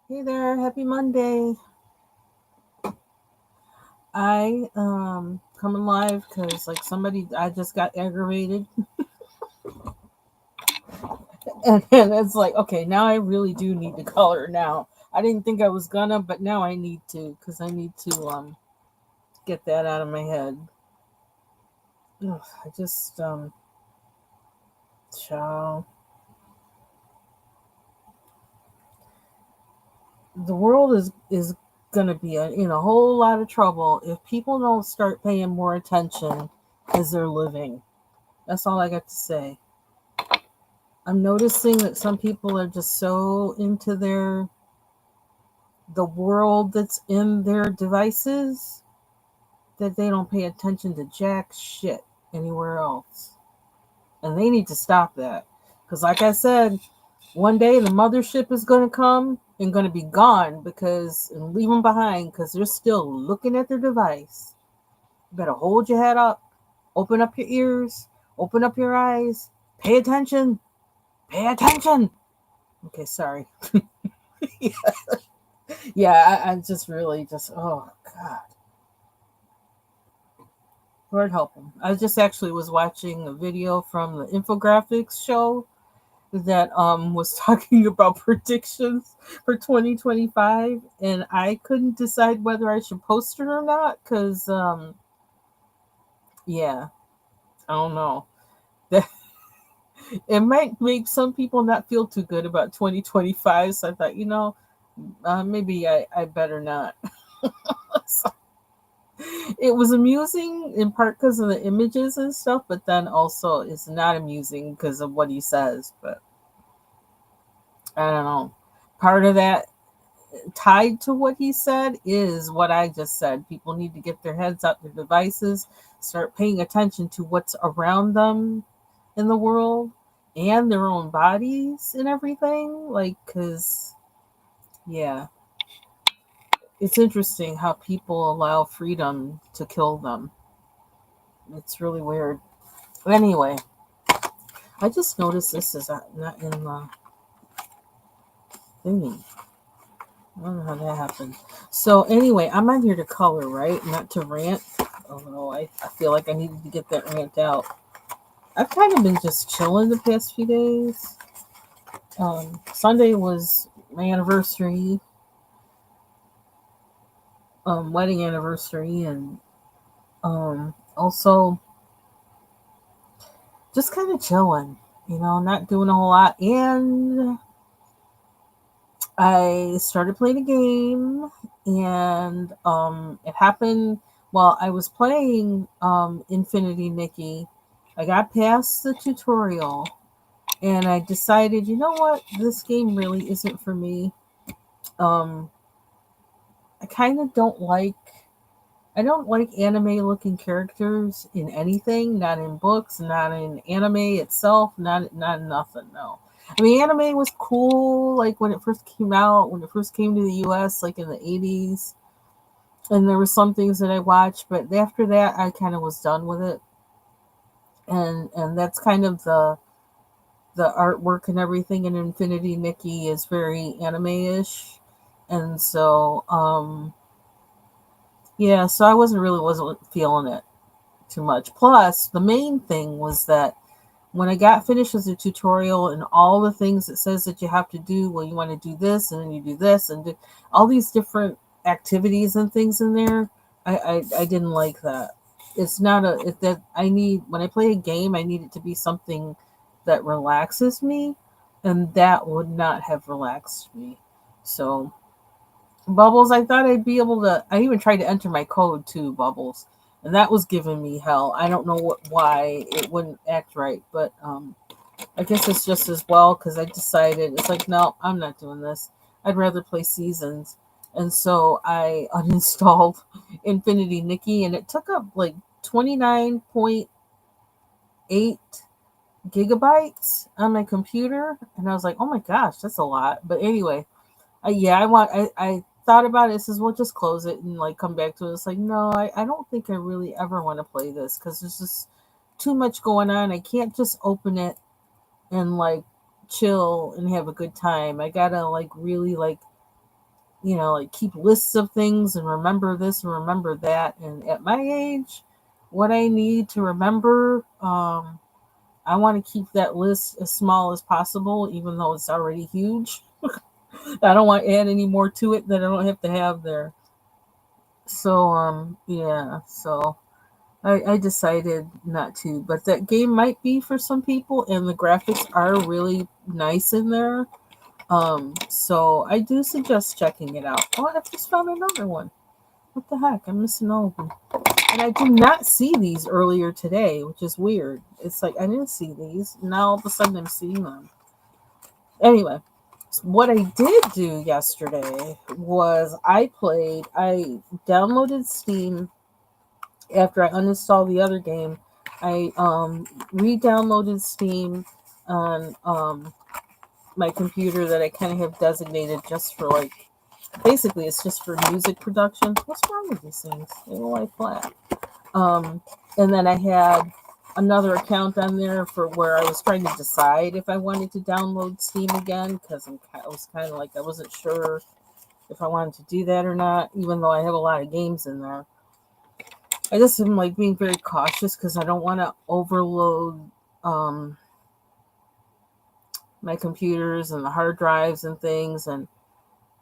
Hey there, happy Monday. I coming live because like somebody I just got aggravated and it's like okay now I really do need to color now. I didn't think I was gonna, but now I need to because I need to get that out of my head. Ugh, I just child, the world is gonna be in a whole lot of trouble if people don't start paying more attention as they're living. That's all I got to say. I'm noticing that some people are just so into the world that's in their devices that they don't pay attention to jack shit anywhere else. And they need to stop that. Cuz like I said, one day the mothership is going to come and going to be gone because and leave them behind cuz they're still looking at their device. You better hold your head up, open up your ears, open up your eyes, pay attention. Pay attention. Okay, sorry. Yeah, I just really just oh god, Lord help him. I just actually was watching a video from the infographics show that was talking about predictions for 2025, and I couldn't decide whether I should post it or not because yeah, I don't know. That it might make some people not feel too good about 2025, so I thought maybe I better not. It was amusing in part because of the images and stuff, but then also it's not amusing because of what he says. But I don't know. Part of that tied to what he said is what I just said. People need to get their heads out their devices, start paying attention to what's around them in the world and their own bodies and everything. Like, because, yeah, it's interesting how people allow freedom to kill them. It's really weird. Anyway, I just noticed this is not in the thingy. I don't know how that happened. So anyway, I'm not here to color, right? Not to rant. Although I feel like I needed to get that rant out. I've kind of been just chilling the past few days. Sunday was my anniversary, wedding anniversary, and also just kind of chilling. Not doing a whole lot. And I started playing a game, and it happened while I was playing Infinity Nikki. I got past the tutorial, and I decided, you know what, this game really isn't for me. Um, I kind of don't like. I don't like anime looking characters in anything, not in books, not in anime itself, not nothing. No, I mean anime was cool like when it first came out, when it first came to the U.S. like in the 80s, and there were some things that I watched, but after that I kind of was done with it, and that's kind of the artwork and everything in Infinity Nikki is very anime-ish, and so yeah, so I wasn't feeling it too much. Plus, the main thing was that when I got finished with the tutorial and all the things it says that you have to do, well, you want to do this and then you do this and do all these different activities and things in there. I didn't like that. It's not a it, that I need when I play a game. I need it to be something that relaxes me, and that would not have relaxed me. So Bubbles, I thought I'd be able to. I even tried to enter my code too, Bubbles, and that was giving me hell. I don't know why it wouldn't act right, but I guess it's just as well because I decided it's like no, I'm not doing this. I'd rather play Seasons, and so I uninstalled Infinity Nikki, and it took up like 29.8 gigabytes on my computer, and I was like, oh my gosh, that's a lot. But anyway, yeah, I thought about it. It says, well, just close it and like come back to it. It's like, no, I don't think I really ever want to play this because there's just too much going on. I can't just open it and like chill and have a good time. I gotta like really like like keep lists of things and remember this and remember that. And at my age, what I need to remember, I want to keep that list as small as possible, even though it's already huge. I don't want to add any more to it that I don't have to have there. So, yeah, so I decided not to, but that game might be for some people, and the graphics are really nice in there. So I do suggest checking it out. Oh, I just found another one. What the heck? I'm missing all of them. And I did not see these earlier today, which is weird. It's like I didn't see these. Now all of a sudden I'm seeing them. Anyway, what I did do yesterday was I downloaded Steam after I uninstalled the other game. I re-downloaded Steam on my computer that I kind of have designated just for like, basically it's just for music production. What's wrong with these things? They don't lie flat. And then I had another account on there for where I was trying to decide if I wanted to download Steam again, because I was kind of like, I wasn't sure if I wanted to do that or not, even though I have a lot of games in there. I just am like being very cautious because I don't want to overload my computers and the hard drives and things, and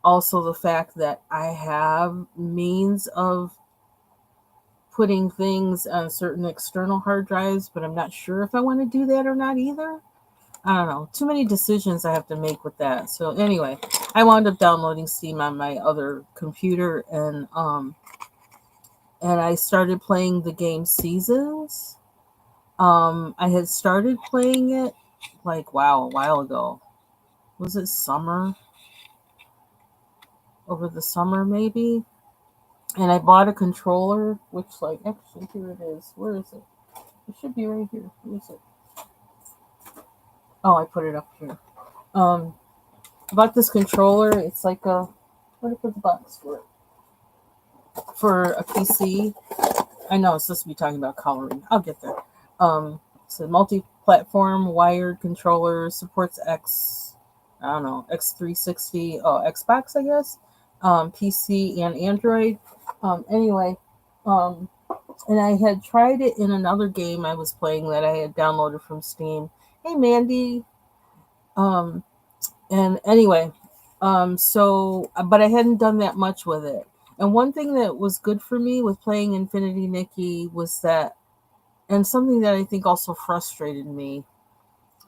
also the fact that I have means of putting things on certain external hard drives, but I'm not sure if I want to do that or not either. I don't know. Too many decisions I have to make with that. So anyway, I wound up downloading Steam on my other computer, and I started playing the game Seasons. I had started playing it like a while ago. Was it summer? Over the summer maybe? And I bought a controller, which like actually here it is. Where is it? It should be right here. Where is it? Oh, I put it up here. I bought this controller. It's like a, where did I put the box for it? For a PC. I know it's supposed to be talking about coloring. I'll get there. It's a multi-platform wired controller, supports X360, Xbox, I guess, PC and Android. Anyway, and I had tried it in another game I was playing that I had downloaded from Steam. Hey, Mandy. And anyway, but I hadn't done that much with it. And one thing that was good for me with playing Infinity Nikki was that, and something that I think also frustrated me,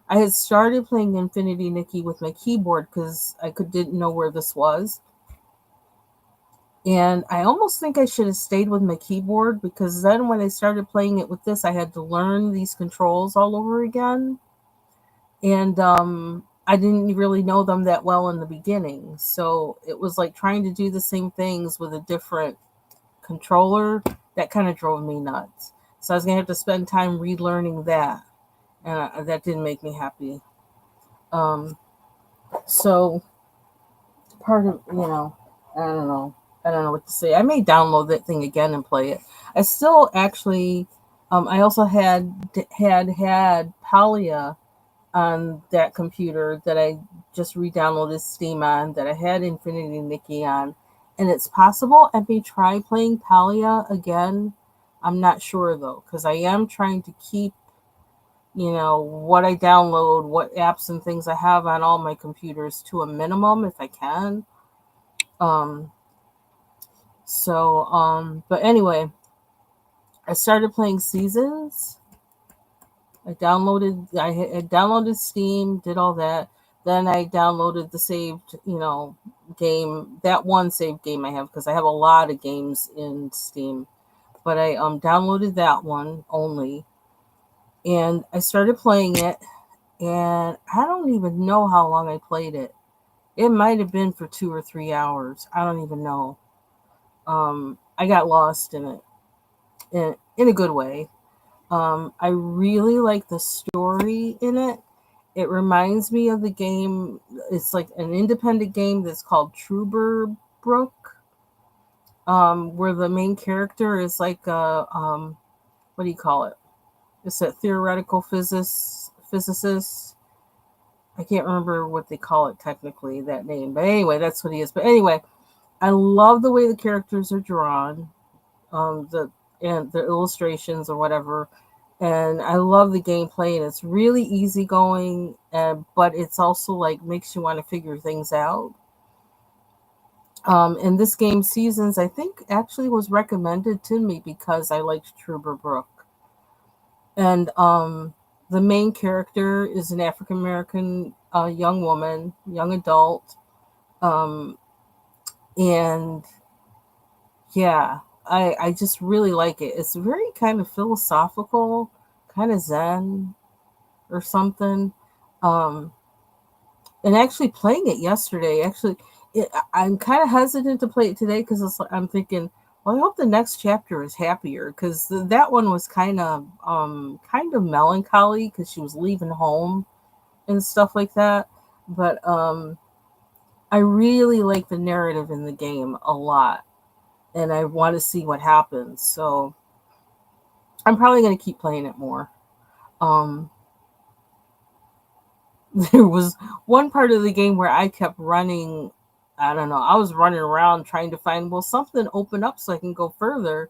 I had started playing Infinity Nikki with my keyboard because I didn't know where this was. And I almost think I should have stayed with my keyboard, because then when I started playing it with this, I had to learn these controls all over again. And I didn't really know them that well in the beginning. So it was like trying to do the same things with a different controller. That kind of drove me nuts. So I was going to have to spend time relearning that. And that didn't make me happy. So part of, I don't know. I don't know what to say. I may download that thing again and play it. I still actually, I also had Palia on that computer that I just re-downloaded Steam on, that I had Infinity Nikki on. And it's possible I may try playing Palia again. I'm not sure though, because I am trying to keep, what I download, what apps and things I have on all my computers to a minimum if I can. But anyway, I started playing Seasons. I had downloaded Steam, did all that. Then I downloaded the saved, game, that one saved game I have, because I have a lot of games in Steam. But I downloaded that one only, and I started playing it, and I don't even know how long I played it. It might have been for 2 or 3 hours. I don't even know. I got lost in it in a good way. I really like the story in it. It reminds me of the game. It's like an independent game that's called Truber Brook, where the main character is like a what do you call it? It's a theoretical physicist. I can't remember what they call it technically, that name, but anyway, that's what he is. But anyway, I love the way the characters are drawn, the and the illustrations or whatever, and I love the gameplay. And it's really easygoing, but it's also like makes you want to figure things out. And this game Seasons, I think, actually was recommended to me because I liked Trooper Brook. And the main character is an African American young woman, young adult, um, and yeah, I just really like it. It's very kind of philosophical, kind of Zen or something. Um, and actually playing it yesterday, I'm kind of hesitant to play it today because I'm thinking, well, I hope the next chapter is happier because that one was kind of melancholy because she was leaving home and stuff like that. But I really like the narrative in the game a lot, and I want to see what happens. So I'm probably going to keep playing it more. Um, there was one part of the game where I kept running. I don't know. I was running around trying to find, well, something open up so I can go further.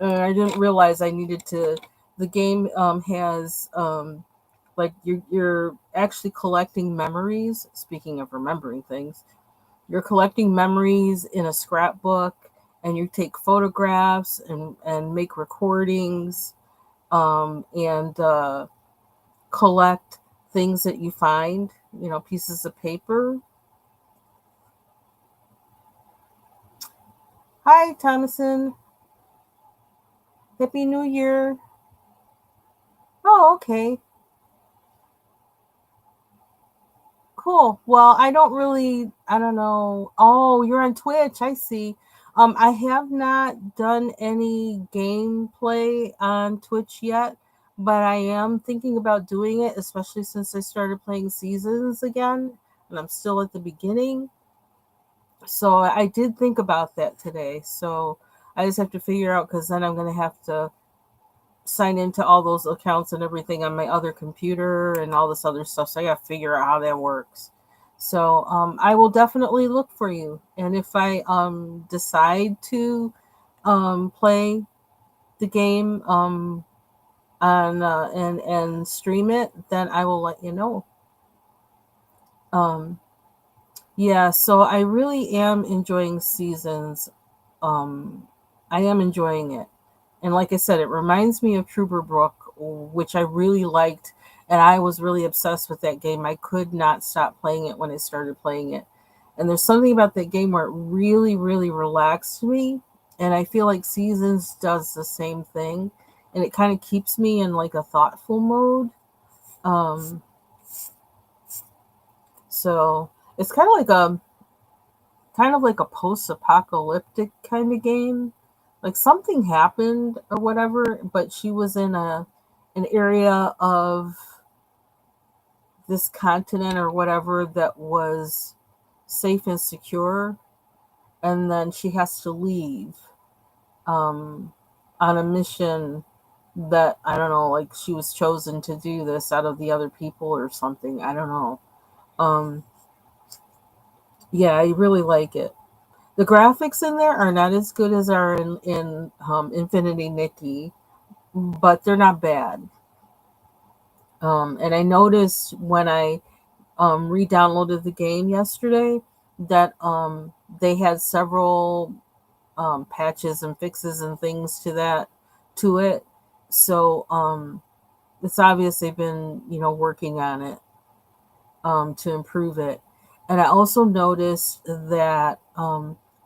And I didn't realize I needed to. The game has like you're actually collecting memories. Speaking of remembering things, you're collecting memories in a scrapbook, and you take photographs and make recordings, and collect things that you find, pieces of paper. Hi, Thomason. Happy New Year. Oh, okay. Cool. Well, I don't know. Oh, you're on Twitch. I see. I have not done any gameplay on Twitch yet, but I am thinking about doing it, especially since I started playing Seasons again, and I'm still at the beginning. So I did think about that today. So I just have to figure out because then I'm going to have to sign into all those accounts and everything on my other computer and all this other stuff. So I got to figure out how that works. So I will definitely look for you. And if I decide to play the game on and stream it, then I will let you know. Um, yeah, so I really am enjoying Seasons. Um, I am enjoying it. And like I said, it reminds me of Trooper Brook, which I really liked. And I was really obsessed with that game. I could not stop playing it when I started playing it. And there's something about that game where it really, really relaxed me. And I feel like Seasons does the same thing. And it kind of keeps me in like a thoughtful mode. Um, so it's kind of like a post-apocalyptic kind of game. Like something happened or whatever, but she was in an area of this continent or whatever that was safe and secure, and then she has to leave um, on a mission that I don't know, like she was chosen to do this out of the other people or something. I don't know. Um, yeah, I really like it. The graphics in there are not as good as are in Infinity Nikki, but they're not bad. And I noticed when I re-downloaded the game yesterday that they had several patches and fixes and things to it. So it's obvious they've been working on it to improve it. And I also noticed that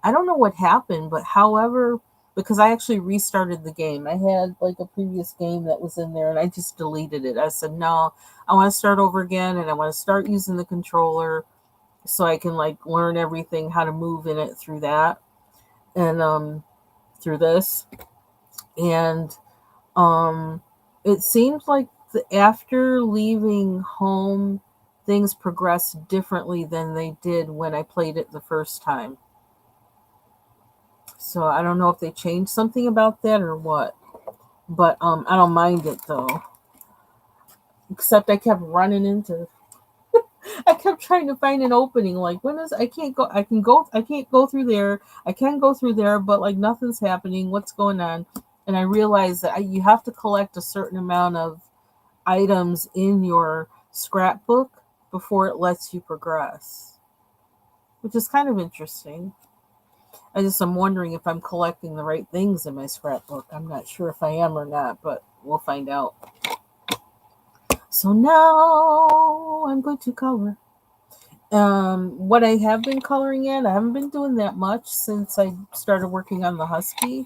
I don't know what happened, but however, because I actually restarted the game, I had like a previous game that was in there and I just deleted it. I said, no, I want to start over again and I want to start using the controller so I can like learn everything, how to move in it through that and through this. And um, it seems like after leaving home, things progressed differently than they did when I played it the first time. So I don't know if they changed something about that or what. But I don't mind it though. Except I kept running into I kept trying to find an opening. Like, when is, I can't go, I can't go through there. I can go through there, but like nothing's happening. What's going on? And I realized that you have to collect a certain amount of items in your scrapbook before it lets you progress, which is kind of interesting. I'm wondering if I'm collecting the right things in my scrapbook. I'm not sure if I am or not, but we'll find out. So now I'm going to color. What I have been coloring in, I haven't been doing that much since I started working on the Husky.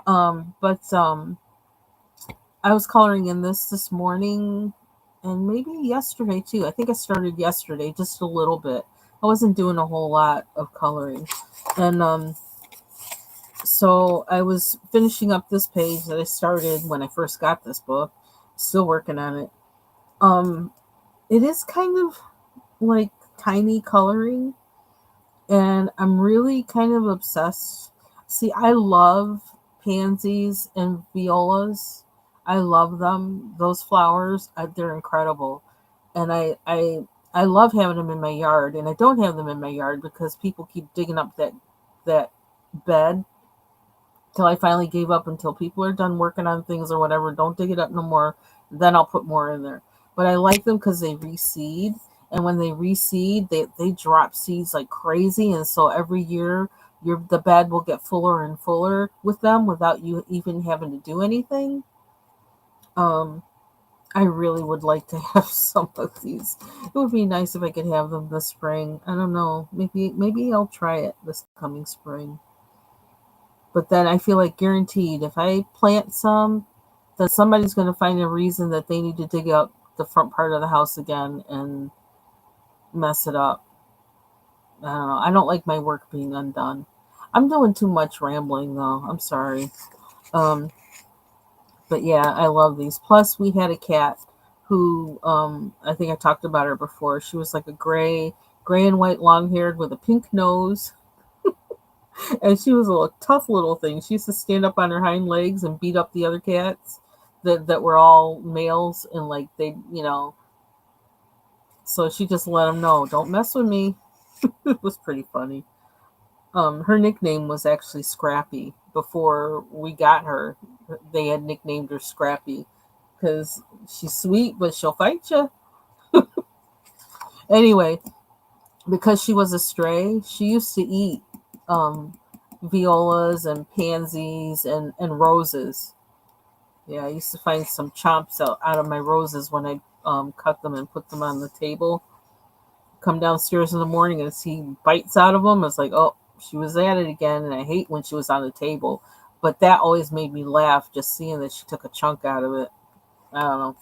But I was coloring in this morning and maybe yesterday too. I think I started yesterday just a little bit. I wasn't doing a whole lot of coloring. And so I was finishing up this page that I started when I first got this book. Still working on it. Um, it is kind of like tiny coloring, and I'm really kind of obsessed. See, I love pansies and violas. I love them. Those flowers, they're incredible, and I love having them in my yard. And I don't have them in my yard because people keep digging up that bed till I finally gave up until people are done working on things or whatever. Don't dig it up no more. Then I'll put more in there. But I like them because they reseed. And when they reseed, they drop seeds like crazy. And so every year, the bed will get fuller and fuller with them without you even having to do anything. Um, I really would like to have some of these. It would be nice if I could have them this spring. I don't know. Maybe I'll try it this coming spring. But then I feel like guaranteed if I plant some, then somebody's going to find a reason that they need to dig up the front part of the house again and mess it up. I don't know. I don't like my work being undone. I'm doing too much rambling though. I'm sorry. Um, but yeah, I love these. Plus, we had a cat who I think I talked about her before. She was like a gray and white, long haired with a pink nose. And she was a tough little thing. She used to stand up on her hind legs and beat up the other cats that were all males, and like they. So she just let them know, don't mess with me. It was pretty funny. Her nickname was actually Scrappy. Before we got her, they had nicknamed her Scrappy because she's sweet, but she'll fight you. Anyway, because she was a stray, she used to eat um, violas and pansies and roses. Yeah, I used to find some chomps out of my roses when I cut them and put them on the table. Come downstairs in the morning and see bites out of them. It's like, oh, she was at it again. And I hate when she was on the table. But that always made me laugh, just seeing that she took a chunk out of it. I don't know.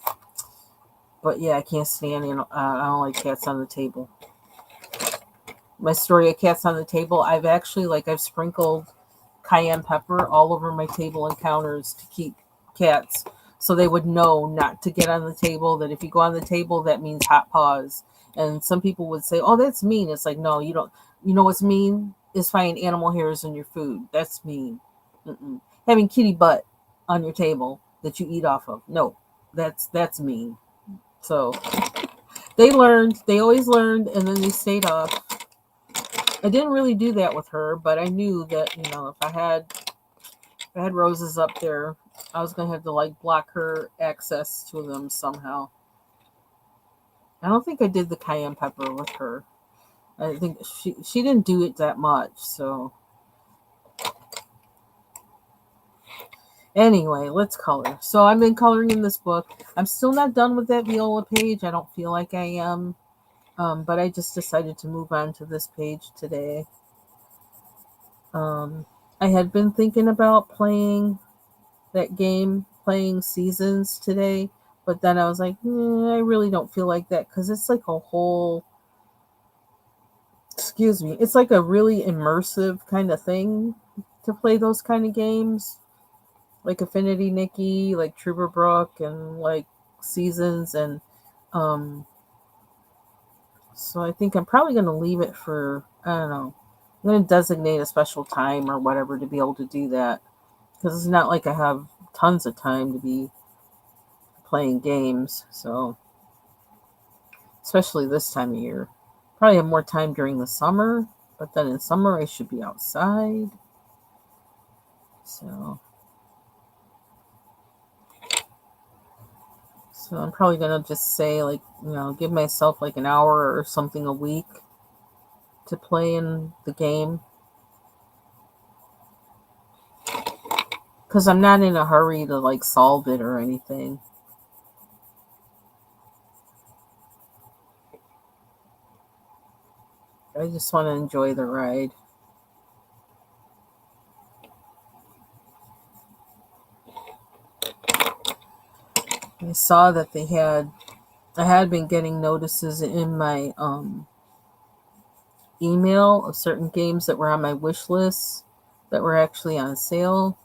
But yeah, I can't stand it. I don't like cats on the table. My story of cats on the table, I've sprinkled cayenne pepper all over my table and counters to keep cats so they would know not to get on the table, that if you go on the table that means hot paws. And some people would say, oh, that's mean. It's like, no, you don't. You know what's mean is finding animal hairs in your food. That's mean. Mm-mm. Having kitty butt on your table that you eat off of, no, that's mean. So they always learned, and then they stayed off. I didn't really do that with her, but I knew that, if I had roses up there, I was gonna have to like block her access to them somehow. I don't think I did the cayenne pepper with her. I think she didn't do it that much. So anyway, let's color. So I've been coloring in this book. I'm still not done with that viola page. I don't feel like I am. But I just decided to move on to this page today. I had been thinking about playing that game, playing Seasons today, but then I was like, I really don't feel like that because it's like a whole, excuse me, it's like a really immersive kind of thing to play those kind of games, like Affinity Nikki, like Trooper Brook, and like Seasons, and um, so I think I'm probably going to leave it for, I don't know, I'm going to designate a special time or whatever to be able to do that because it's not like I have tons of time to be playing games. So especially this time of year. Probably have more time during the summer, but then in summer I should be outside. So I'm probably gonna just say, like, give myself like an hour or something a week to play in the game, because I'm not in a hurry to like solve it or anything. I just want to enjoy the ride. I saw that I had been getting notices in my email of certain games that were on my wish list that were actually on sale,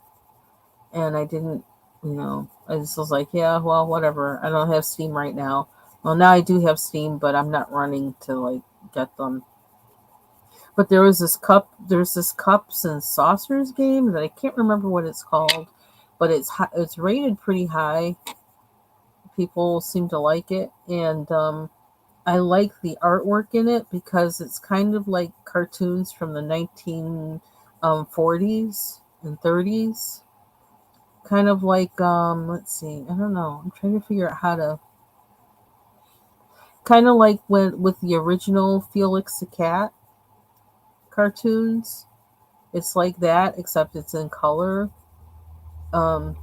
and I didn't, I just was like, yeah, well, whatever. I don't have Steam right now. Well, now I do have Steam, but I'm not running to like get them. But there's this cups and saucers game that I can't remember what it's called, but it's rated pretty high. People seem to like it, and I like the artwork in it because it's kind of like cartoons from the 1940s and 30s. Kind of like, let's see, I don't know. I'm trying to figure out how to. Kind of like with the original Felix the Cat cartoons. It's like that, except it's in color. Um,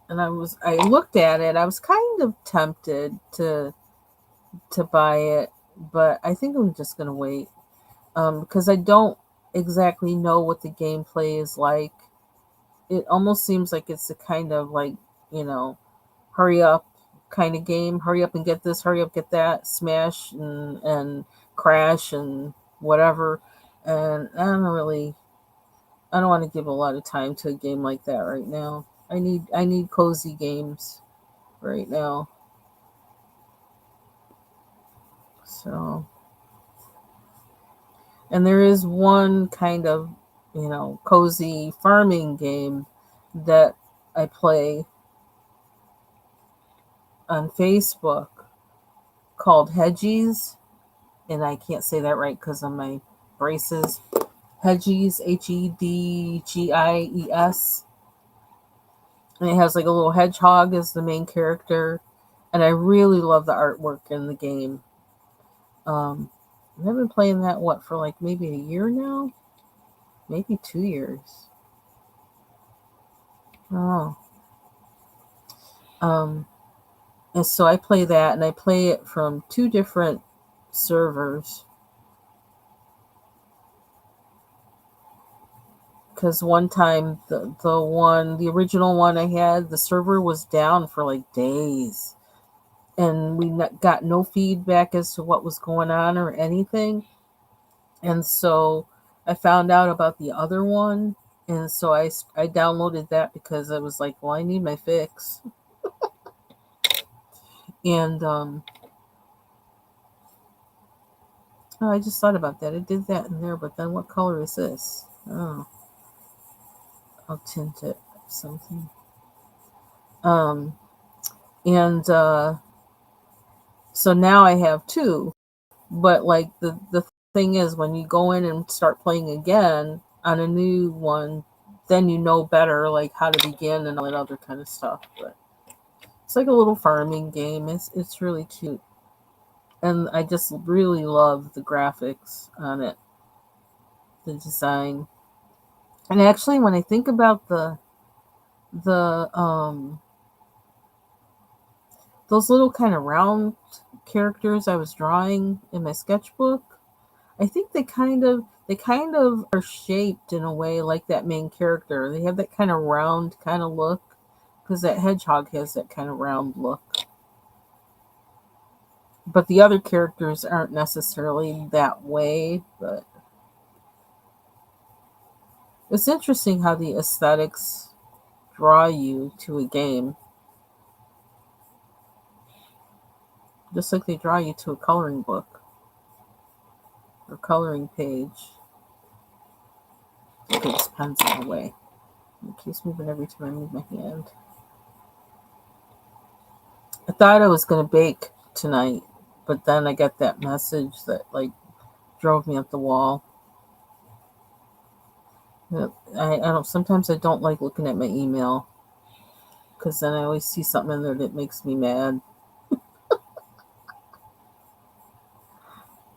and I looked at it. I was kind of tempted to buy it, but I think I'm just gonna wait, because I don't exactly know what the gameplay is like. It almost seems like it's a kind of like, you know, hurry up kind of game. Hurry up and get this, hurry up, get that, smash and crash and whatever. And I don't want to give a lot of time to a game like that right now. I need cozy games right now. So, and there is one kind of, cozy farming game that I play on Facebook called Hedgies, and I can't say that right because of my braces. Hedgies, Hedgies, and it has like a little hedgehog as the main character, and I really love the artwork in the game. I've been playing that for like maybe a year now, maybe 2 years. Oh, um, and so I play that, and I play it from two different servers. Because one time the original one I had, the server was down for like days, and we got no feedback as to what was going on or anything. And so I found out about the other one, and so I downloaded that because I was like, well, I need my fix. And oh, I just thought about that. I did that in there, but then what color is this? Oh, I'll tint it something. Um, and So now I have two. But like the thing is, when you go in and start playing again on a new one, then you know better like how to begin and all that other kind of stuff. But it's like a little farming game. It's really cute, and I just really love the graphics on it, the design. And actually, when I think about the those little kind of round characters I was drawing in my sketchbook, I think they kind of are shaped in a way like that main character. They have that kind of round kind of look because that hedgehog has that kind of round look. But the other characters aren't necessarily that way, but it's interesting how the aesthetics draw you to a game, just like they draw you to a coloring book or coloring page. Okay, this pen's in the way. It keeps moving every time I move my hand. I thought I was going to bake tonight, but then I got that message that like drove me up the wall. I don't. Sometimes I don't like looking at my email because then I always see something in there that makes me mad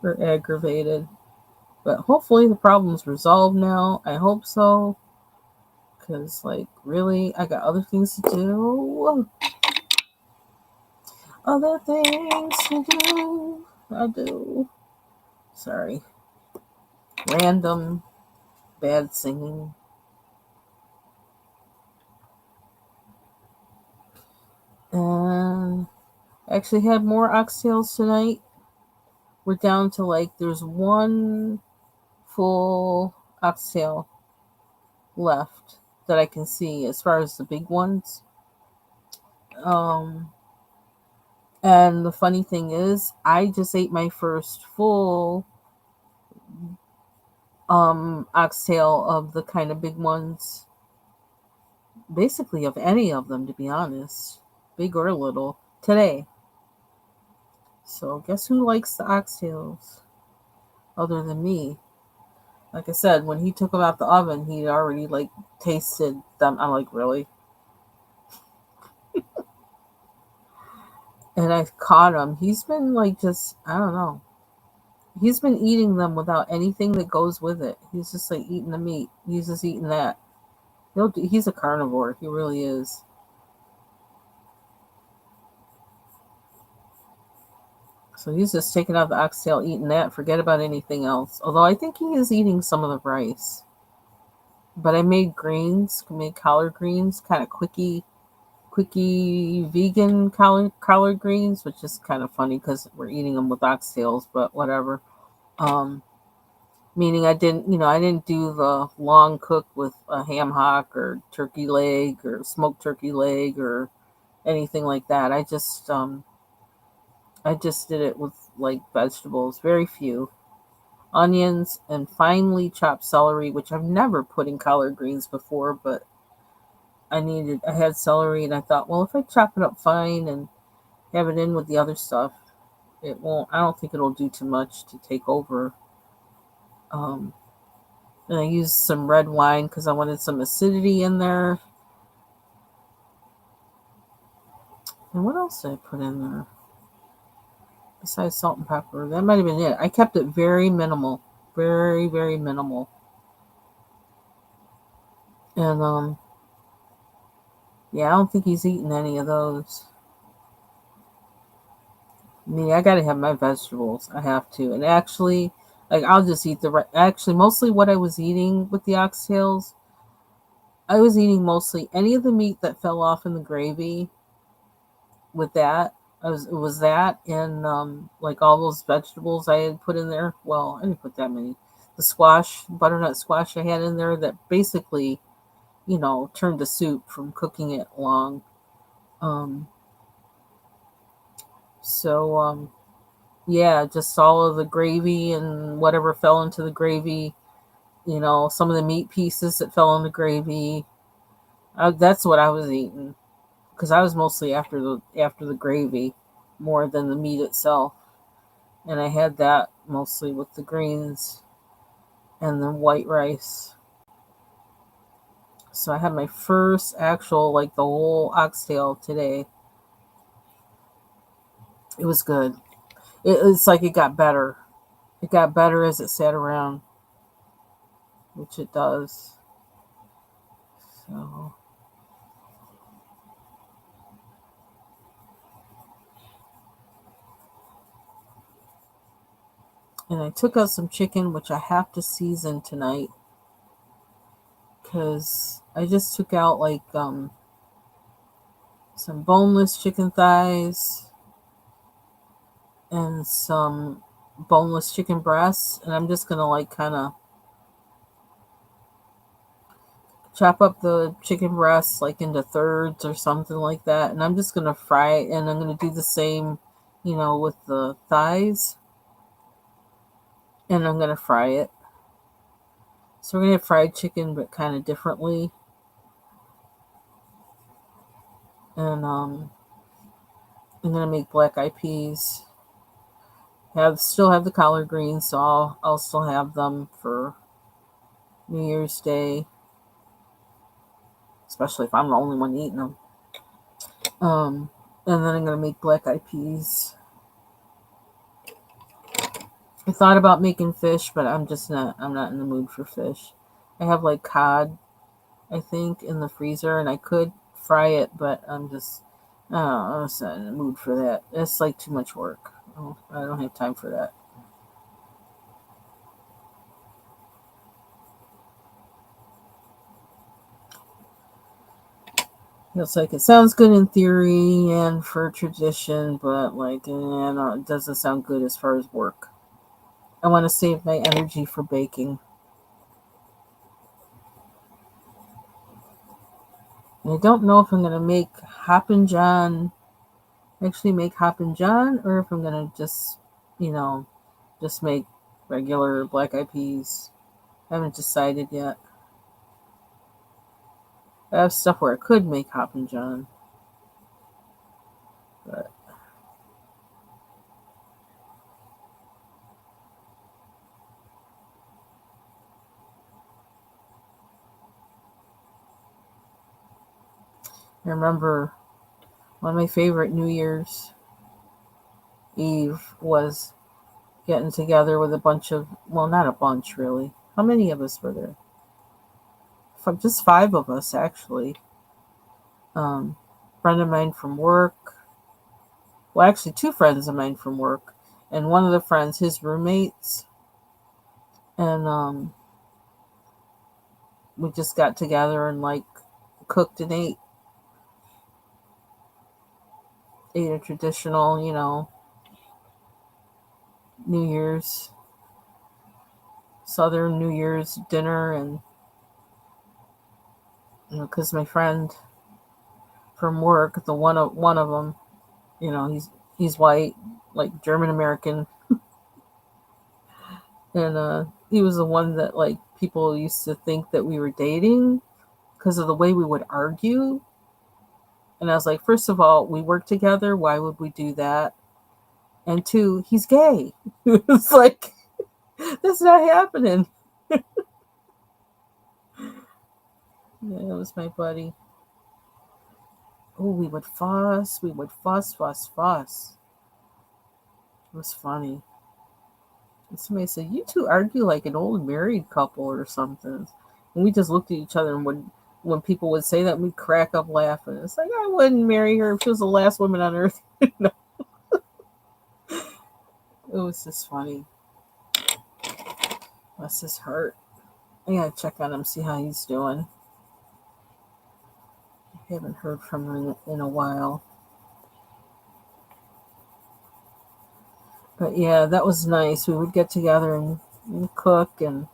or aggravated. But hopefully the problem's resolved now. I hope so. Because, like, really, I got other things to do. Other things to do. I do. Sorry. Random bad singing. And I actually had more oxtails tonight. We're down to, like, there's one full oxtail left that I can see as far as the big ones. Um, and the funny thing is, I just ate my first full oxtail of the kind of big ones, basically of any of them, to be honest, big or little, today. So guess who likes the oxtails other than me? Like I said, when he took them out the oven, he already like tasted them. I'm like, really? And I caught him. He's been like just, I don't know. He's been eating them without anything that goes with it. He's just like eating the meat. He's just eating that. He's a carnivore. He really is. So he's just taking out the oxtail, eating that. Forget about anything else. Although I think he is eating some of the rice. But I made collard greens, kind of quickie vegan collard greens, which is kind of funny because we're eating them with oxtails. But whatever. Um, Meaning I didn't do the long cook with a ham hock or turkey leg or smoked turkey leg or anything like that. I just did it with like vegetables, very few onions and finely chopped celery, which I've never put in collard greens before, but I had celery and I thought, well, if I chop it up fine and have it in with the other stuff, I don't think it'll do too much to take over. Um, and I used some red wine because I wanted some acidity in there. And what else did I put in there? Besides salt and pepper. That might have been it. I kept it very minimal. Very, very minimal. And yeah, I don't think he's eaten any of those. I mean, I gotta have my vegetables. I have to. And actually, like I'll just eat actually mostly what I was eating with the oxtails, I was eating mostly any of the meat that fell off in the gravy with that. It was that and like all those vegetables I had put in there. Well, I didn't put that many. The butternut squash I had in there that basically, turned to soup from cooking it long. Um, so yeah, just all of the gravy and whatever fell into the gravy. Some of the meat pieces that fell in the gravy. That's what I was eating because I was mostly after the gravy more than the meat itself, and I had that mostly with the greens and the white rice. So I had my first actual like the whole oxtail today. It was good. It's like it got better. It got better as it sat around, which it does. So and I took out some chicken, which I have to season tonight because I just took out like some boneless chicken thighs and some boneless chicken breasts, and I'm just gonna like kind of chop up the chicken breasts like into thirds or something like that, and I'm just gonna fry it, and I'm gonna do the same, with the thighs, and I'm gonna fry it. So we're gonna have fried chicken, but kind of differently, and I'm gonna make black eyed peas. Still have the collard greens, so I'll still have them for New Year's Day, especially if I'm the only one eating them. And then I'm gonna make black eyed peas. I thought about making fish, but I'm not in the mood for fish. I have like cod, I think, in the freezer, and I could fry it, but I'm just not in the mood for that. It's like too much work. I don't have time for that. It's like it sounds good in theory and for tradition, but like, no, it doesn't sound good as far as work. I want to save my energy for baking. And I don't know if I'm gonna make Hoppin' John, actually make Hoppin' John, or if I'm gonna you know, just make regular black eyed peas. I haven't decided yet. I have stuff where I could make Hoppin' John, but I remember one of my favorite New Year's Eve was getting together with a bunch of, well, not a bunch really. How many of us were there? Just five of us, actually. Um, Friend of mine from work. Well, actually, two friends of mine from work, and one of the friends, his roommates, and we just got together and like cooked and ate a traditional, New Year's Southern New Year's dinner, and because my friend from work, the one of them, he's white, like German American, and he was the one that like people used to think that we were dating because of the way we would argue. And I was like, first of all, we work together. Why would we do that? And two, he's gay. It's like, that's not happening. Yeah, it was my buddy. Oh, we would fuss. We would fuss, fuss, fuss. It was funny. And somebody said, you two argue like an old married couple or something. And we just looked at each other and when people would say that, we'd crack up laughing. It's like, I wouldn't marry her if she was the last woman on earth. No. It was just funny. Bless his heart. I gotta check on him, see how he's doing. I haven't heard from him in a while. But yeah, that was nice. We would get together and cook and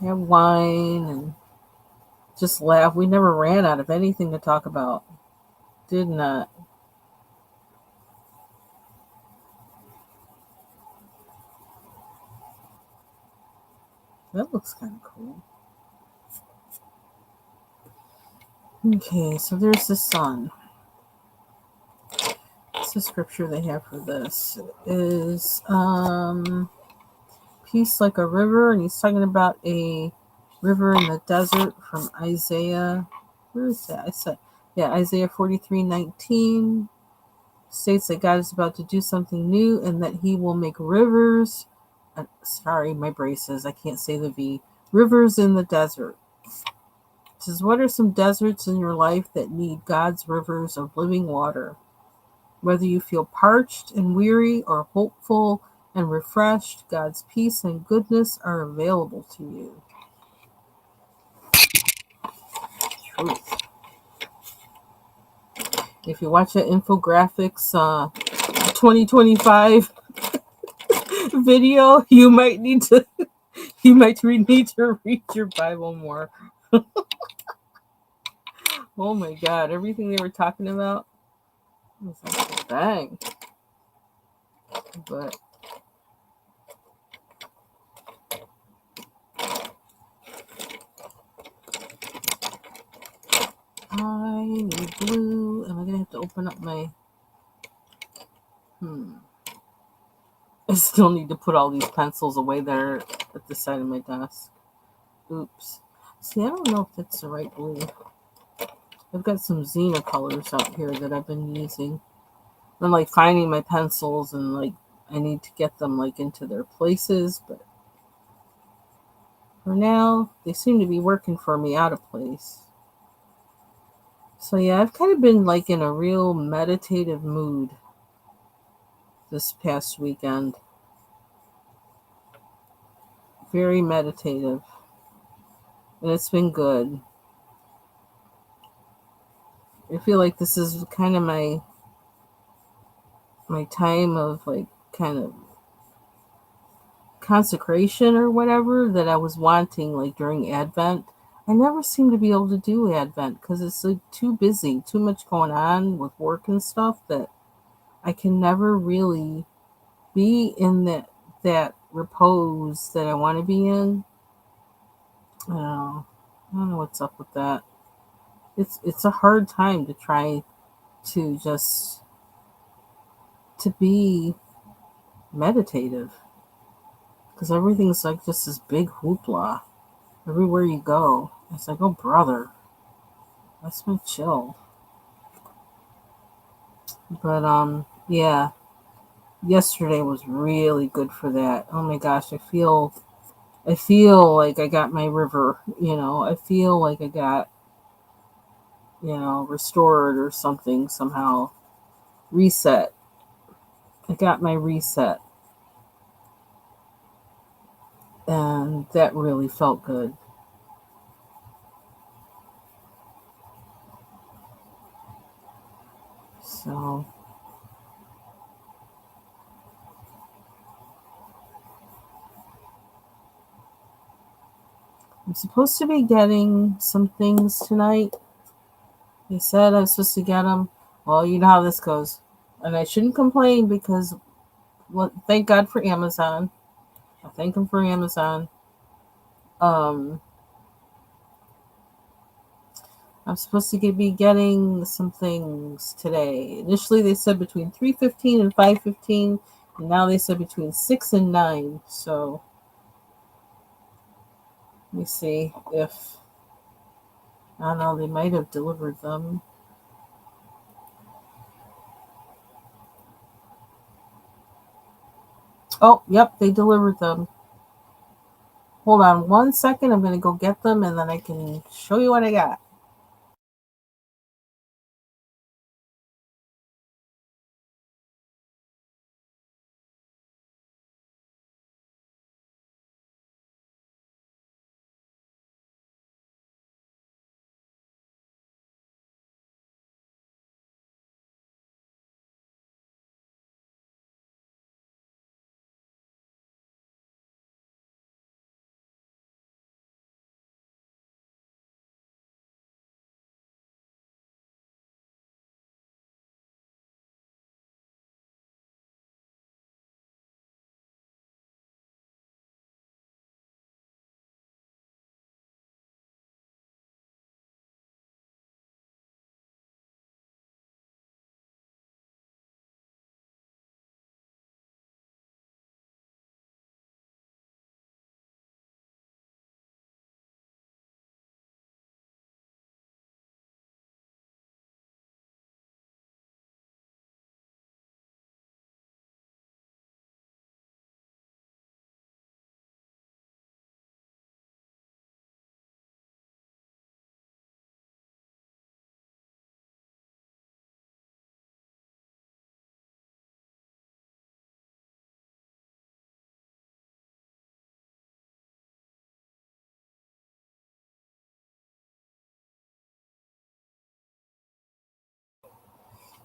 have wine and just laugh. We never ran out of anything to talk about. Did not. That looks kind of cool. Okay, so there's the sun. What's the scripture they have for this? It is peace like a river, and he's talking about a river in the desert from Isaiah. Where is that? I said, yeah, Isaiah 43:19 states that God is about to do something new and that he will make rivers. Sorry, my braces. I can't say the V. Rivers in the desert. It says, what are some deserts in your life that need God's rivers of living water? Whether you feel parched and weary or hopeful and refreshed, God's peace and goodness are available to you. Truth. If you watch that infographics 2025 video, you might need to read your Bible more. Oh my God, everything they were talking about, I was like, dang. But I need blue. Am I going to have to open up my... I still need to put all these pencils away there at the side of my desk. Oops. See, I don't know if that's the right blue. I've got some Xena colors out here that I've been using. I'm like finding my pencils and like I need to get them like into their places, but for now they seem to be working for me out of place. So yeah, I've kind of been like in a real meditative mood this past weekend. Very meditative. And it's been good. I feel like this is kind of my time of like kind of consecration or whatever that I was wanting like during Advent. I never seem to be able to do Advent because it's like too busy, too much going on with work and stuff that I can never really be in that repose that I want to be in. I don't know what's up with that. It's a hard time to try to just to be meditative because everything's like just this big hoopla everywhere you go. It's like, oh brother, let's be chill. But yeah, yesterday was really good for that. Oh my gosh, I feel like I got my river, I feel like I got, restored or something somehow. Reset. I got my reset. And that really felt good. So I'm supposed to be getting some things tonight. They said I was supposed to get them. Well, you know how this goes. And I shouldn't complain because, well, thank God for Amazon. I thank them for Amazon. Um, I'm supposed to be getting some things today. Initially, they said between 3:15 and 5:15, and now they said between 6 and 9. So let me see if I don't know. They might have delivered them. Oh, yep, they delivered them. Hold on 1 second. I'm going to go get them, and then I can show you what I got.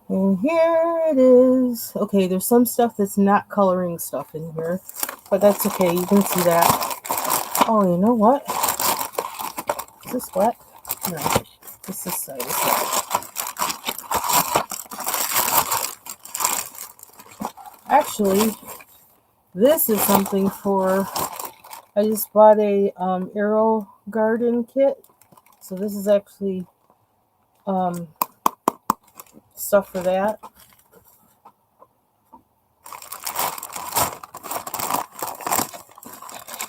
And here it is. Okay, there's some stuff that's not coloring stuff in here, but that's okay. You can see that. Oh, you know what? Is this wet? No, this side is wet. Actually, this is something for. I just bought a Arrow Garden kit, so this is actually stuff for that.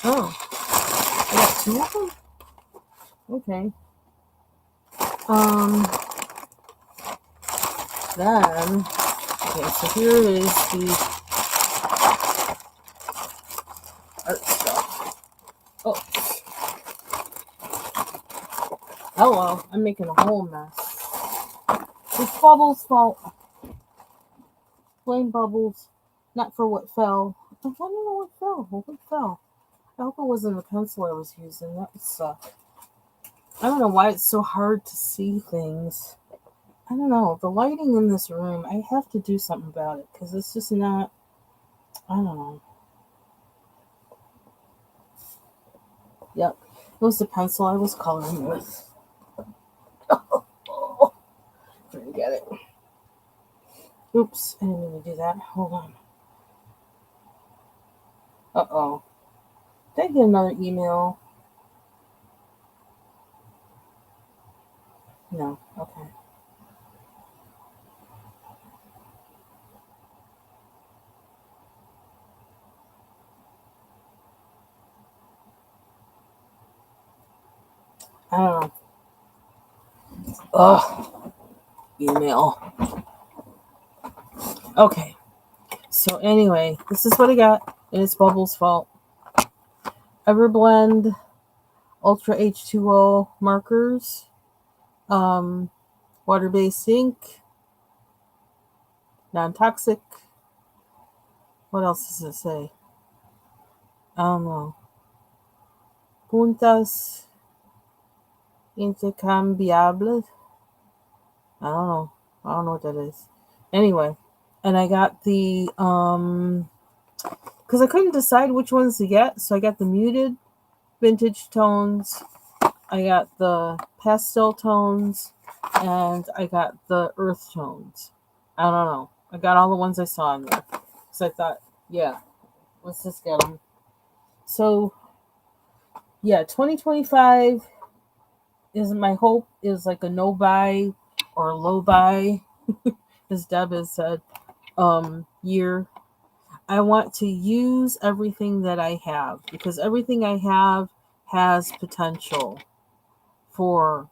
Oh, I got 2 of them? Okay. Then, okay, so here is the art stuff. Oh. Hello, I'm making a whole mess. It's Bubbles' fault. Blame Bubbles. Not for what fell. I don't know what fell. What fell? I hope it wasn't the pencil I was using. That would suck. I don't know why it's so hard to see things. I don't know. The lighting in this room, I have to do something about it because it's just not. I don't know. Yep. It was the pencil I was coloring with. Forget it. Oops. I didn't mean to do that. Hold on. Uh-oh. Did I get another email? No. Okay. I don't know. Ugh. Email. Okay. So anyway, this is what I got. And it's Bubbles' fault. Everblend Ultra H2O markers. Water-based ink. Non-toxic. What else does it say? I don't know. Puntas intercambiables. I don't know. I don't know what that is. Anyway, and I got the because I couldn't decide which ones to get, so I got the muted vintage tones, I got the pastel tones, and I got the earth tones. I don't know. I got all the ones I saw in there. So I thought, yeah, let's just get them. So, yeah, 2025 is my hope is like a no buy or low buy, as Deb has said, year. I want to use everything that I have because everything I have has potential for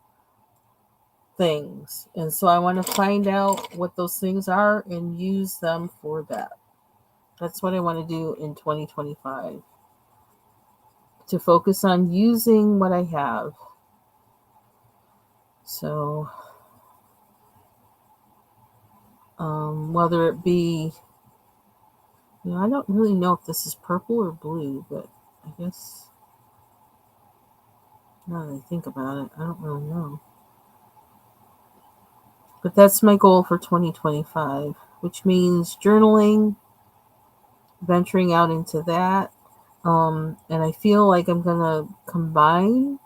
things. And so I want to find out what those things are and use them for that. That's what I want to do in 2025. To focus on using what I have. So, whether it be, I don't really know if this is purple or blue, but I guess now that I think about it, I don't really know. But that's my goal for 2025, which means journaling, venturing out into that. And I feel like I'm going to combine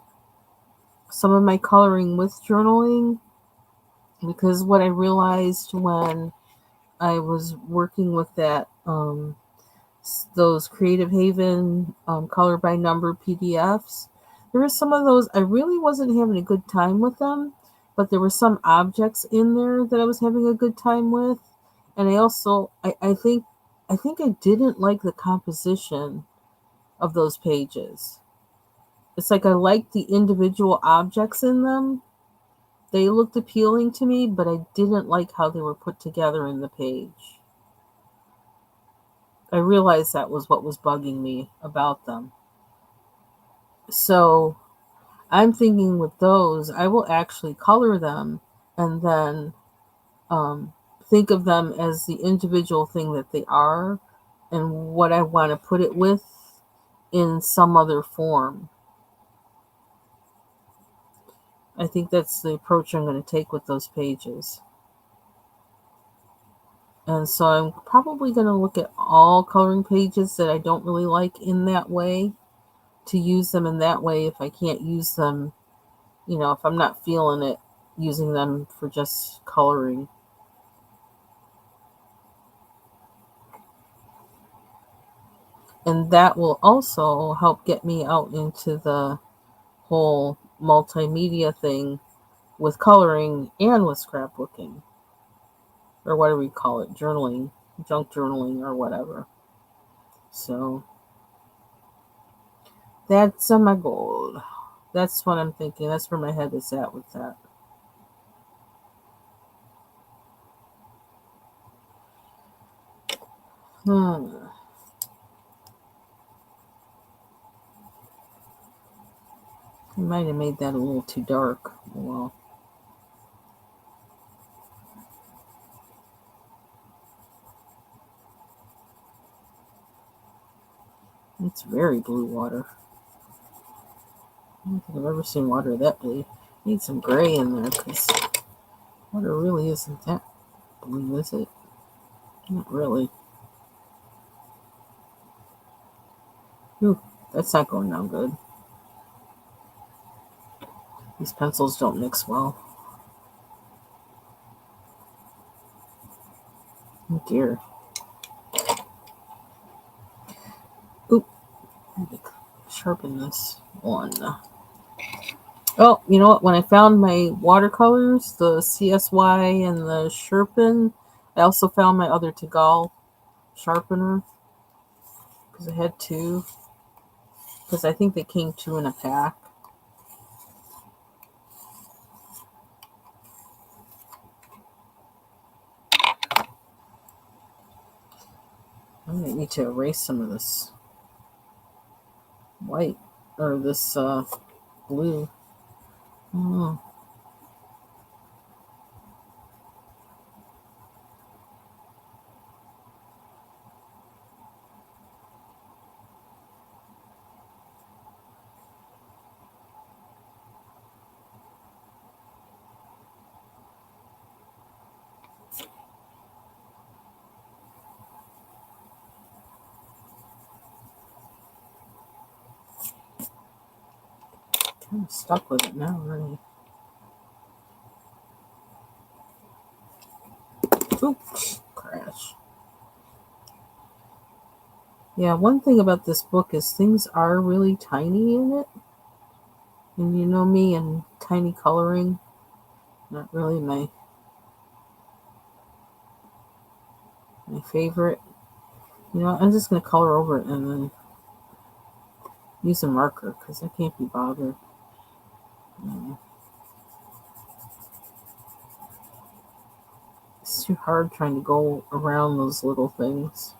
some of my coloring with journaling because what I realized when I was working with that, those Creative Haven color by number PDFs, there were some of those I really wasn't having a good time with them, but there were some objects in there that I was having a good time with, and I also I think I didn't like the composition of those pages. It's like I liked the individual objects in them. They looked appealing to me, but I didn't like how they were put together in the page. I realized that was what was bugging me about them. So I'm thinking with those, I will actually color them and then think of them as the individual thing that they are and what I want to put it with in some other form. I think that's the approach I'm going to take with those pages. And so I'm probably going to look at all coloring pages that I don't really like in that way to use them in that way if I can't use them, if I'm not feeling it, using them for just coloring. And that will also help get me out into the whole multimedia thing with coloring and with scrapbooking, or what do we call it, journaling, junk journaling or whatever. So that's my goal. That's what I'm thinking. That's where my head is at with that. I might have made that a little too dark. Well, it's very blue water. I don't think I've ever seen water that blue. Need some gray in there because water really isn't that blue, is it? Not really. Ooh, that's not going down good. These pencils don't mix well. Oh dear. Oop. I need to sharpen this one. Oh, you know what? When I found my watercolors, the CSY and the Sherpin, I also found my other Tagal sharpener because I had two. Because I think they came two in a pack. I might need to erase some of this white or this blue. Oh. I'm stuck with it now, really. Oops, crash. Yeah, one thing about this book is things are really tiny in it. And you know me and tiny coloring, not really my favorite. You know, I'm just going to color over it and then use a marker because I can't be bothered. It's too hard trying to go around those little things.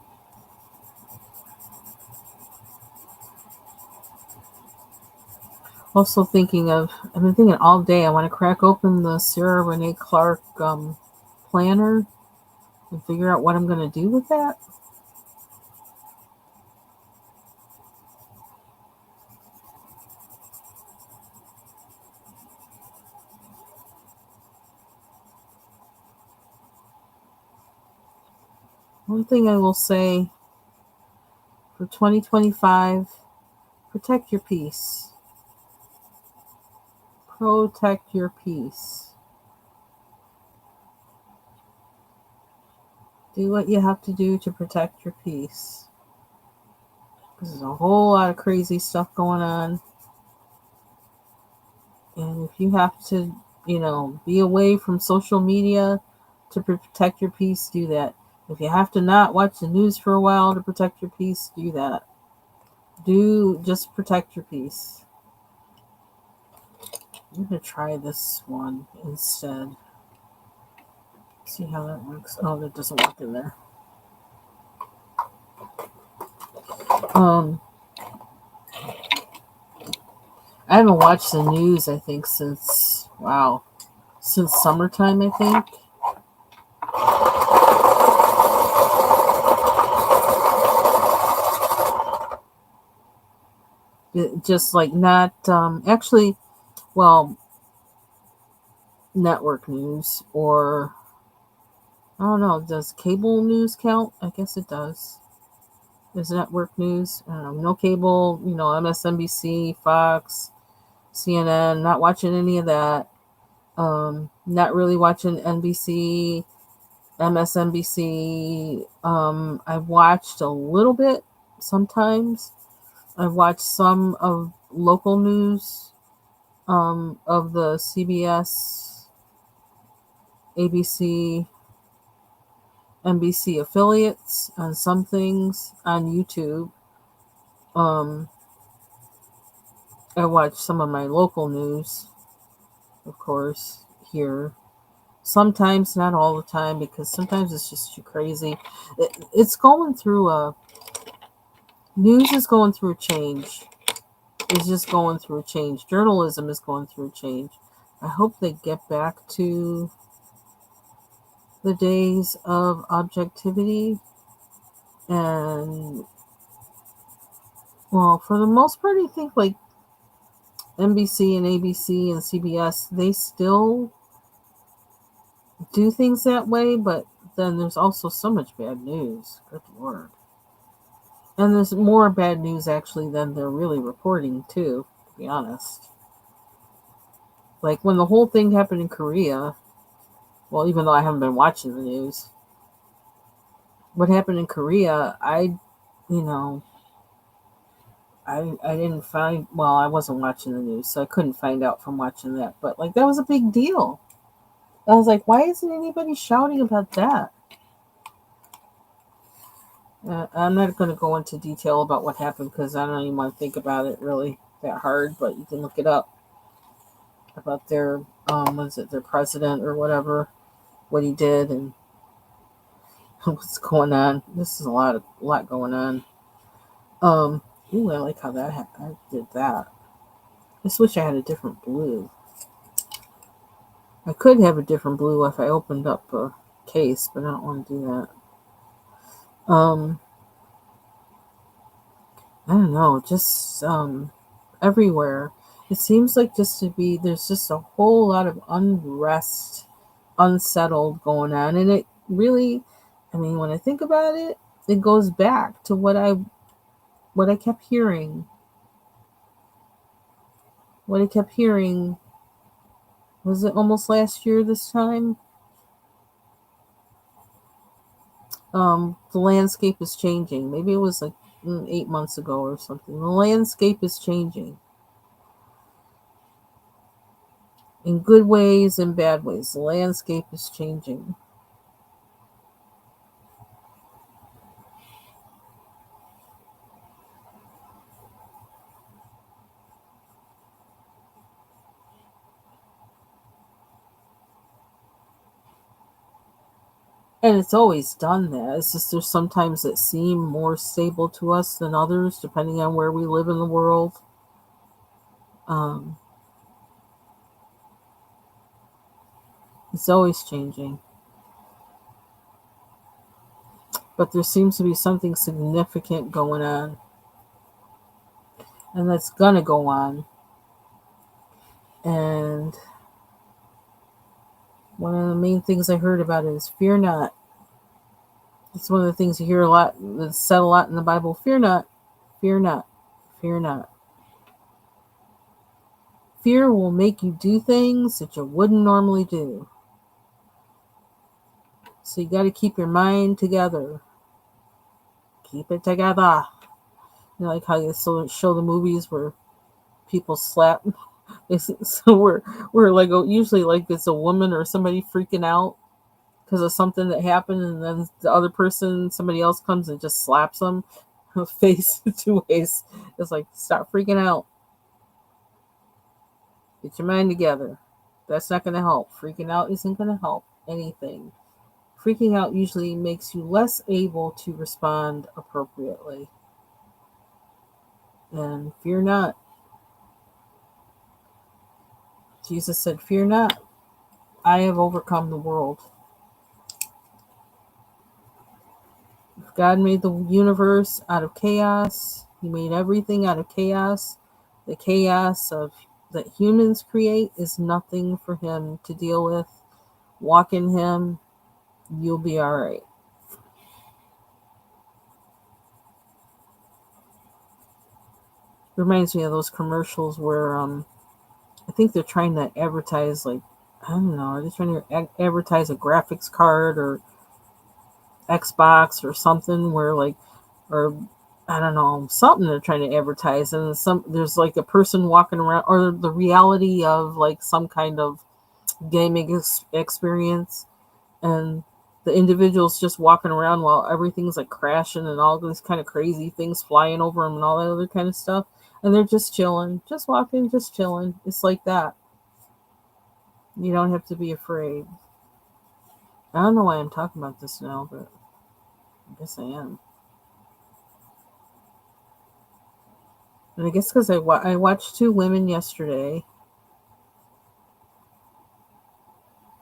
Also I've been thinking all day, I want to crack open the Sarah Renee Clark planner and figure out what I'm going to do with that. One thing I will say for 2025, protect your peace. Protect your peace. Do what you have to do to protect your peace. Because there's a whole lot of crazy stuff going on. And if you have to, be away from social media to protect your peace, do that. If you have to not watch the news for a while to protect your peace, do that. Just protect your peace. I'm going to try this one instead. See how that works. Oh, that doesn't work in there. I haven't watched the news, I think, since summertime, I think. Just like not, actually, well, network news or, I don't know, does cable news count? I guess it does. There's network news. No cable, MSNBC, Fox, CNN, not watching any of that. Not really watching NBC, MSNBC. I've watched a little bit sometimes. I've watched some of local news of the CBS ABC, NBC affiliates on some things on YouTube. Um, I watch some of my local news, of course, here. Sometimes, not all the time, because sometimes it's just too crazy. It's going through a news is going through a change. It's just going through a change. Journalism is going through a change. I hope they get back to the days of objectivity and, well, for the most part, I think like NBC and ABC and CBS, they still do things that way, but then there's also so much bad news. Good Lord. And there's more bad news actually than they're really reporting too, to be honest. Like when the whole thing happened in Korea, well, even though I haven't been watching the news, what happened in Korea, you know, I didn't find, well, I wasn't watching the news, so I couldn't find out from watching that. But like that was a big deal. I was like, why isn't anybody shouting about that? I'm not going to go into detail about what happened because I don't even want to think about it really that hard, but you can look it up about their, their president or whatever, what he did and what's going on. This is a lot going on. Ooh, I like how I did that. I just wish I had a different blue. I could have a different blue if I opened up a case, but I don't want to do that. I don't know, just everywhere. It seems like there's just a whole lot of unrest, unsettled going on, and it really, I mean, when I think about it, it goes back to what I kept hearing. What I kept hearing, was it almost last year this time? The landscape is changing. Maybe it was like 8 months ago or something. The landscape is changing. In good ways and bad ways. The landscape is changing. And it's always done that. It's just there's sometimes that seem more stable to us than others, depending on where we live in the world. Um, it's always changing. But there seems to be something significant going on. And that's going to go on. And one of the main things I heard about it is fear not. It's one of the things you hear a lot, that's said a lot in the Bible. Fear not, fear not, fear not. Fear will make you do things that you wouldn't normally do. So you got to keep your mind together. Keep it together. You know, like how you show the movies where people slap. So we're like usually like it's a woman or somebody freaking out because of something that happened, and then the other person, somebody else comes and just slaps them face to face. It's like, stop freaking out. Get your mind together. That's not going to help. Freaking out isn't going to help anything. Freaking out usually makes you less able to respond appropriately. And fear not. Jesus said, fear not. I have overcome the world. If God made the universe out of chaos, He made everything out of chaos. The chaos that humans create is nothing for Him to deal with. Walk in Him, you'll be all right. Reminds me of those commercials where I think they're trying to advertise, like, I don't know, are they trying to advertise a graphics card or Xbox or something where like, or I don't know, something they're trying to advertise, and there's like a person walking around, or the reality of like some kind of gaming experience, and the individuals just walking around while everything's like crashing and all these kind of crazy things flying over them and all that other kind of stuff, and they're just chilling, just walking, just chilling. It's like that. You don't have to be afraid. I don't know why I'm talking about this now, but I guess I am. And I guess because I watched two women yesterday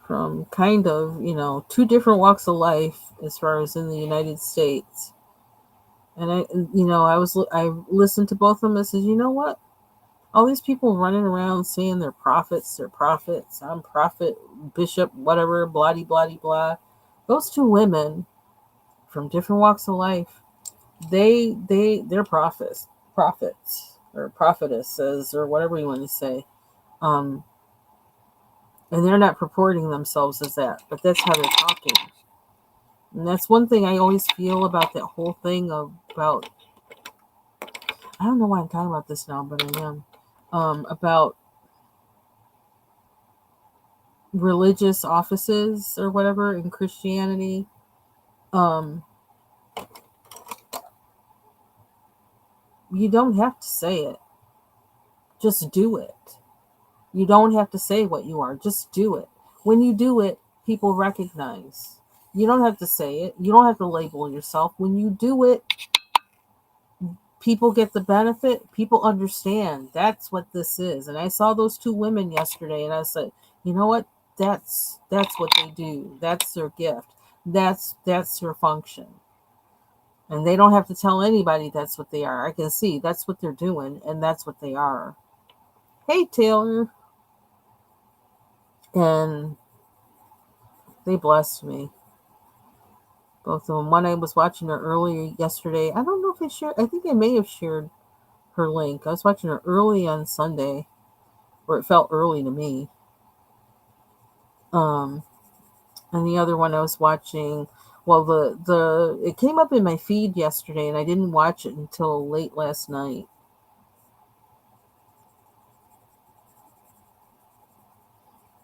from kind of, two different walks of life as far as in the United States. And I listened to both of them and said, you know what? All these people running around saying they're prophets, I'm prophet, bishop, whatever, blah, blah, blah. Those two women from different walks of life, they're prophets or prophetesses or whatever you want to say. Um, and they're not purporting themselves as that, but that's how they're talking. And that's one thing I always feel about that whole thing about, I don't know why I'm talking about this now, but I am, about religious offices or whatever in Christianity. Um, you don't have to say it. Just do it. You don't have to say what you are. Just do it. When you do it, people recognize. You don't have to say it. You don't have to label yourself. When you do it, people get the benefit. People understand. That's what this is. And I saw those two women yesterday, and I said, you know what? That's what they do. That's their gift. That's their function. And they don't have to tell anybody that's what they are. I can see that's what they're doing, and that's what they are. Hey, Taylor. And they blessed me. Both of them. One I was watching her earlier yesterday. I don't know if I shared. I think I may have shared her link. I was watching her early on Sunday, or it felt early to me. Um, and the other one I was watching. Well, the it came up in my feed yesterday, and I didn't watch it until late last night.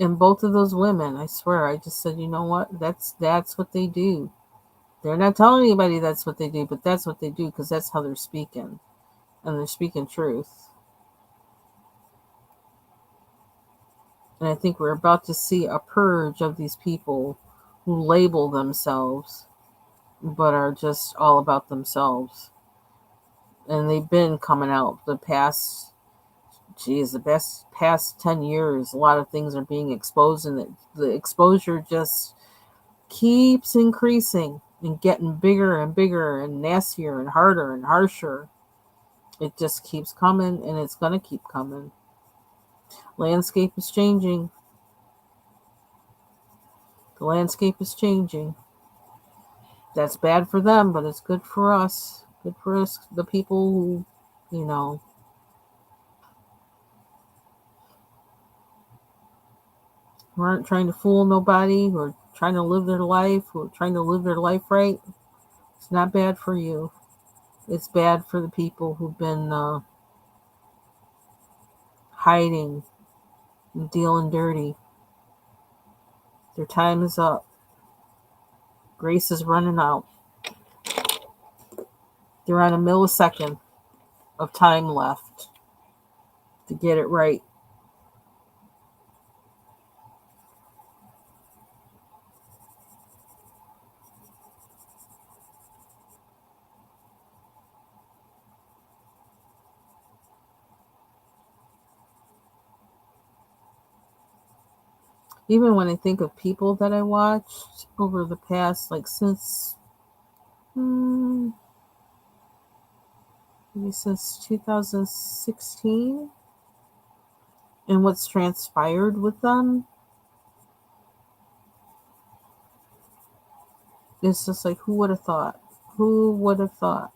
And both of those women, I swear, I just said, you know what? That's what they do. They're not telling anybody that's what they do, but that's what they do because that's how they're speaking, and they're speaking truth. And I think we're about to see a purge of these people who label themselves but are just all about themselves. And they've been coming out the past 10 years. A lot of things are being exposed, and the exposure just keeps increasing and getting bigger and bigger and nastier and harder and harsher. It just keeps coming, and it's going to keep coming. Landscape is changing. The landscape is changing. That's bad for them, but it's good for us. Good for us, the people who, who aren't trying to fool nobody, who are trying to live their life, who are trying to live their life right. It's not bad for you. It's bad for the people who've been hiding and dealing dirty. Their time is up. Grace is running out. They're on a millisecond of time left to get it right. Even when I think of people that I watched over the past, like maybe since 2016, and what's transpired with them, it's just like, who would have thought? Who would have thought?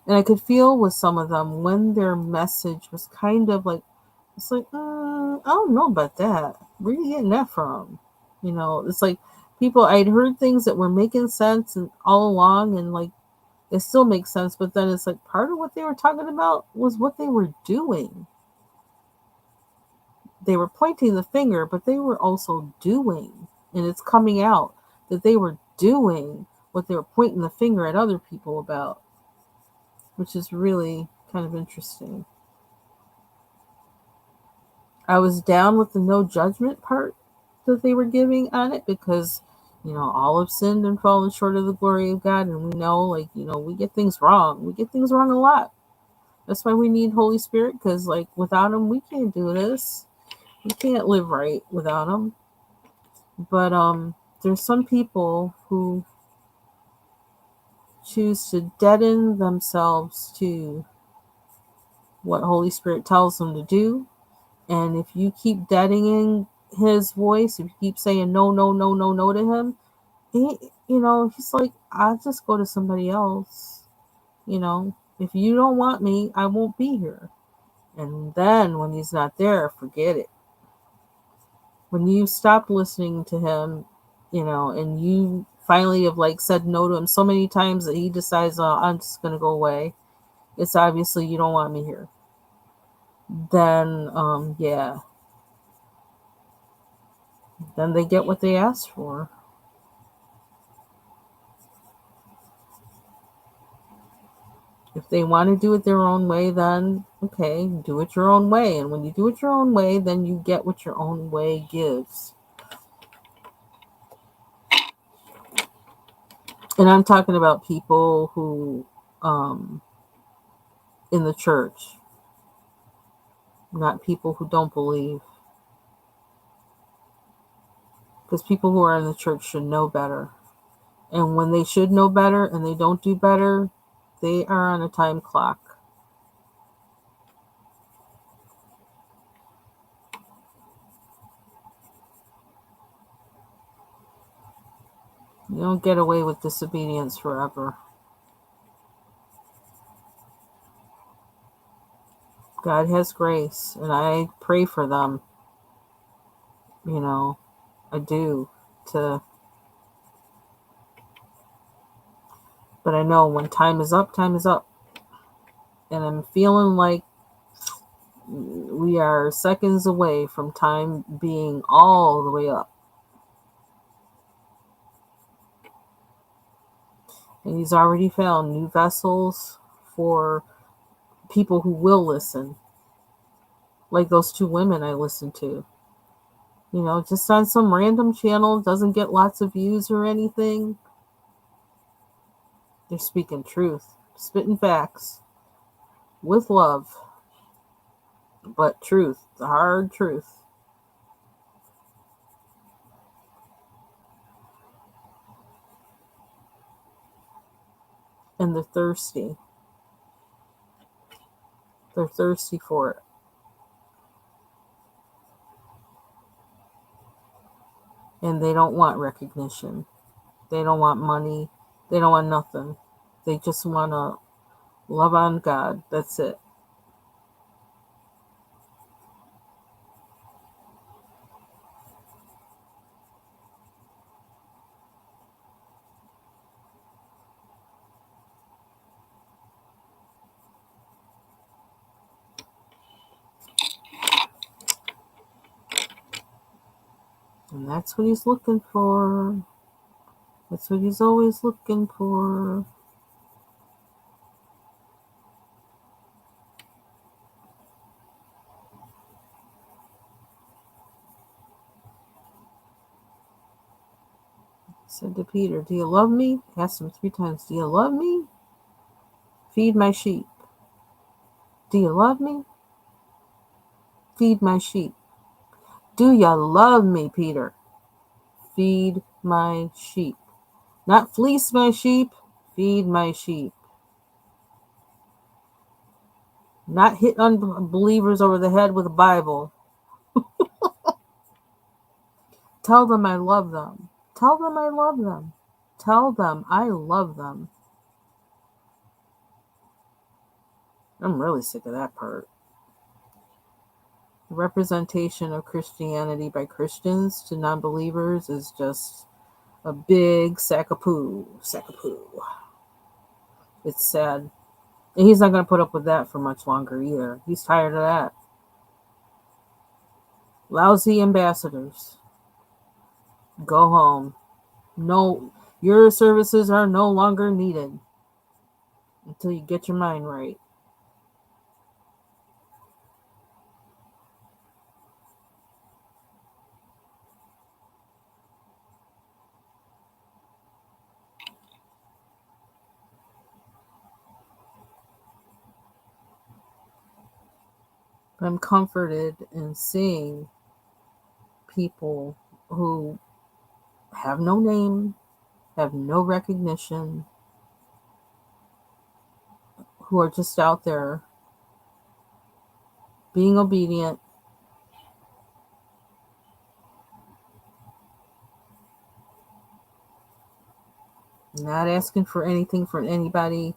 And I could feel with some of them when their message was kind of like, it's like, I don't know about that. Where are you getting that from? It's like people, I'd heard things that were making sense and all along, and like, it still makes sense, but then it's like part of what they were talking about was what they were doing. they were pointing the finger, but they were also doing. And it's coming out that they were doing what they were pointing the finger at other people about, which is really kind of interesting. I was down with the no judgment part that they were giving on it because, all have sinned and fallen short of the glory of God. And we know, we get things wrong. We get things wrong a lot. That's why we need Holy Spirit, because, without Him, we can't do this. We can't live right without Him. But there's some people who choose to deaden themselves to what Holy Spirit tells them to do. And if you keep deadening His voice, if you keep saying no, no, no, no, no to Him, He's like, I'll just go to somebody else. If you don't want me, I won't be here. And then when He's not there, forget it. When you stop listening to Him, and you finally have said no to Him so many times that He decides, oh, I'm just going to go away. It's obviously you don't want me here. Then, yeah. Then they get what they asked for. If they want to do it their own way, then okay, do it your own way. And when you do it your own way, then you get what your own way gives. And I'm talking about people who, in the church, not people who don't believe. Because people who are in the church should know better. And when they should know better and they don't do better, they are on a time clock. You don't get away with disobedience forever. God has grace, and I pray for them. I do. But I know when time is up, time is up. And I'm feeling like we are seconds away from time being all the way up. And He's already found new vessels for people who will listen. Like those two women I listened to. Just on some random channel, doesn't get lots of views or anything. They're speaking truth, spitting facts, with love, but truth, the hard truth. And they're thirsty. They're thirsty for it. And they don't want recognition. They don't want money. They don't want nothing. They just want to love on God. That's it. And that's what He's looking for. That's what He's always looking for. Said to Peter, do you love me? Asked him 3 times, do you love me? Feed my sheep. Do you love me? Feed my sheep. Do you love me, Peter? Feed my sheep. Not fleece my sheep, feed my sheep. Not hit unbelievers over the head with a Bible. Tell them I love them. Tell them I love them. Tell them I love them. I'm really sick of that part. The representation of Christianity by Christians to non-believers is just a big sack of poo. Sack of poo. It's sad. And He's not going to put up with that for much longer either. He's tired of that. Lousy ambassadors. Go home. No, your services are no longer needed until you get your mind right. I'm comforted in seeing people who have no name, have no recognition, who are just out there being obedient, not asking for anything from anybody.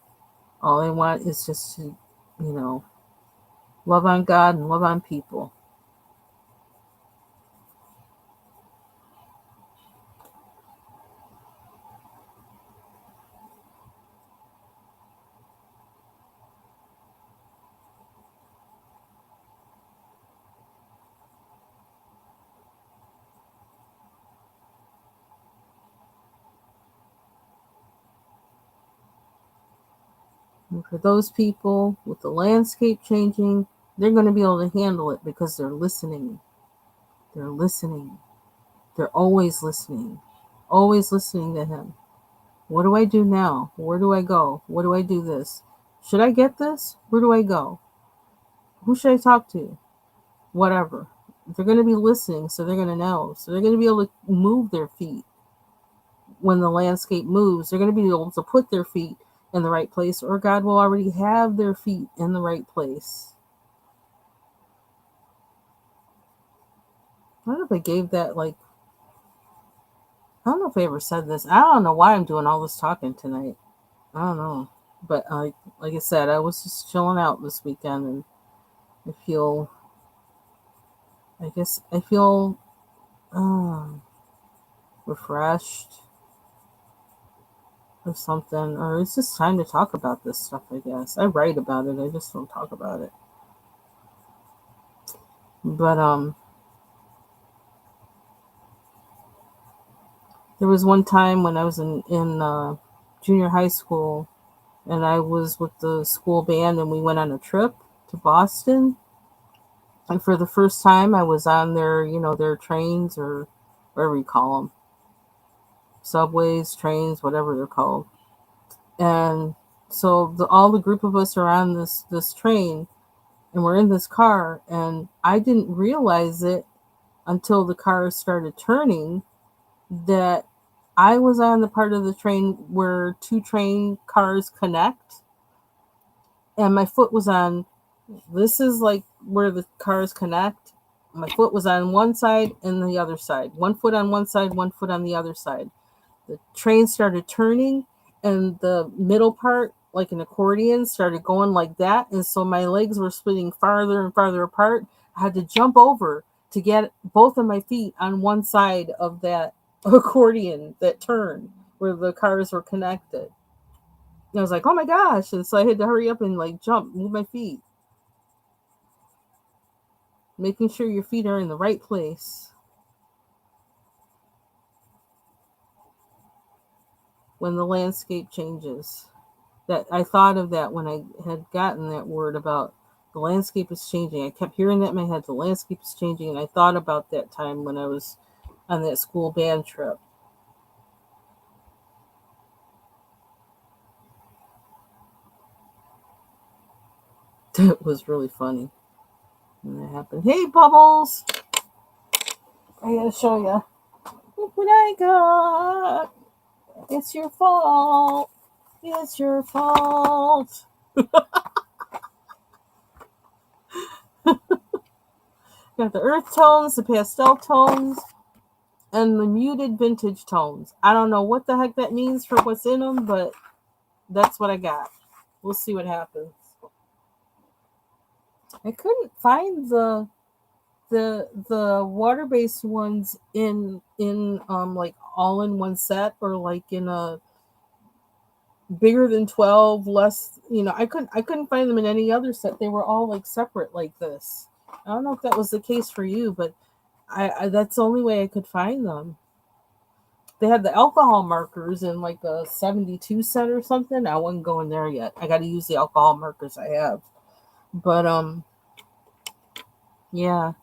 All they want is just to, love on God and love on people. And for those people with the landscape changing, they're going to be able to handle it because they're listening. They're listening. They're always listening to Him. What do I do now? Where do I go? What do I do this? Should I get this? Where do I go? Who should I talk to? Whatever. They're going to be listening, so they're going to know. So they're going to be able to move their feet when the landscape moves. They're going to be able to put their feet in the right place, or God will already have their feet in the right place. I don't know if I gave that, I don't know if I ever said this. I don't know why I'm doing all this talking tonight. I don't know. But like I said, I was just chilling out this weekend, and I feel refreshed or something, or it's just time to talk about this stuff, I guess. I write about it, I just don't talk about it. But there was one time when I was in junior high school, and I was with the school band, and we went on a trip to Boston. And for the first time, I was on their trains, or whatever you call them, subways, trains, whatever they're called. And so all the group of us are on this train, and we're in this car, and I didn't realize it until the car started turning that I was on the part of the train where two train cars connect, and my foot was on, this is like where the cars connect. My foot was on one side and the other side. One foot on one side, one foot on the other side. The train started turning, and the middle part, like an accordion, started going like that. And so my legs were splitting farther and farther apart. I had to jump over to get both of my feet on one side of that accordion that turned where the cars were connected. And I was like, oh my gosh. And so I had to hurry up and jump, move my feet. Making sure your feet are in the right place when the landscape changes. That I thought of that when I had gotten that word about the landscape is changing. I kept hearing that in my head, the landscape is changing, and I thought about that time when I was on that school band trip. It was really funny when that happened. Hey, Bubbles! I gotta show you. Look what I got. It's your fault. It's your fault. Got the earth tones, the pastel tones, and the muted vintage tones. I don't know what the heck that means for what's in them, but that's what I got. We'll see what happens. I couldn't find the water based ones in like all in one set, or like in a bigger than 12, less, I couldn't find them in any other set. They were all like separate like this. I don't know if that was the case for you, but I that's the only way I could find them. They had the alcohol markers in like a 72 set or something. I wasn't going there yet. I got to use the alcohol markers I have. But yeah.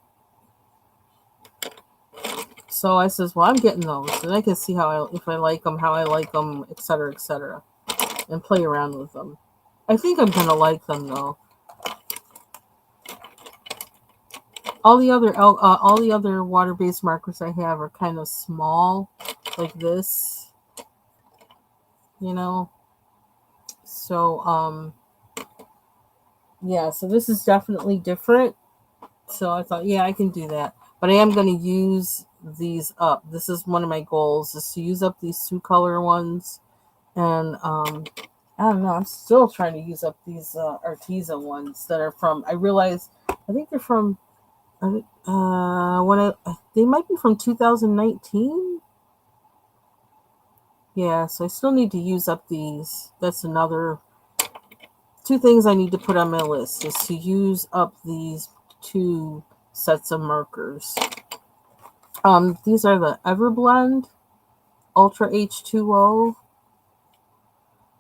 So I says, well, I'm getting those, and I can see if I like them, how I like them, etc., and play around with them. I think I'm gonna like them though. All the other water-based markers I have are kind of small, like this, you know. So yeah. So this is definitely different. So I thought, yeah, I can do that. But I am going to use these up. This is one of my goals, is to use up these two color ones. And I don't know. I'm still trying to use up these Arteza ones that are from. I realize I think they're from. They might be from 2019. Yeah, so I still need to use up these. That's another two things I need to put on my list, is to use up these two sets of markers. These are the Everblend Ultra H2O,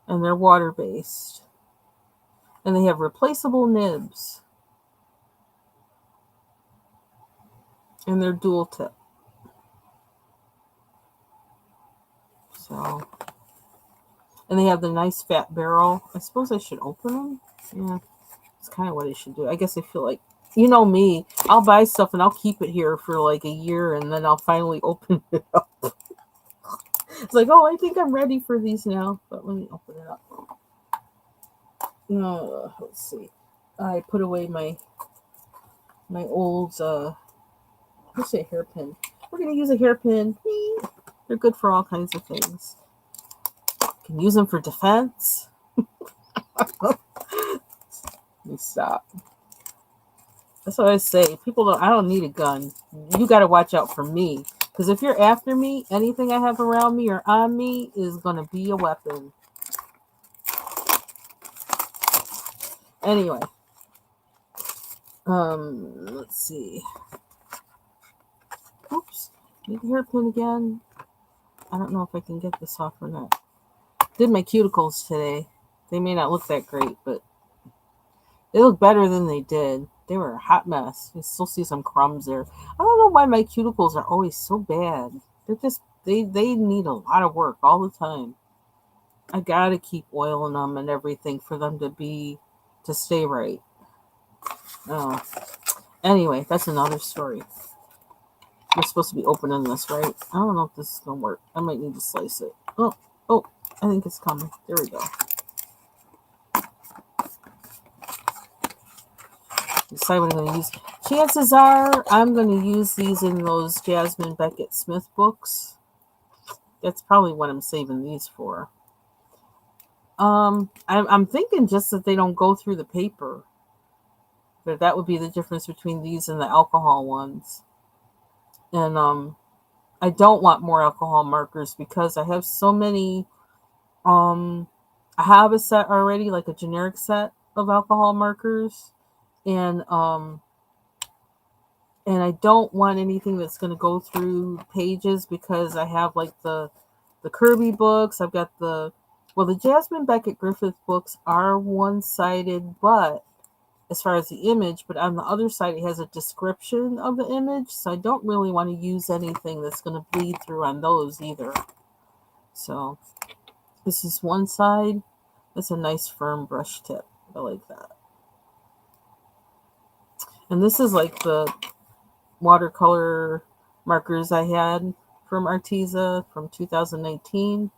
and they're water based, and they have replaceable nibs, and they're dual tip. So, and they have the nice fat barrel. I suppose I should open them. Yeah, it's kind of what I should do. I guess I feel like, you know me, I'll buy stuff and I'll keep it here for like a year, and then I'll finally open it up. It's like, oh, I think I'm ready for these now, but let me open it up. Let's see. I put away my old let's say hairpin. We're gonna use a hairpin. They're good for all kinds of things. You can use them for defense. Let me stop. That's what I say. I don't need a gun. You got to watch out for me. Because if you're after me, anything I have around me or on me is going to be a weapon. Anyway. Let's see. Oops. Need the hairpin again. I don't know if I can get this off or not. Did my cuticles today. They may not look that great, but they look better than they did. They were a hot mess. You still see some crumbs there. I don't know why my cuticles are always so bad. They're just they need a lot of work all the time. I gotta keep oiling them and everything for them to stay right. Oh. Anyway, that's another story. We're supposed to be opening this, right? I don't know if this is gonna work. I might need to slice it. Oh, I think it's coming. There we go. Decide what I'm going to use. Chances are I'm going to use these in those Jasmine Beckett Smith books. That's probably what I'm saving these for. I'm thinking just that they don't go through the paper. But that would be the difference between these and the alcohol ones. And I don't want more alcohol markers because I have so many. I have a set already, like a generic set of alcohol markers, and I don't want anything that's going to go through pages, because I have like the Kirby books. I've got the Jasmine Beckett Griffith books are one-sided, but as far as the image, but on the other side it has a description of the image, so I don't really want to use anything that's going to bleed through on those either. So this is one side. It's a nice firm brush tip. I like that. And this is like the watercolor markers I had from Arteza from 2019.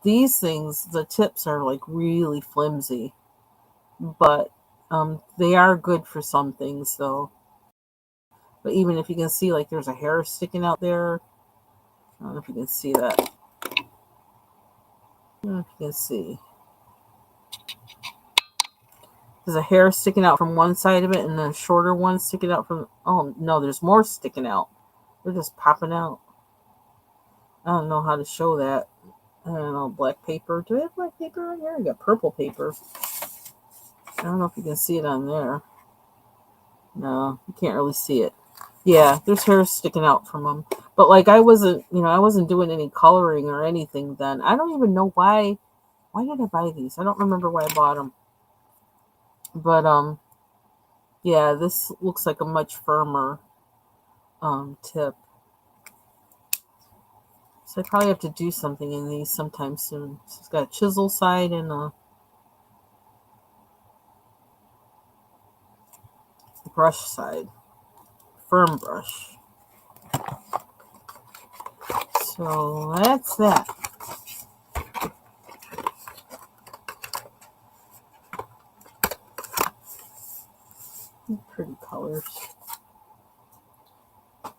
These things, the tips are like really flimsy, but they are good for some things though. But even if you can see, like, there's a hair sticking out there. I don't know if you can see that. I don't know if you can see. There's a hair sticking out from one side of it, and then a shorter one sticking out from... Oh, no, there's more sticking out. They're just popping out. I don't know how to show that. I don't know, black paper. Do I have black paper on here? I got purple paper. I don't know if you can see it on there. No, you can't really see it. Yeah, there's hair sticking out from them. But like I wasn't doing any coloring or anything then. I don't even know why. Why did I buy these? I don't remember why I bought them. But yeah, this looks like a much firmer tip. So I probably have to do something in these sometime soon. So it's got a chisel side and a brush side, firm brush. So that's that. Pretty colors.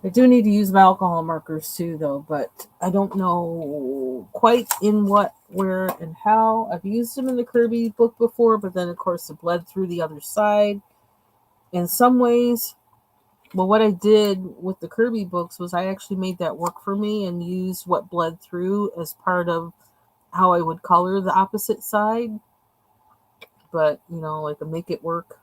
I do need to use my alcohol markers too, though, but I don't know quite in what, where, and how. I've used them in the Kirby book before, but then, of course, it bled through the other side. In some ways, well, what I did with the Kirby books was I actually made that work for me and used what bled through as part of how I would color the opposite side. But, like a make it work.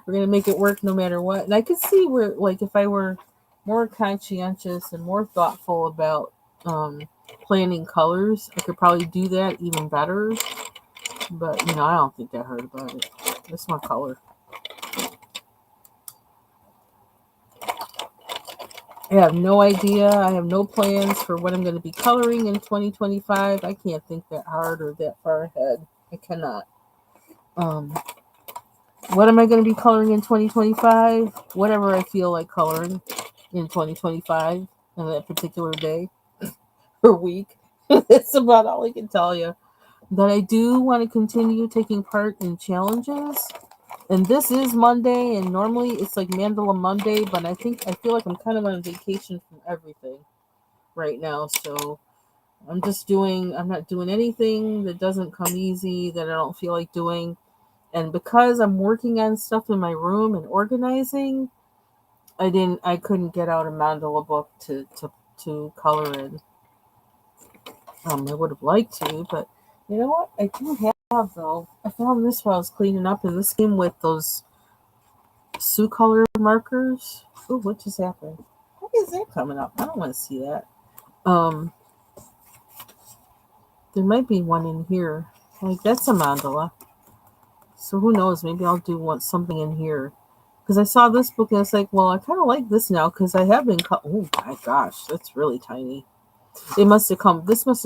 We're going to make it work no matter what. And I could see where, like, if I were more conscientious and more thoughtful about planning colors, I could probably do that even better. But, I don't think I heard about it. That's my color. I have no idea. I have no plans for what I'm going to be coloring in 2025. I can't think that hard or that far ahead. I cannot. What am I going to be coloring in 2025? Whatever I feel like coloring in 2025 on that particular day or week. That's about all I can tell you. But I do want to continue taking part in challenges. And this is Monday, and normally it's like Mandala Monday, but I feel like I'm kind of on vacation from everything right now. So I'm not doing anything that doesn't come easy, that I don't feel like doing. And because I'm working on stuff in my room and organizing, I couldn't get out a mandala book to color in. I would have liked to, but you know what? I do have though. I found this while I was cleaning up, and this came with those Sioux color markers. Oh, what just happened? What is that coming up? I don't want to see that. Um, there might be one in here. Like that's a mandala. So who knows? Maybe I'll do something in here. Because I saw this book and it's like, well, I kind of like this now because I have been cut. Oh my gosh, that's really tiny. This must have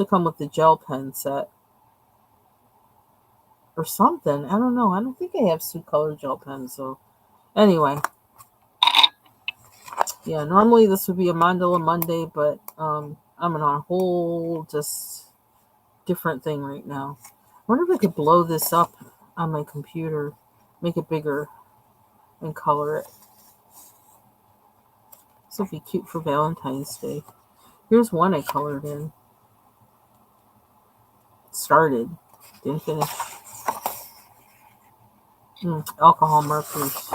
come with the gel pen set or something. I don't know. I don't think I have Sioux color gel pens. So anyway, yeah, normally this would be a Mandala Monday, but I'm on a whole just different thing right now. I wonder if I could blow this up on my computer, make it bigger, and color it. This will be cute for Valentine's Day. Here's one I colored in. Started, didn't finish. Alcohol markers.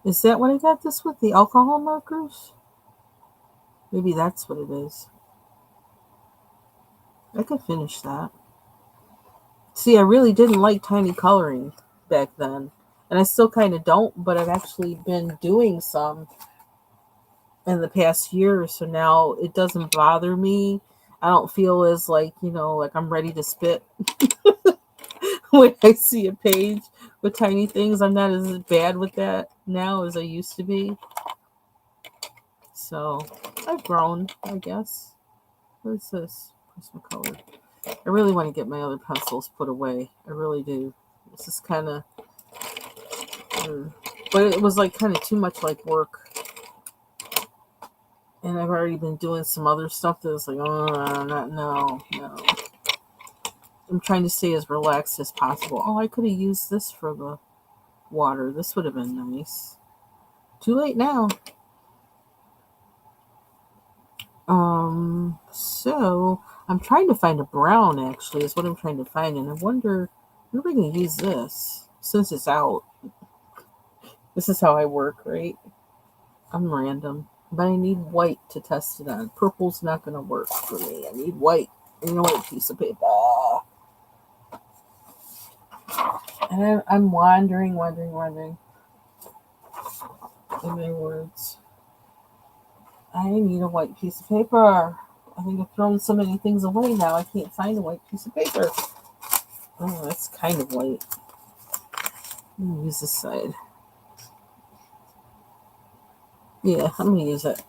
Is that what I got this with? The alcohol markers? Maybe that's what it is. I could finish that. See, I really didn't like tiny coloring back then. And I still kind of don't, but I've actually been doing some in the past year. So now it doesn't bother me. I don't feel as like I'm ready to spit when I see a page with tiny things. I'm not as bad with that now as I used to be. So I've grown, I guess. What is this? Prismacolor. I really want to get my other pencils put away. I really do. This is kind of, but it was like kind of too much like work. And I've already been doing some other stuff that was like, oh, no. I'm trying to stay as relaxed as possible. Oh, I could have used this for the water. This would have been nice. Too late now. So I'm trying to find a brown actually is what I'm trying to find. And I wonder, when are we going to use this since it's out? This is how I work, right? I'm random. But I need white to test it on. Purple's not going to work for me. I need white. And a white piece of paper. And I'm wandering. using my words. I need a white piece of paper. I think I've thrown so many things away now. I can't find a white piece of paper. Oh, that's kind of white. Let me use this side. Yeah, I'm gonna use it.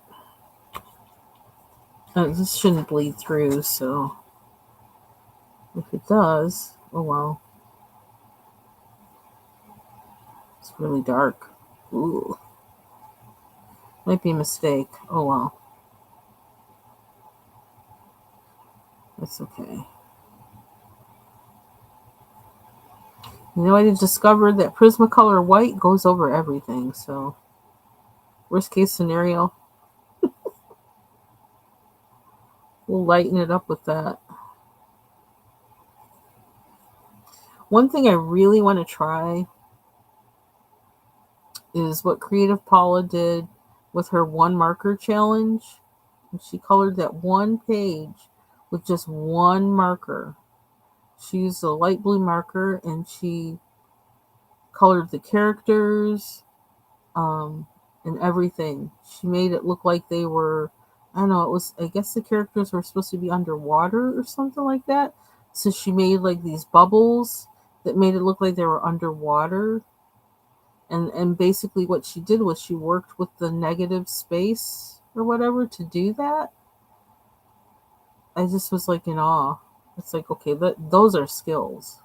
This shouldn't bleed through, so if it does, oh well. It's really dark. Ooh. Might be a mistake. Oh well. That's okay. You know, I discovered that Prismacolor white goes over everything, so worst case scenario, we'll lighten it up with that. One thing I really want to try is what Creative Paula did with her one marker challenge. And she colored that one page with just one marker. She used a light blue marker and she colored the characters and everything. She made it look like they were, I don't know, I guess the characters were supposed to be underwater or something like that. So she made like these bubbles that made it look like they were underwater. And basically what she did was she worked with the negative space or whatever to do that. I just was like in awe. It's like, okay, those are skills.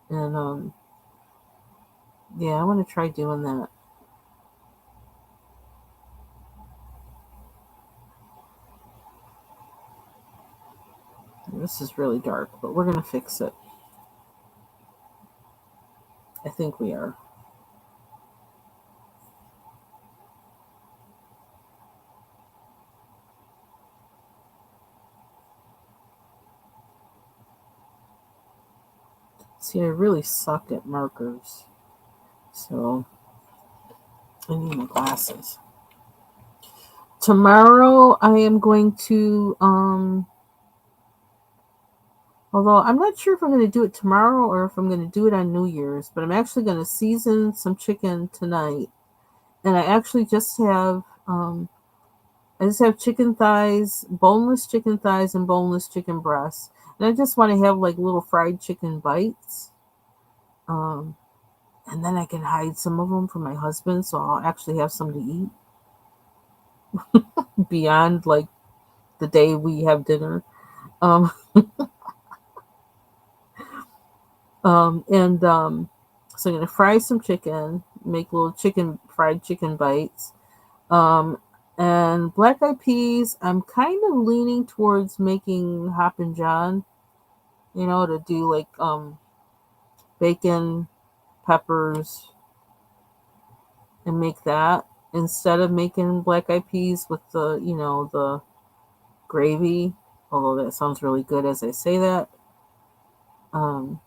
And yeah, I want to try doing that. This is really dark, but we're going to fix it. I think we are. See, I really suck at markers. So, I need my glasses. Tomorrow, I am going to, although I'm not sure if I'm going to do it tomorrow or if I'm going to do it on New Year's, but I'm actually going to season some chicken tonight. And I actually just have, chicken thighs, boneless chicken thighs, and boneless chicken breasts. And I just want to have like little fried chicken bites. And then I can hide some of them for my husband, so I'll actually have some to eat beyond like the day we have dinner. Um, and So I'm gonna fry some chicken, make little fried chicken bites. Um, and black eyed peas, I'm kind of leaning towards making Hoppin' John, to do like bacon, peppers, and make that instead of making black eyed peas with the gravy. Although that sounds really good as I say that. Um,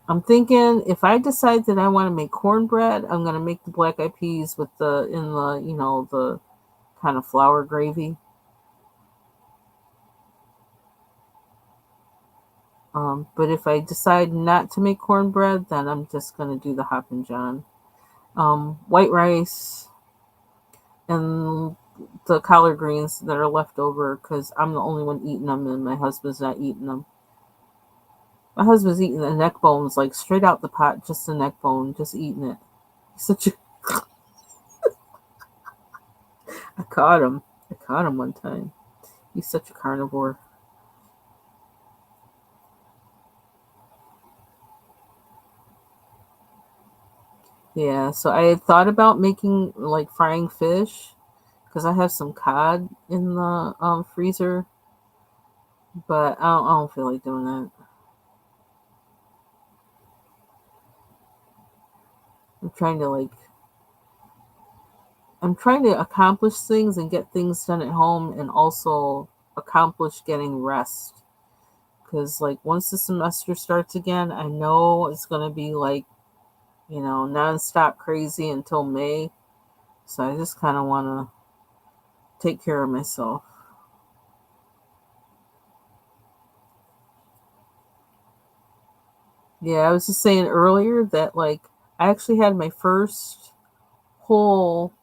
I'm thinking if I decide that I want to make cornbread, I'm gonna make the black eyed peas with the kind of flour gravy. But if I decide not to make cornbread, then I'm just gonna do the Hoppin' John. White rice and the collard greens that are left over because I'm the only one eating them and my husband's not eating them. My husband's eating the neck bones like straight out the pot, just the neck bone, just eating it. He's such a I caught him. I caught him one time. He's such a carnivore. Yeah, so I had thought about making like frying fish because I have some cod in the freezer, but I don't feel like doing that. I'm trying to like I'm trying to accomplish things and get things done at home and also accomplish getting rest. Because like once the semester starts again, I know it's gonna be like, nonstop crazy until May. So I just kind of want to take care of myself. Yeah, I was just saying earlier that like I actually had my first whole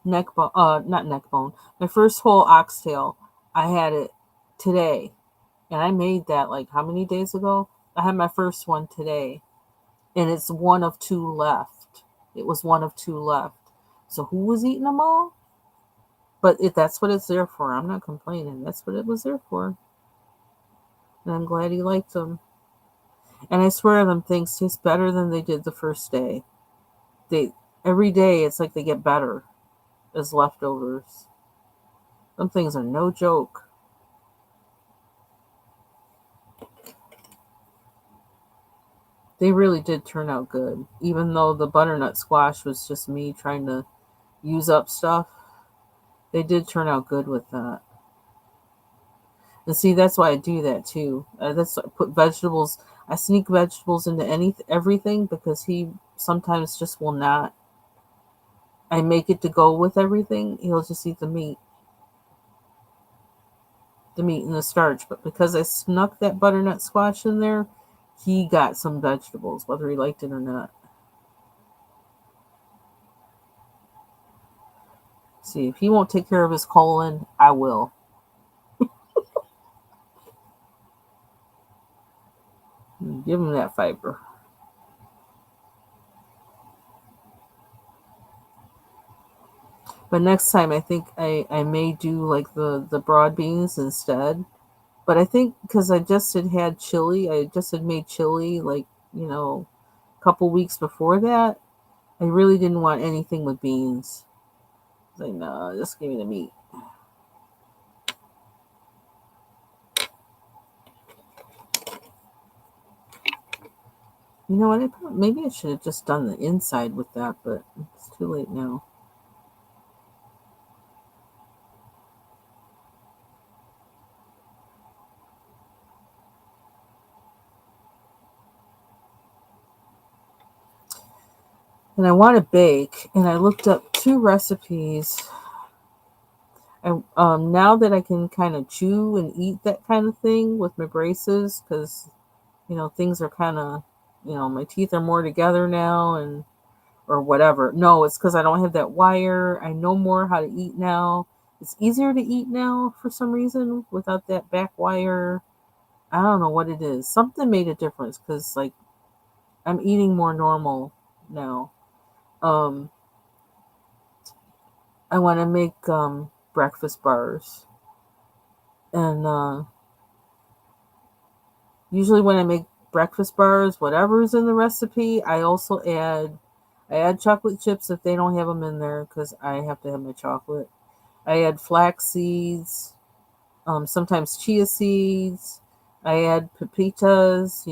neck bone, not neck bone, my first whole oxtail. I had it today, and I made that like how many days ago? I had my first one today, and it's one of two left. It was one of two left. So who was eating them all? But if that's what it's there for, I'm not complaining. That's what it was there for, and I'm glad he liked them. And I swear them things taste better than they did the first day. They every day it's like they get better as leftovers. Some things are no joke. They really did turn out good, even though the butternut squash was just me trying to use up stuff. They did turn out good with that. And see, that's why I do that too. That's I put vegetables. I sneak vegetables into everything because he sometimes just will not. I make it to go with everything. He'll just eat the meat and the starch. But because I snuck that butternut squash in there, he got some vegetables, whether he liked it or not. See, if he won't take care of his colon, I will. Give him that fiber. But next time, I think I may do like the broad beans instead. But I think because I just had chili, I just had made chili like, a couple weeks before that. I really didn't want anything with beans. I was like, no, just give me the meat. You know what? Maybe I should have just done the inside with that, but it's too late now. And I want to bake, and I looked up two recipes. And now that I can kind of chew and eat that kind of thing with my braces, because things are kind of, my teeth are more together now, and or whatever. No, it's because I don't have that wire. I know more how to eat now. It's easier to eat now for some reason without that back wire. I don't know what it is. Something made a difference because like I'm eating more normal now. Um, I want to make breakfast bars, and usually when I make breakfast bars, whatever's in the recipe, I add chocolate chips if they don't have them in there because I have to have my chocolate. I add flax seeds, sometimes chia seeds. I add pepitas,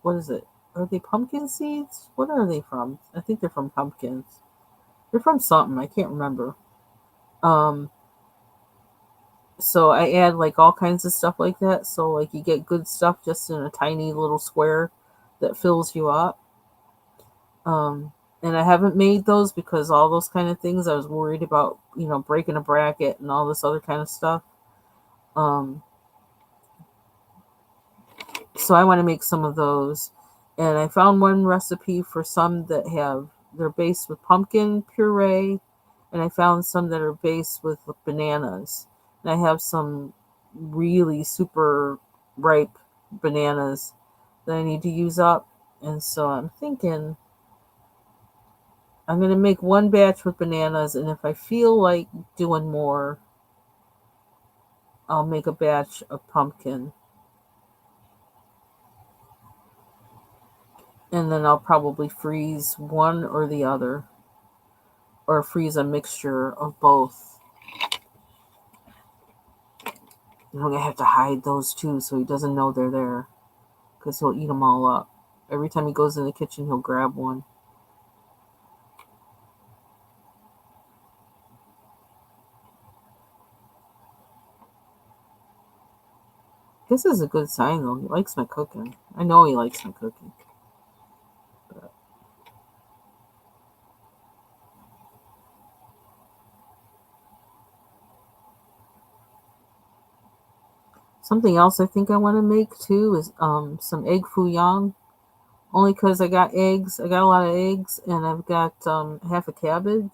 what is it? Are they pumpkin seeds? What are they from? I think they're from pumpkins. They're from something. I can't remember. Um, so I add like all kinds of stuff like that. So like you get good stuff just in a tiny little square that fills you up. Um, and I haven't made those because all those kind of things I was worried about, breaking a bracket and all this other kind of stuff. Um, so I want to make some of those. And I found one recipe for some that they're based with pumpkin puree, and I found some that are based with bananas. And I have some really super ripe bananas that I need to use up. And so I'm thinking I'm going to make one batch with bananas, and if I feel like doing more, I'll make a batch of pumpkin. And then I'll probably freeze one or the other, or freeze a mixture of both. I'm going to have to hide those too so he doesn't know they're there because he'll eat them all up. Every time he goes in the kitchen, he'll grab one. This is a good sign though. He likes my cooking. I know he likes my cooking. But something else I think I want to make too is some egg foo young. Only because I got eggs. I got a lot of eggs, and I've got half a cabbage.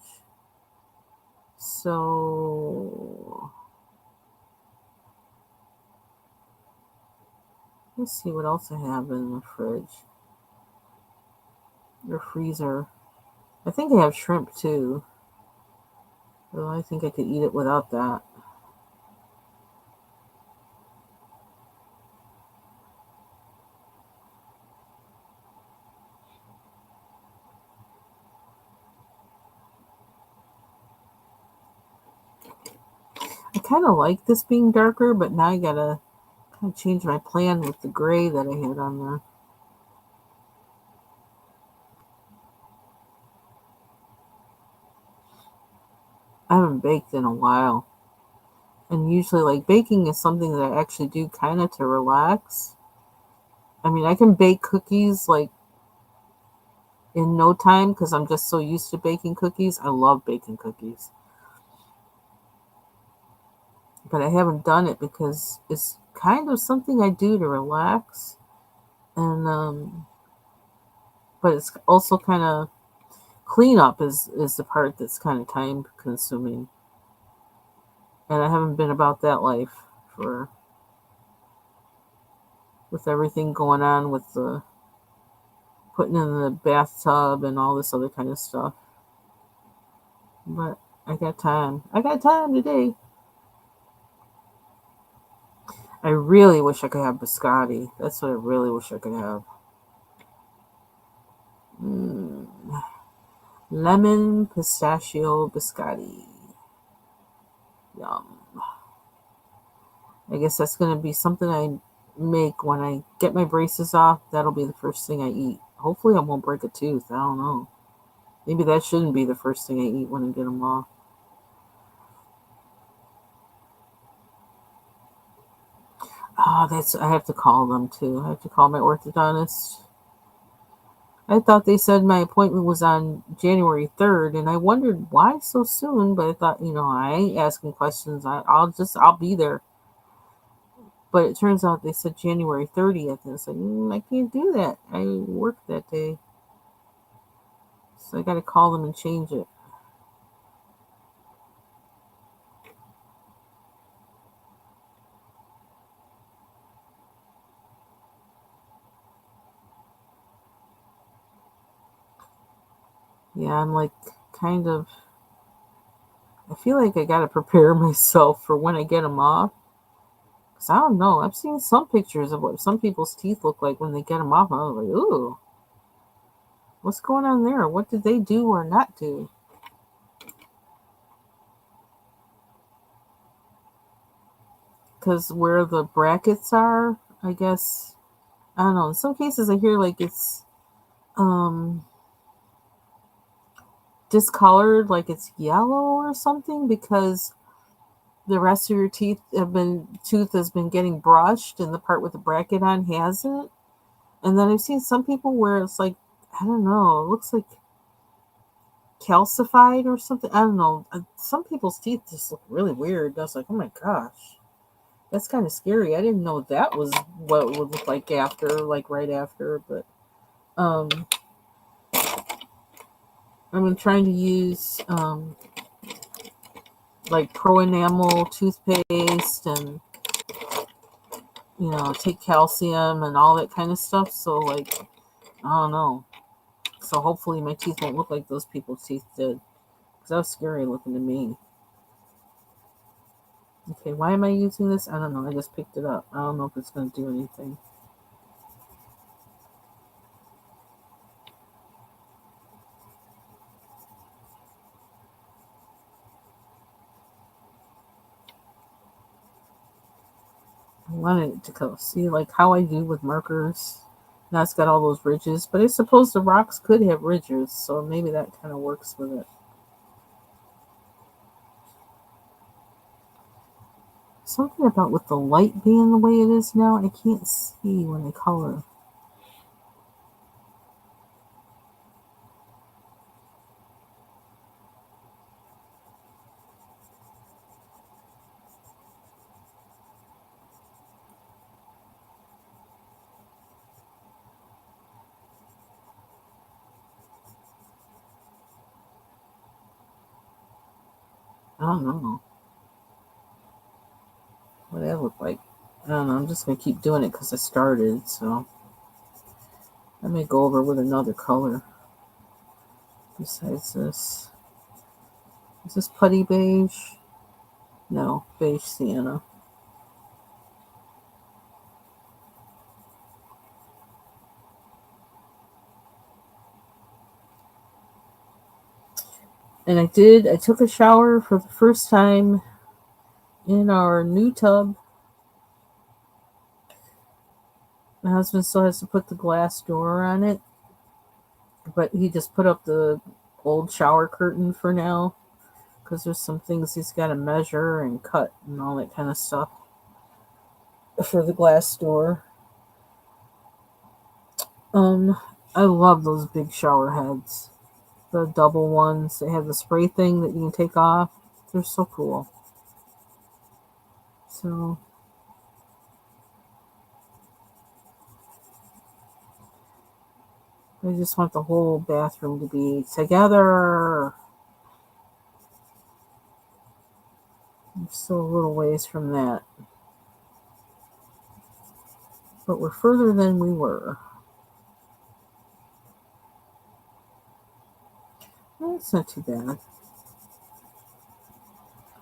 So let's see what else I have in the fridge or freezer. I think I have shrimp too. Well, I think I could eat it without that. I kind of like this being darker, but now I gotta kind of change my plan with the gray that I had on there. I haven't baked in a while. And usually, like, baking is something that I actually do kind of to relax. I mean, I can bake cookies, like, in no time because I'm just so used to baking cookies. I love baking cookies. But I haven't done it because it's kind of something I do to relax. And, but it's also kind of cleanup is the part that's kind of time consuming. And I haven't been about that life for with everything going on with the putting in the bathtub and all this other kind of stuff. But I got time. I got time today. I really wish I could have biscotti. That's what I really wish I could have. Mm. Lemon pistachio biscotti. Yum. I guess that's going to be something I make when I get my braces off. That'll be the first thing I eat. Hopefully, I won't break a tooth. I don't know. Maybe that shouldn't be the first thing I eat when I get them off. Oh, that's I have to call them too. I have to call my orthodontist. I thought they said my appointment was on January 3rd, and I wondered why so soon. But I thought, I ain't asking questions. I'll be there. But it turns out they said January 30th, and it's like, I can't do that. I work that day. So I got to call them and change it. Yeah, I'm like kind of, I feel like I got to prepare myself for when I get them off. Because I don't know. I've seen some pictures of what some people's teeth look like when they get them off. I was like, ooh, what's going on there? What did they do or not do? Because where the brackets are, I guess, I don't know. In some cases, I hear like it's um discolored, like it's yellow or something, because the rest of your tooth has been getting brushed, and the part with the bracket on hasn't. And then I've seen some people where it's like, I don't know, it looks like calcified or something. I don't know. Some people's teeth just look really weird. I was like, oh my gosh, that's kind of scary. I didn't know that was what it would look like after, like right after. But um, I've been trying to use like pro enamel toothpaste and take calcium and all that kind of stuff. So like, I don't know. So hopefully my teeth won't look like those people's teeth did. Because that was scary looking to me. Okay, why am I using this? I don't know. I just picked it up. I don't know if it's going to do anything. I wanted it to go. See, like how I do with markers. Now it's got all those ridges. But I suppose the rocks could have ridges. So maybe that kind of works with it. Something about with the light being the way it is now, I can't see when I color. I don't know what that look like. I don't know. I'm just gonna keep doing it because I started. So I may go over with another color besides this. Is this putty beige? No, beige sienna. And I took a shower for the first time in our new tub. My husband still has to put the glass door on it, but he just put up the old shower curtain for now because there's some things he's got to measure and cut and all that kind of stuff for the glass door. Um, I love those big shower heads, the double ones. They have the spray thing that you can take off. They're so cool. So I just want the whole bathroom to be together. I'm still a little ways from that, but we're further than we were. Well, it's not too bad,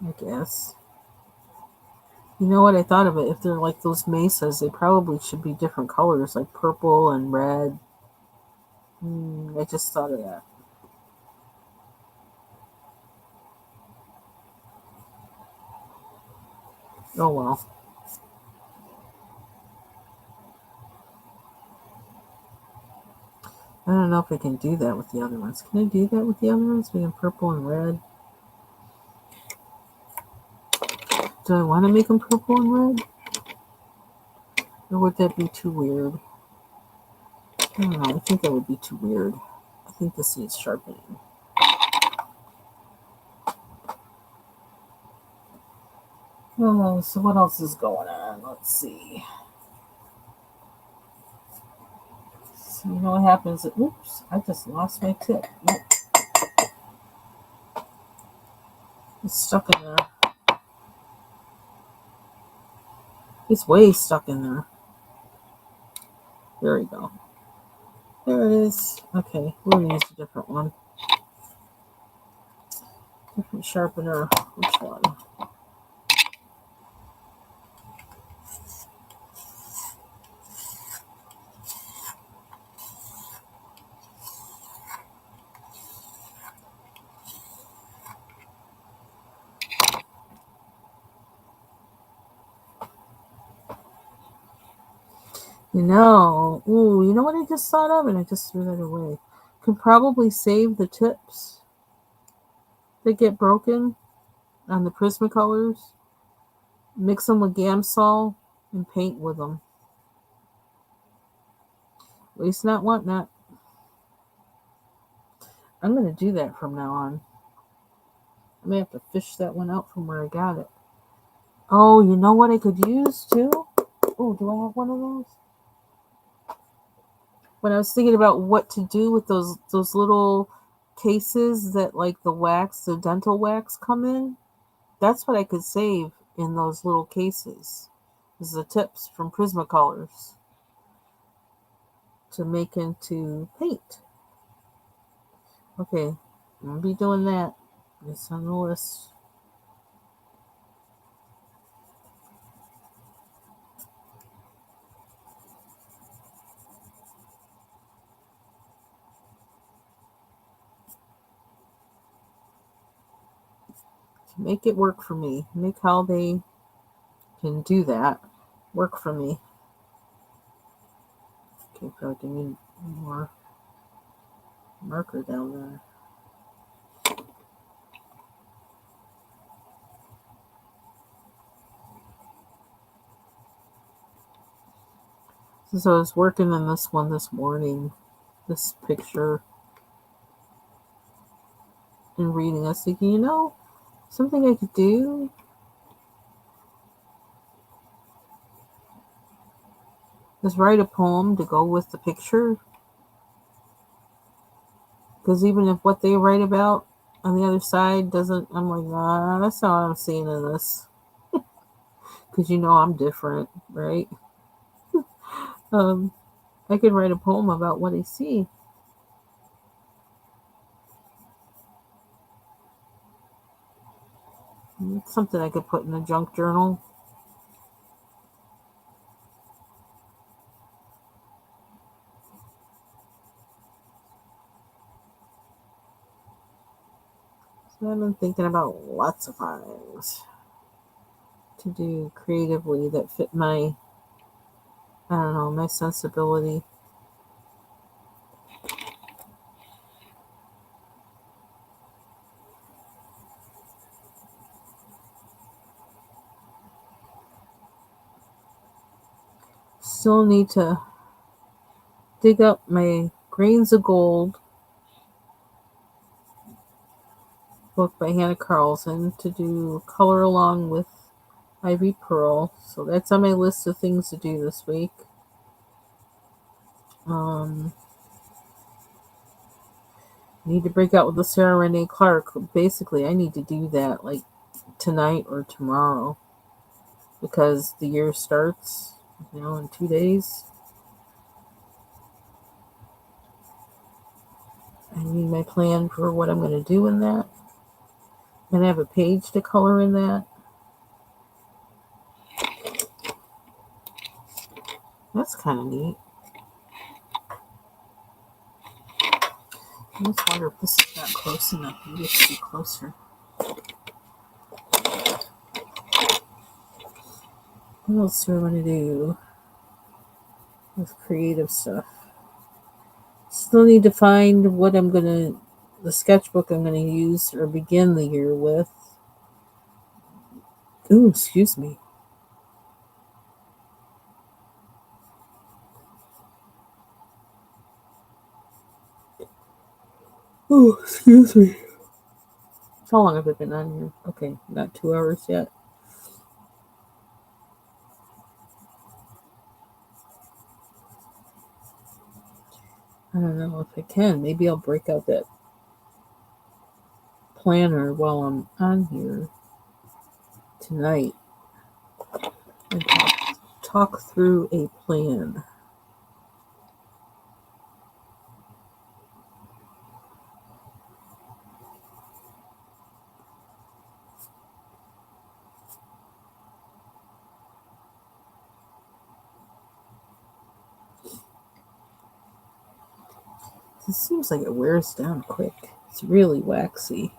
I guess. You know what? I thought of it. If they're like those mesas, they probably should be different colors, like purple and red. I just thought of that. Oh well. I don't know if I can do that with the other ones. Can I do that with the other ones? Being purple and red? Do I want to make them purple and red? Or would that be too weird? I don't know. I think that would be too weird. I think this needs sharpening. Oh, so what else is going on? Let's see. So you know what happens? Oops, I just lost my tip. Nope. It's stuck in there. It's way stuck in there. There we go. There it is. Okay, we're going to use a different one. Different sharpener. Which one? You know what I just thought of? And I just threw that away. Could probably save the tips that get broken on the Prismacolors. Mix them with Gamsol and paint with them. At least not wanting that. I'm going to do that from now on. I may have to fish that one out from where I got it. Oh, you know what I could use too? Oh, do I have one of those? When I was thinking about what to do with those little cases that like the dental wax come in, that's what I could save in those little cases. Is the tips from Prismacolors to make into paint. Okay, I'm gonna be doing that. It's on the list. To make it work for me. Make how they can do that work for me. Okay, probably need more marker down there. So I was working on this one this morning, this picture, and reading. I was thinking, something I could do is write a poem to go with the picture. Because even if what they write about on the other side doesn't. I'm like, nah, that's not what I'm seeing in this. Because I'm different, right? Um, I could write a poem about what I see. It's something I could put in a junk journal. So I've been thinking about lots of things to do creatively that fit my, I don't know, my sensibility. Still need to dig up my Grains of Gold book by Hannah Carlson to do color along with Ivy Pearl. So that's on my list of things to do this week. Um, Need to break out with the Sarah Renee Clark. Basically, I need to do that like tonight or tomorrow because the year starts, in 2 days. I need my plan for what I'm going to do in that. And I have a page to color in that. That's kind of neat. I just wonder if this is not close enough. Maybe it should be closer. What else do I want to do with creative stuff? Still need to find what the sketchbook I'm going to use or begin the year with. Ooh, excuse me. Oh, excuse me. How long have I been on here? Okay, not 2 hours yet. I don't know if I can. Maybe I'll break out that planner while I'm on here tonight and talk through a plan. It seems like it wears down quick. It's really waxy.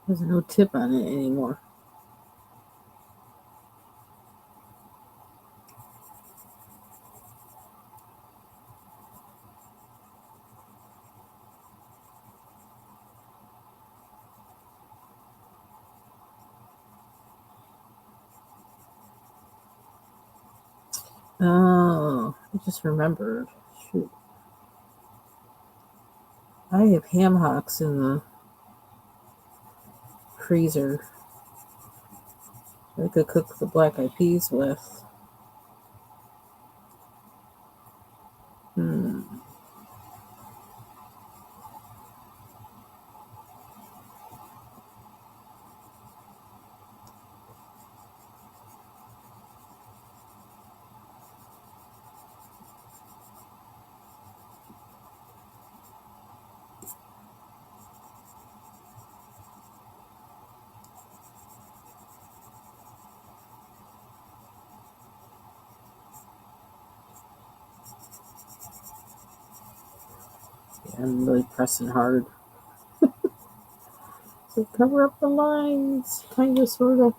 There's no tip on it anymore. Oh, I just remembered. Shoot. I have ham hocks in the freezer I could cook the black eyed peas with. Hmm. Yeah, I'm really pressing hard. So cover up the lines, kind of, sort of.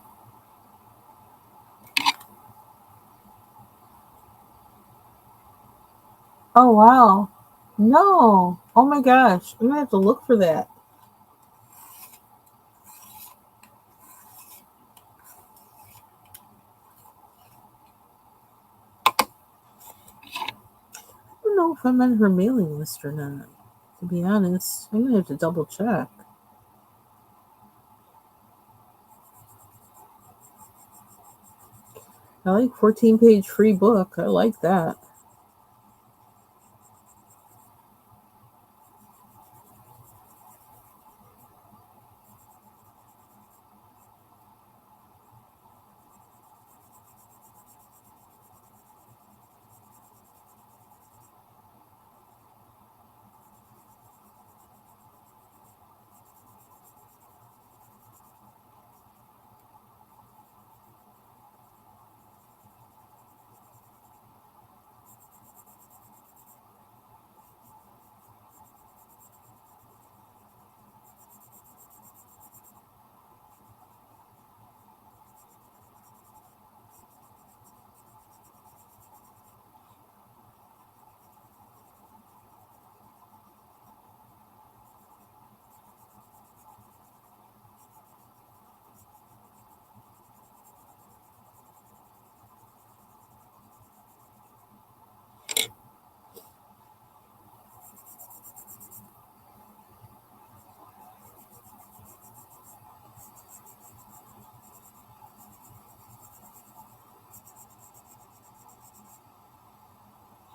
Oh wow. No. Oh my gosh. I'm gonna have to look for that. I don't know if I'm on her mailing list or not. To be honest, I'm gonna have to double check. I like 14-page free book. I like that.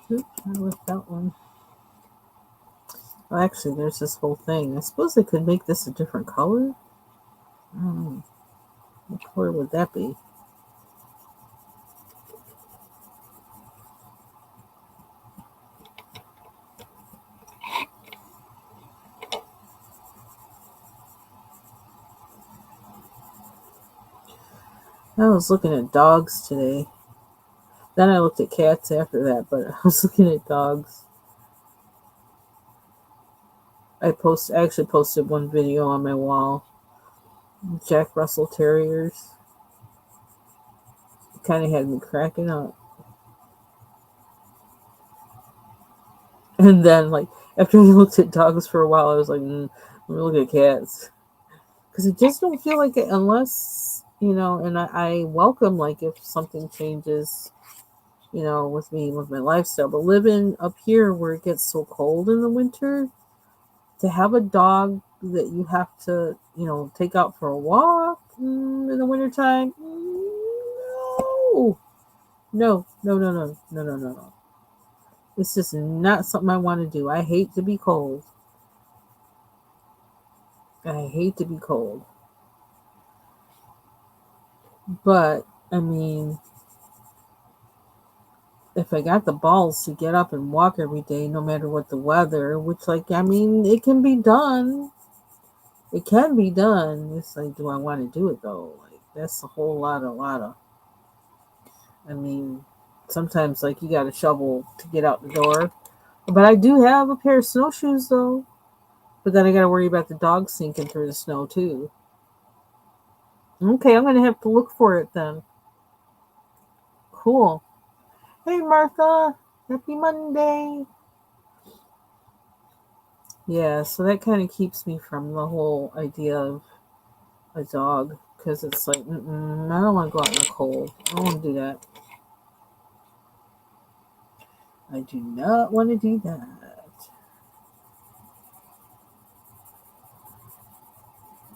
Oops, I left that one. Well, actually, there's this whole thing. I suppose I could make this a different color. I don't know. What color would that be? I was looking at dogs today. Then I looked at cats after that, but I was looking at dogs. I actually posted one video on my wall. Jack Russell Terriers. It kind of had me cracking up. And then, like, after I looked at dogs for a while, I was like, let me look at cats. Because I just don't feel like it unless, and I welcome, like, if something changes, with me, with my lifestyle. But living up here where it gets so cold in the winter, to have a dog that you have to, take out for a walk in the wintertime, no. No, no, no, no, no, no, no, no. It's just not something I want to do. I hate to be cold. I hate to be cold. But, I mean, if I got the balls to get up and walk every day, no matter what the weather, which, like, I mean, it can be done. It can be done. It's like, do I want to do it though? Like, that's a whole lot of. I mean, sometimes, like, you got to shovel to get out the door. But I do have a pair of snowshoes though. But then I got to worry about the dog sinking through the snow too. Okay, I'm gonna have to look for it then. Cool. Hey Martha, happy Monday. Yeah, so that kind of keeps me from the whole idea of a dog because it's like, I don't want to go out in the cold. I don't want to do that. I do not want to do that.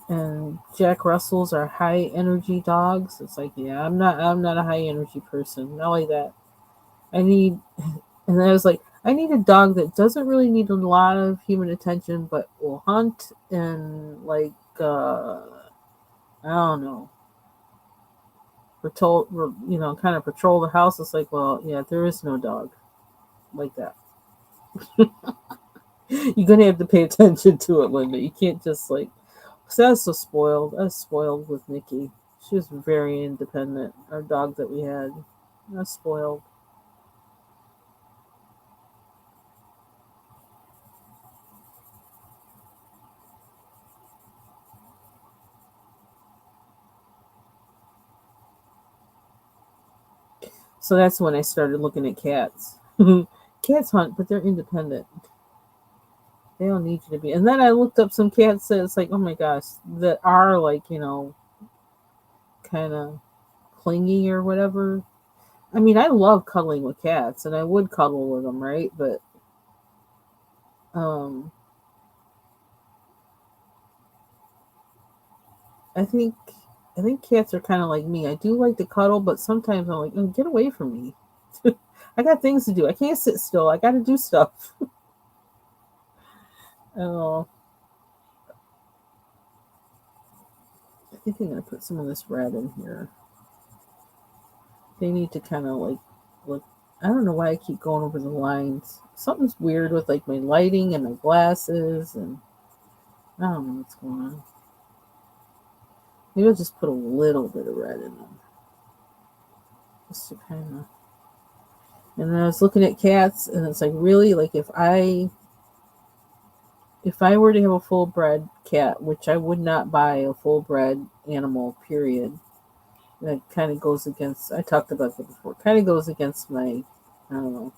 And Jack Russells are high energy dogs. It's like, yeah, I'm not a high energy person. Not like that. I need, and I was like, I need a dog that doesn't really need a lot of human attention, but will hunt and, like, I don't know, patrol, kind of patrol the house. It's like, well, yeah, there is no dog like that. You're gonna have to pay attention to it, Linda. You can't just, like, because I was so spoiled. I was spoiled with Nikki. She was very independent. Our dog that we had, I was spoiled. So that's when I started looking at cats. Cats hunt, but they're independent. They don't need you to be. And then I looked up some cats that it's like, oh my gosh, that are like, kind of clingy or whatever. I mean, I love cuddling with cats, and I would cuddle with them, right? But um, I think I think cats are kind of like me. I do like to cuddle, but sometimes I'm like, oh, get away from me. I got things to do. I can't sit still. I got to do stuff. Oh, I think I'm gonna put some of this red in here. They need to kind of like look. I don't know why I keep going over the lines. Something's weird with like my lighting and my glasses, and I don't know what's going on. Maybe I'll just put a little bit of red in them, just to kind of. And then I was looking at cats, and it's like really like if I were to have a full bred cat, which I would not buy a full bred animal, period. That kind of goes against. I talked about that before. Kind of goes against my, I don't know,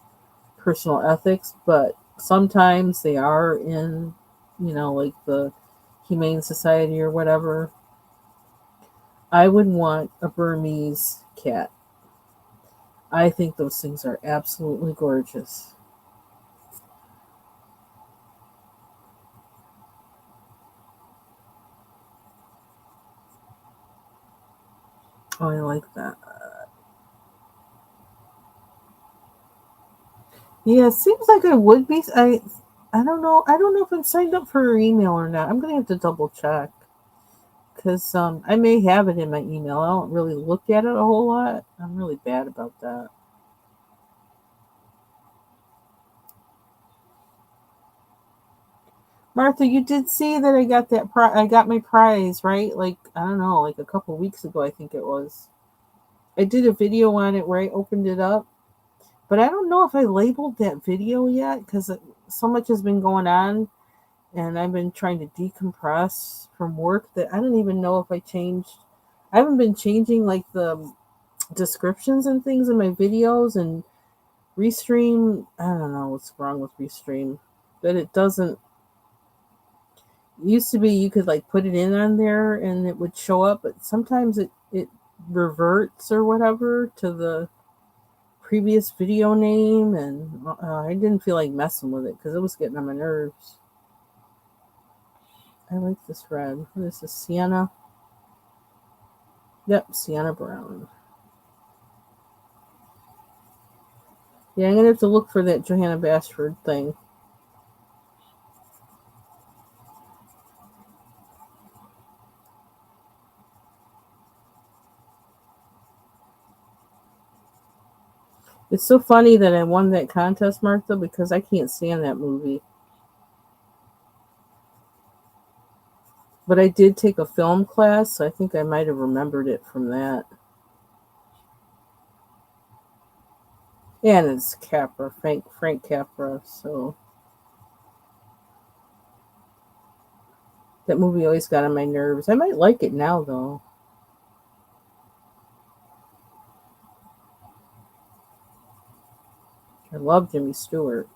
personal ethics, but sometimes they are in, like the Humane Society or whatever. I would want a Burmese cat. I think those things are absolutely gorgeous. Oh, I like that. Yeah, it seems like I would be. I don't know. I don't know if I'm signed up for her email or not. I'm gonna have to double check because I may have it in my email. I don't really look at it a whole lot. I'm really bad about that. Martha, you did see that I got I got my prize, right? Like I don't know, like a couple weeks ago, I think it was. I did a video on it where I opened it up, but I don't know if I labeled that video yet because so much has been going on, and I've been trying to decompress from work that I don't even know if I changed. I haven't been changing like the descriptions and things in my videos and Restream. I don't know what's wrong with Restream, but it doesn't. Used to be you could like put it in on there and it would show up, but sometimes it reverts or whatever to the previous video name, and I didn't feel like messing with it because it was getting on my nerves. I like this red. What is this? Sienna? Yep, Sienna Brown. Yeah, I'm gonna have to look for that Johanna Bashford thing. It's so funny that I won that contest, Martha, because I can't stand that movie. But I did take a film class, so I think I might have remembered it from that. And it's Capra, Frank Capra. So that movie always got on my nerves. I might like it now, though. I love Jimmy Stewart.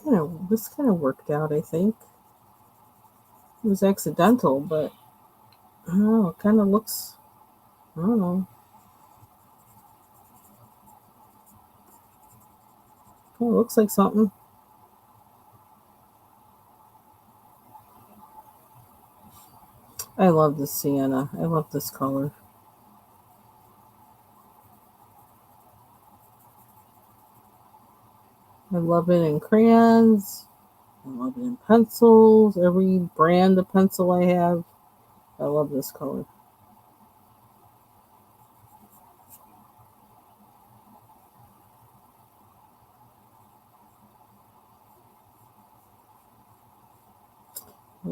Well, this kind of worked out. I think it was accidental, but I don't know. It kind of looks. I don't know. It looks like something. I love this sienna. I love this color. I love it in crayons. I love it in pencils. Every brand of pencil I have, I love this color.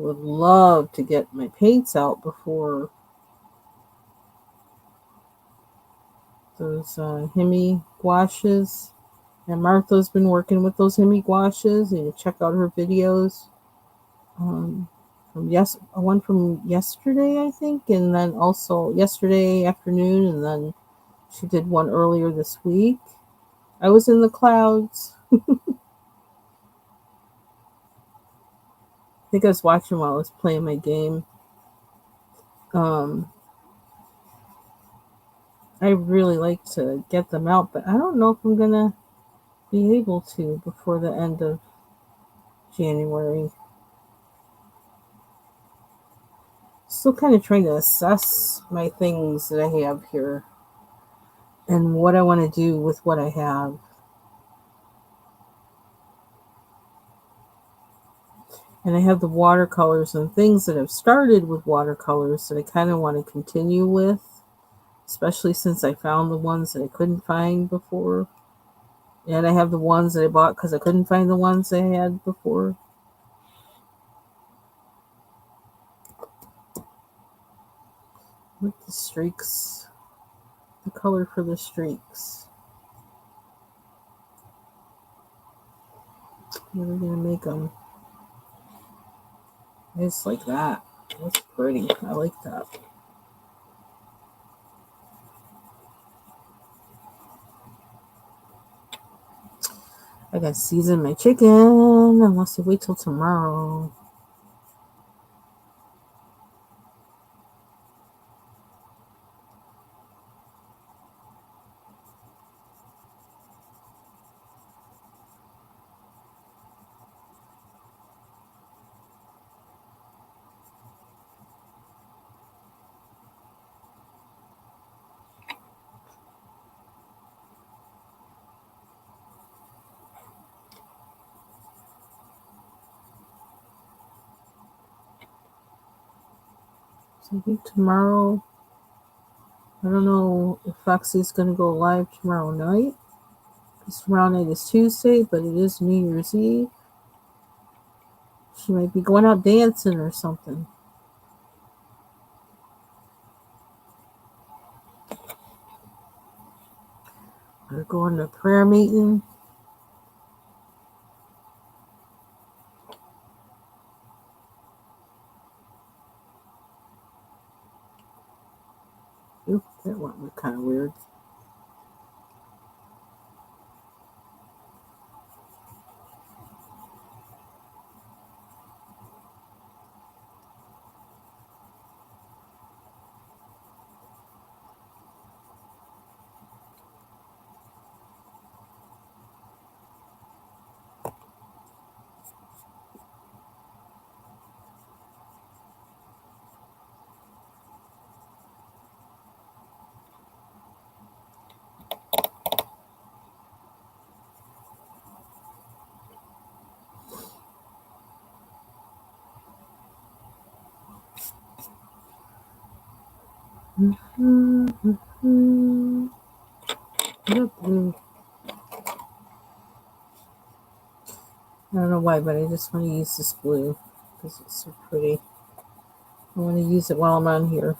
would love to get my paints out before those Hemi gouaches. And Martha's been working with those Hemi gouaches. You can check out her videos. One from yesterday, I think, and then also yesterday afternoon, and then she did one earlier this week. I was in the clouds. I think I was watching while I was playing my game. I really like to get them out, but I don't know if I'm gonna be able to before the end of January. Still kind of trying to assess my things that I have here and what I want to do with what I have. And I have the watercolors and things that have started with watercolors that I kind of want to continue with, especially since I found the ones that I couldn't find before. And I have the ones that I bought because I couldn't find the ones I had before. With the streaks, the color for the streaks. What are we going to make them? It's like that. That's pretty. I like that. I gotta season my chicken unless I wait till tomorrow. So I think tomorrow, I don't know if Foxy's going to go live tomorrow night. Because tomorrow night is Tuesday, but it is New Year's Eve. She might be going out dancing or something. Or going to prayer meeting. Ooh, that went kind of weird. Blue. I don't know why, but I just want to use this blue because it's so pretty. I want to use it while I'm on here.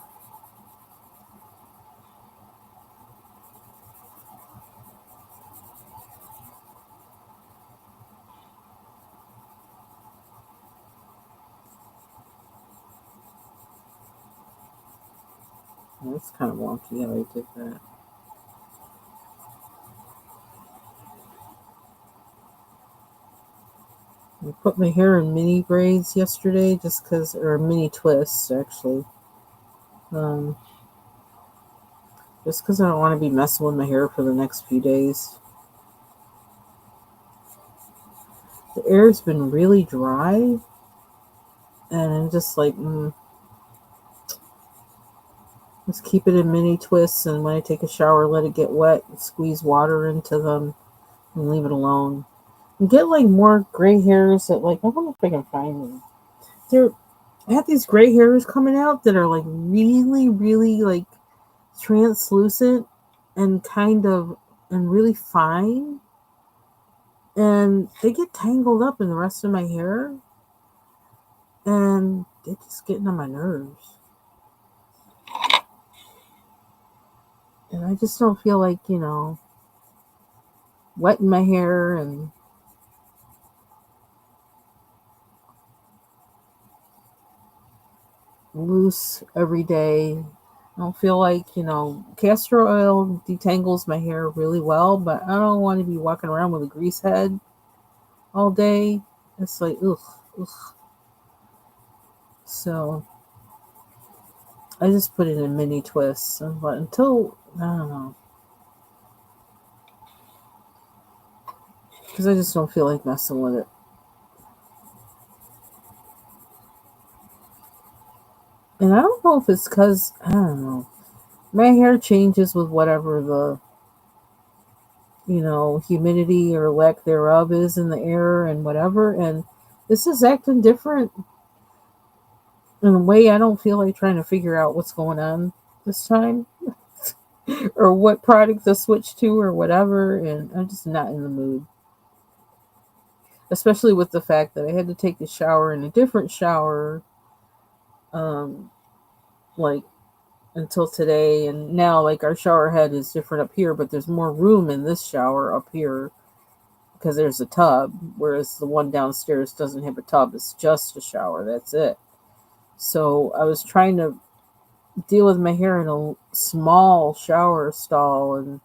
Oh, that's kind of wonky how I did that. I put my hair in mini braids yesterday just because, or mini twists actually. Just because I don't want to be messing with my hair for the next few days. The air's been really dry, and I'm just like, let's keep it in mini twists, and when I take a shower, let it get wet, and squeeze water into them, and leave it alone. And get like more gray hairs that, like, I wonder if I can find them. I have these gray hairs coming out that are like really, really like translucent and and really fine. And they get tangled up in the rest of my hair. And it's just getting on my nerves. And I just don't feel like, wetting my hair and loose every day. I don't feel like, castor oil detangles my hair really well, but I don't want to be walking around with a grease head all day. It's like, ugh, ugh. So I just put it in mini twists. But until, I don't know. Because I just don't feel like messing with it. And I don't know if it's because, I don't know. My hair changes with whatever the, humidity or lack thereof is in the air and whatever. And this is acting different in a way I don't feel like trying to figure out what's going on this time or what product to switch to or whatever. And I'm just not in the mood. Especially with the fact that I had to take a shower in a different shower, um, like until today. And now, like, our shower head is different up here, but there's more room in this shower up here because there's a tub, whereas the one downstairs doesn't have a tub. It's just a shower. That's it. So I was trying to deal with my hair in a small shower stall, and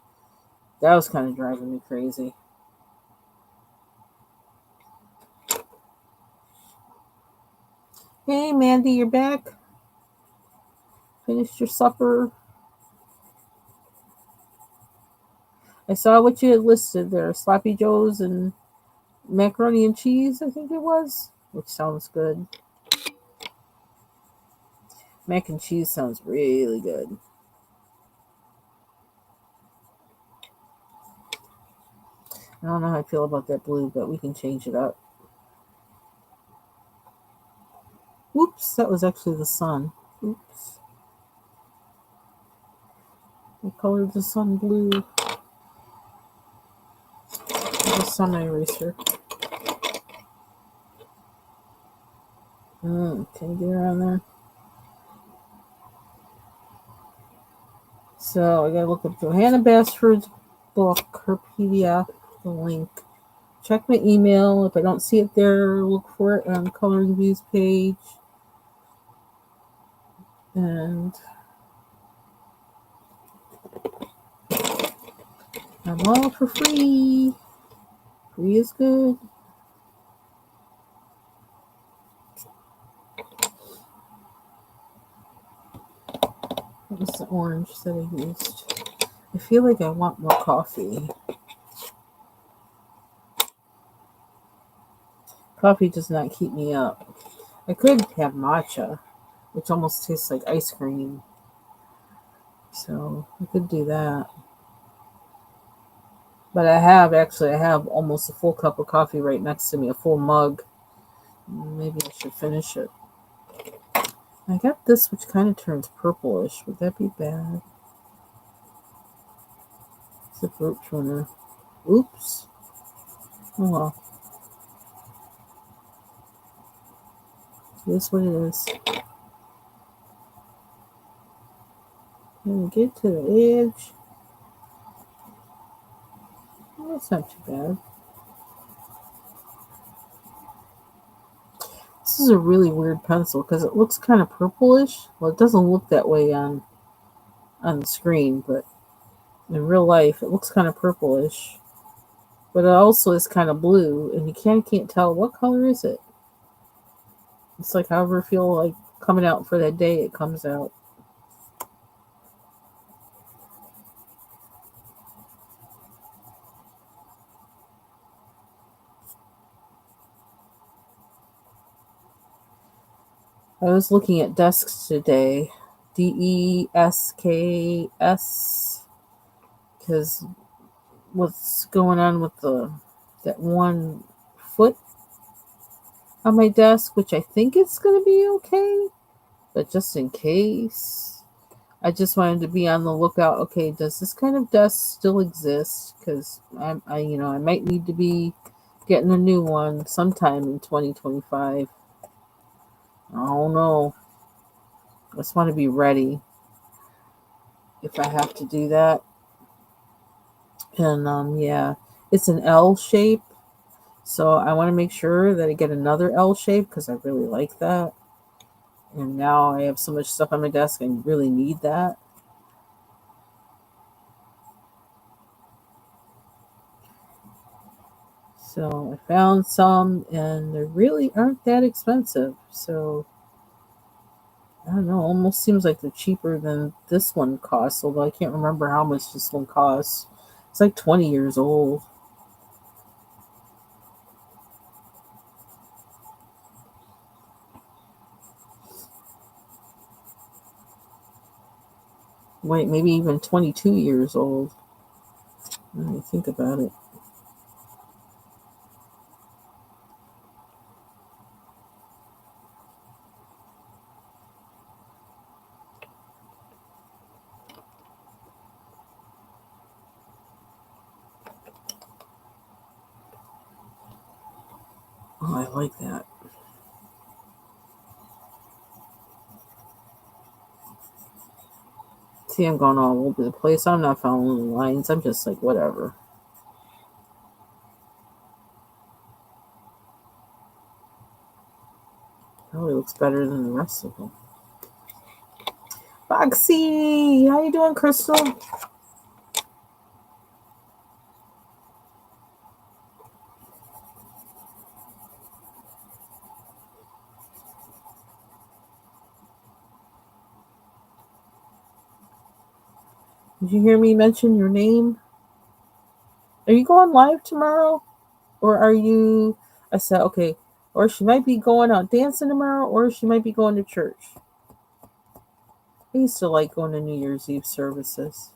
that was kind of driving me crazy. Hey, Mandy, you're back. Finished your supper? I saw what you had listed there. Sloppy Joes and macaroni and cheese, I think it was, which sounds good. Mac and cheese sounds really good. I don't know how I feel about that blue, but we can change it up. Oops, that was actually the sun. Oops. I colored the sun blue. The sun eraser. Can you get around there? So I gotta look up Johanna Basford's book, her PDF, the link. Check my email. If I don't see it there, look for it on Coloring Views page. And I'm all for free. Free is good. What was the orange that I used? I feel like I want more coffee. Coffee does not keep me up. I could have matcha, which almost tastes like ice cream. So I could do that. But I have almost a full cup of coffee right next to me, a full mug. Maybe I should finish it. I got this, which kind of turns purplish. Would that be bad? It's a fruit pruner. Oops. Oh well. It is what it is. And get to the edge. Well, that's not too bad. This is a really weird pencil because it looks kind of purplish. Well, it doesn't look that way on the screen, but in real life, it looks kind of purplish. But it also is kind of blue, and you can't tell what color is it. It's like however I feel like coming out for that day, it comes out. I was looking at desks today, DESKS, because what's going on with that one foot on my desk, which I think it's going to be okay, but just in case, I just wanted to be on the lookout. Okay, does this kind of desk still exist? Because I might need to be getting a new one sometime in 2025. I don't know. I just want to be ready if I have to do that. And yeah, it's an L shape. So I want to make sure that I get another L shape because I really like that. And now I have so much stuff on my desk, I really need that. So I found some, and they really aren't that expensive. So I don't know, almost seems like they're cheaper than this one costs, although I can't remember how much this one costs. It's like 20 years old. Wait, maybe even 22 years old. Let me think about it. Oh, I like that. See, I'm going all over the place. I'm not following the lines. I'm just like, whatever. Probably looks better than the rest of them. Foxy, how you doing, Crystal? Did you hear me mention your name? Are you going live tomorrow? Or are you? I said, okay. Or she might be going out dancing tomorrow, or she might be going to church. I used to like going to New Year's Eve services.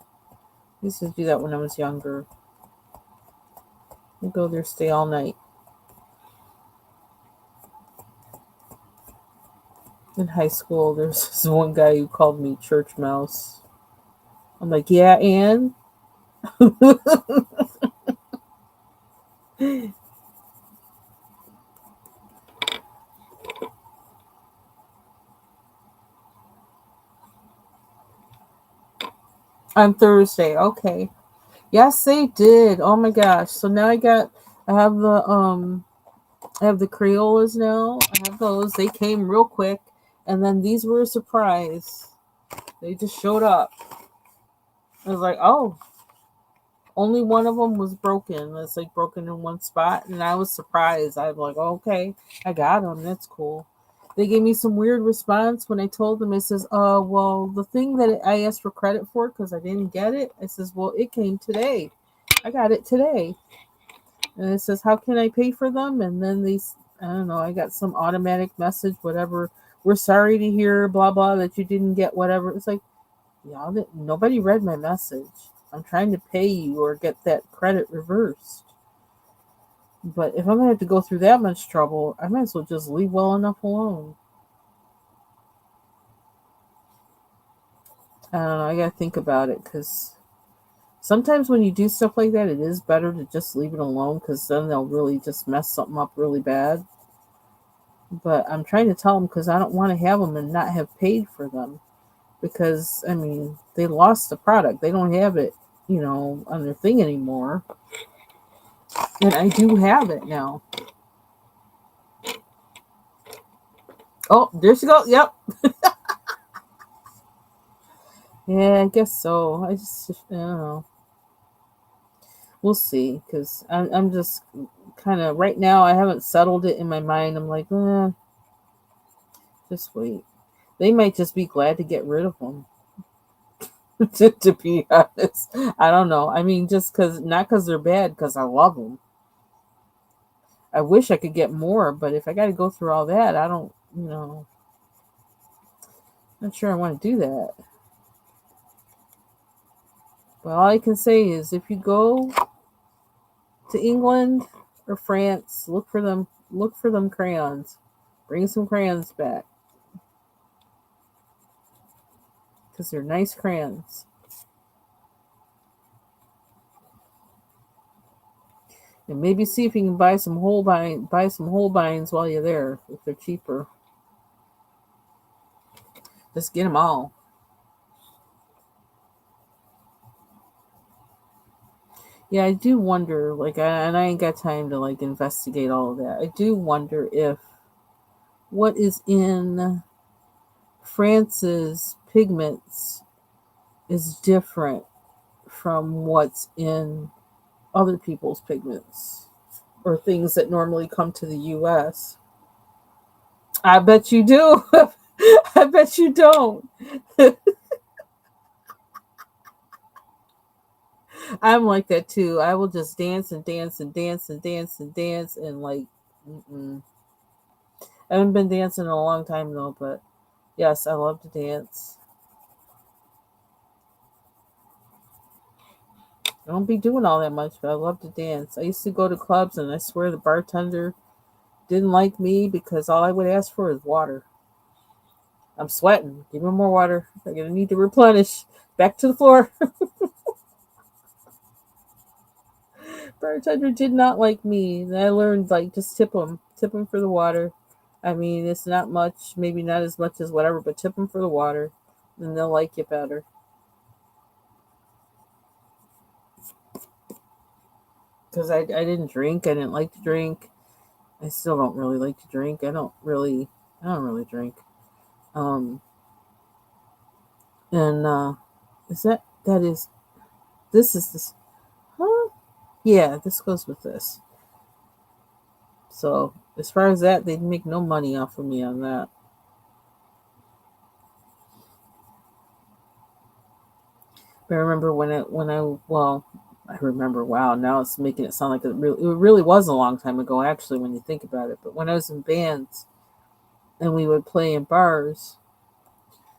I used to do that when I was younger. I'd go there, stay all night. In high school, there's this one guy who called me church mouse. I'm like, yeah, and on Thursday. Okay. Yes, they did. Oh my gosh. So now I have I have the Crayolas now. I have those. They came real quick. And then these were a surprise. They just showed up. I was like, oh, only one of them was broken. It's like broken in one spot. And I was surprised. I was like, oh, okay, I got them. That's cool. They gave me some weird response when I told them. It says, well, the thing that I asked for credit for because I didn't get it. It says, well, it came today. I got it today. And it says, how can I pay for them? And then I don't know, I got some automatic message, whatever. We're sorry to hear, blah, blah, that you didn't get whatever. It's like, y'all didn't, nobody read my message. I'm trying to pay you or get that credit reversed. But if I'm going to have to go through that much trouble, I might as well just leave well enough alone. I don't know, I got to think about it because sometimes when you do stuff like that, it is better to just leave it alone because then they'll really just mess something up really bad. But I'm trying to tell them because I don't want to have them and not have paid for them. Because, I mean, they lost the product. They don't have it, on their thing anymore. And I do have it now. Oh, there she goes. Yep. Yeah, I guess so. I don't know. We'll see. Because I'm just kind of, right now, I haven't settled it in my mind. I'm like, just wait. They might just be glad to get rid of them. to be honest, I don't know. I mean, just because, not because they're bad, because I love them. I wish I could get more, but if I got to go through all that, I don't, not sure I want to do that. But all I can say is if you go to England or France, look for them crayons. Bring some crayons back because they're nice crayons. And maybe see if you can buy some Holbeins while you're there if they're cheaper. Just get them all. Yeah, I do wonder, like, and I ain't got time to like investigate all of that. I do wonder if what is in France's pigments is different from what's in other people's pigments or things that normally come to the US. I bet you do. I bet you don't. I'm like that too. I will just dance and dance and dance and dance and dance and like, mm-mm. I haven't been dancing in a long time though, but yes, I love to dance. I don't be doing all that much, but I love to dance. I used to go to clubs and I swear the bartender didn't like me because all I would ask for is water. I'm sweating. Give me more water. I'm gonna need to replenish. Back to the floor. Bartender did not like me. And I learned like just tip them for the water. I mean, it's not much, maybe not as much as whatever, but tip them for the water, and they'll like you better. Because I didn't drink. I didn't like to drink. I still don't really like to drink. I don't really drink. Um, and is that is this is this? Huh? Yeah, this goes with this. So as far as that, they'd make no money off of me on that. But I remember I remember. Wow, now it's making it sound like it really was a long time ago. Actually, when you think about it, but when I was in bands and we would play in bars,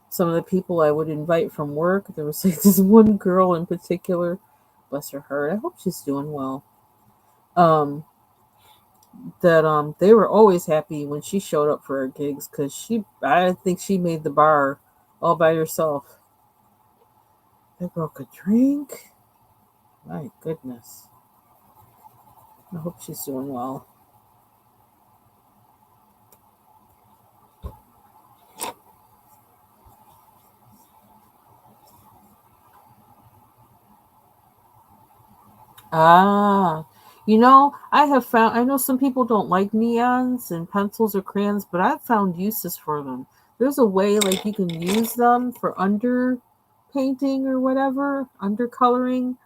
some of the people I would invite from work, there was like this one girl in particular, bless her heart. I hope she's doing well. Um, that they were always happy when she showed up for her gigs because I think she made the bar all by herself. That girl could drink. My goodness. I hope she's doing well. Ah, I know some people don't like neons and pencils or crayons, but I've found uses for them. There's a way like you can use them for under painting or whatever, undercoloring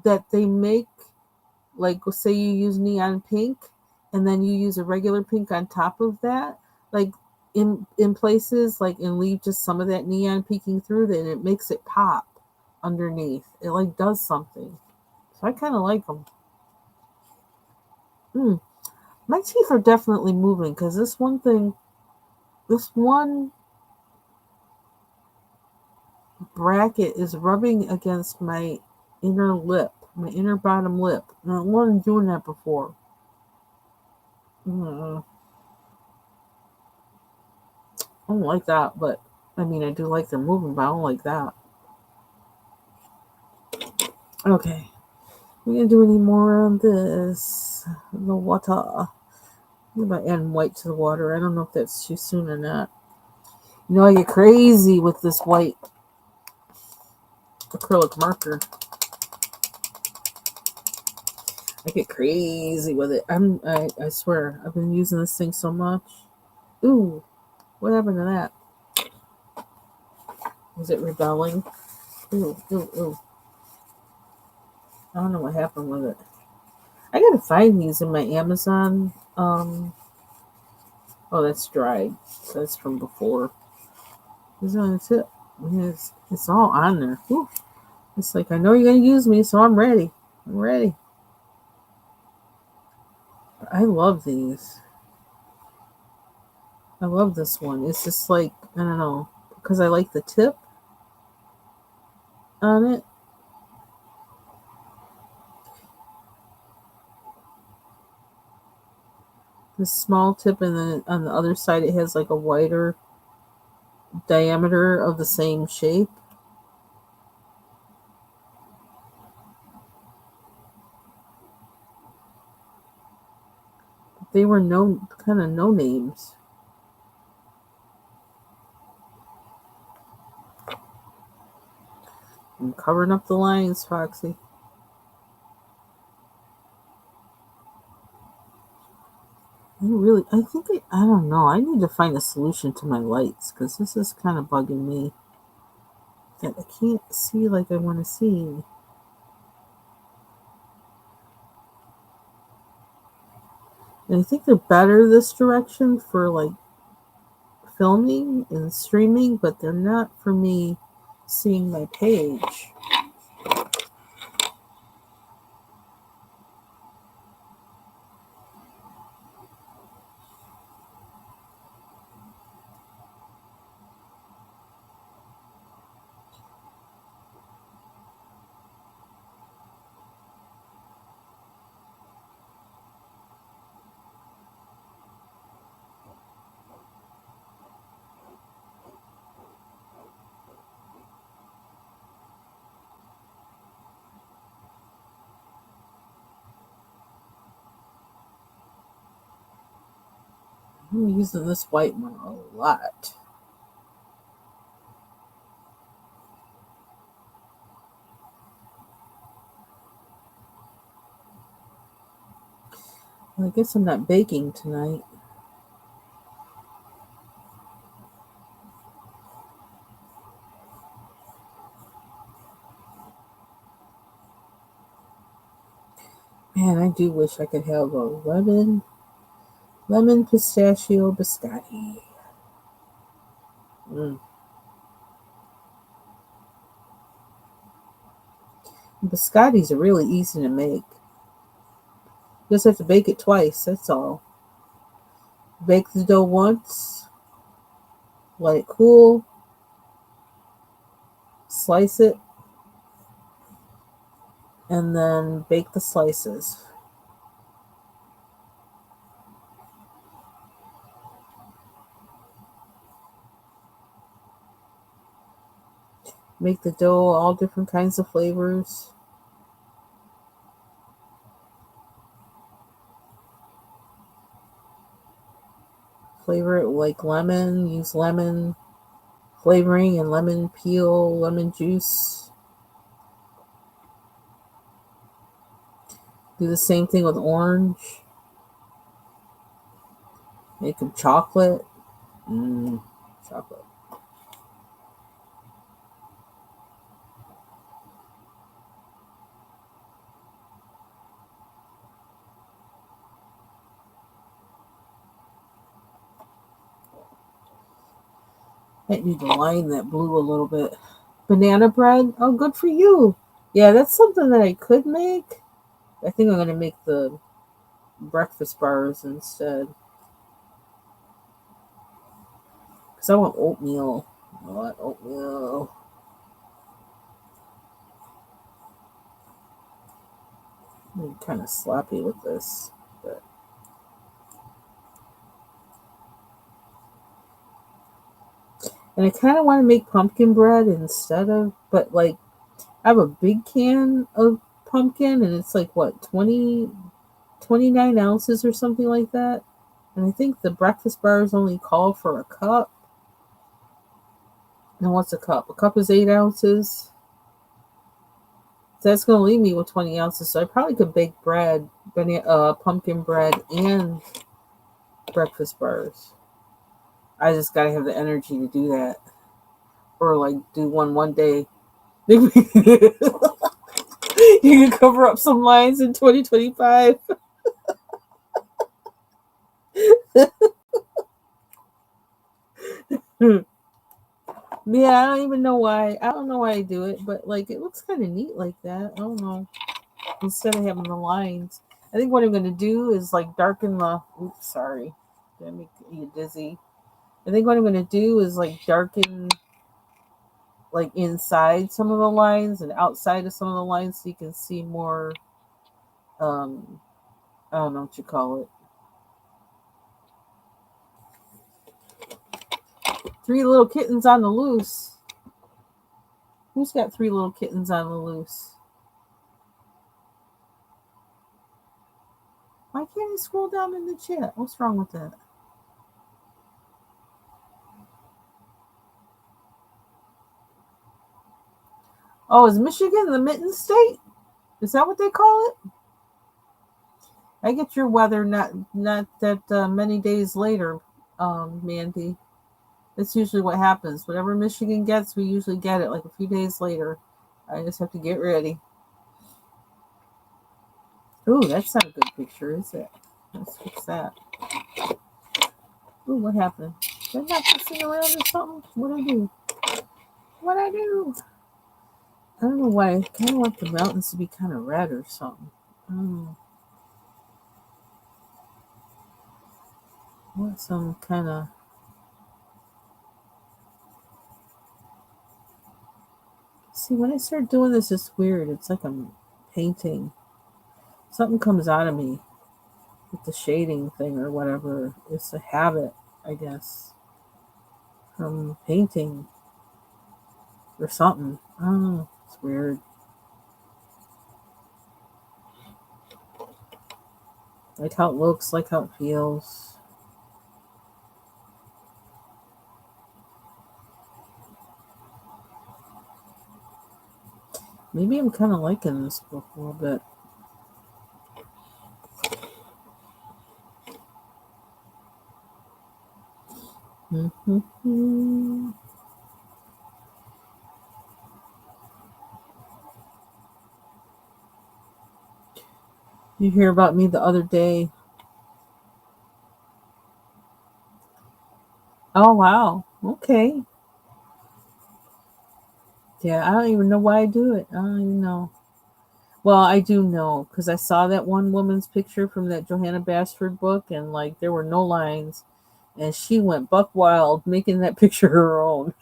that they make. Like, say you use neon pink and then you use a regular pink on top of that, like in places, like, and leave just some of that neon peeking through, then it makes it pop underneath. It like does something. So I kind of like them. Mm. My teeth are definitely moving because this one bracket is rubbing against my inner lip, my inner bottom lip. And I wasn't doing that before. Mm, I don't like that, but I mean, I do like them moving, but I don't like that. Okay, we gonna do any more on this? The water. I'm about adding white to the water. I don't know if that's too soon or not. I get crazy with this white acrylic marker. I get crazy with it. I swear, I've been using this thing so much. Ooh, what happened to that? Was it rebelling? Ooh, ooh, ooh. I don't know what happened with it. I gotta find these in my Amazon. Oh, that's dried. So that's from before. It's on the tip. It's all on there. Whew. It's like, I know you're gonna use me, so I'm ready. I'm ready. I love these. I love this one. It's just like, I don't know, because I like the tip on it. The small tip, and then on the other side, it has like a wider diameter of the same shape. They were no names. I'm covering up the lines, Foxy. I don't know. I need to find a solution to my lights because this is kind of bugging me that I can't see like I want to see. And I think they're better this direction for like filming and streaming, but they're not for me seeing my page. I'm using this white one a lot. Well, I guess I'm not baking tonight. Man, I do wish I could have a lemon pistachio biscotti. Mm. Biscottis are really easy to make. You just have to bake it twice, that's all. Bake the dough once, let it cool, slice it, and then bake the slices. Make the dough all different kinds of flavors. Flavor it like lemon, use lemon flavoring and lemon peel, lemon juice. Do the same thing with orange. Make them chocolate. Chocolate. Might need to line that blue a little bit. Banana bread. Oh, good for you. Yeah, that's something that I could make. I think I'm going to make the breakfast bars instead. Because I want oatmeal. I want oatmeal. I'm kind of sloppy with this. But and I kind of want to make pumpkin bread instead of, but like, I have a big can of pumpkin and it's like, what, 29 ounces or something like that. And I think the breakfast bars only call for a cup. And what's a cup? A cup is 8 ounces. So that's going to leave me with 20 ounces. So I probably could bake bread, pumpkin bread, and breakfast bars. I just got to have the energy to do that. Or like do one day. You can cover up some lines in 2025. Yeah, I don't even know why. I don't know why I do it, but like it looks kind of neat like that. I don't know. Instead of having the lines, I think what I'm gonna do is like darken the. Oops, sorry, did I make you dizzy? I think what I'm gonna do is like darken like inside some of the lines and outside of some of the lines, so you can see more. Um, I don't know what you call it. Three little kittens on the loose. Who's got three little kittens on the loose? Why can't I scroll down in the chat? What's wrong with that? Oh, is Michigan the mitten state? Is that what they call it? I get your weather not that many days later, Mandy. That's usually what happens. Whatever Michigan gets, we usually get it like a few days later. I just have to get ready. Ooh, that's not a good picture, is it? Let's fix that. Ooh, what happened? Did I not fixing around or something? What I do? What I do? I don't know why. I kind of want the mountains to be kind of red or something. I don't know. I want some kind of. See, when I start doing this, it's weird. It's like I'm painting. Something comes out of me with the shading thing or whatever. It's a habit, I guess, from painting or something. I don't know. It's weird. Like how it looks, like how it feels. Maybe I'm kind of liking this book a little bit. Mm-hmm. You hear about me the other day. Oh, wow. Okay. Yeah, I don't even know why I do it. I don't even know. Well, I do know because I saw that one woman's picture from that Johanna Bashford book, and like there were no lines, and she went buck wild making that picture her own.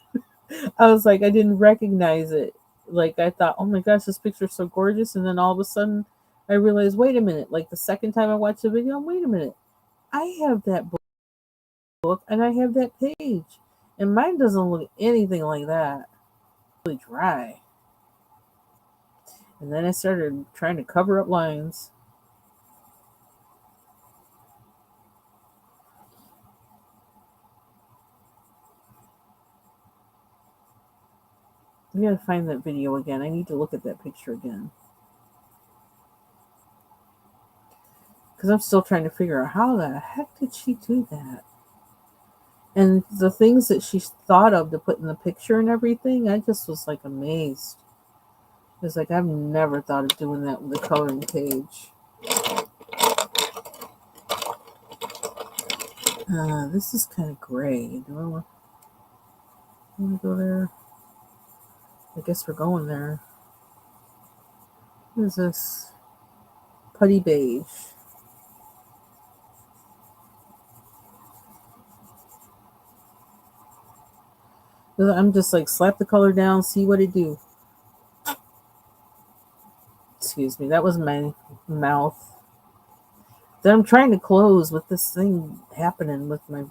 I was like, I didn't recognize it. Like I thought, oh my gosh, this picture's so gorgeous, and then all of a sudden, I realized, wait a minute. Like the second time I watched the video, wait a minute, I have that book and I have that page, and mine doesn't look anything like that. Really dry. And then I started trying to cover up lines. I gotta find that video again. I need to look at that picture again. Because I'm still trying to figure out how the heck did she do that? And the things that she thought of to put in the picture and everything, I just was like amazed. It's like I've never thought of doing that with a coloring page. This is kind of gray. Do I want to go there? I guess we're going there. What is this? Putty beige. I'm just like slap the color down, see what it do. Excuse me, that was my mouth. That I'm trying to close with this thing happening with my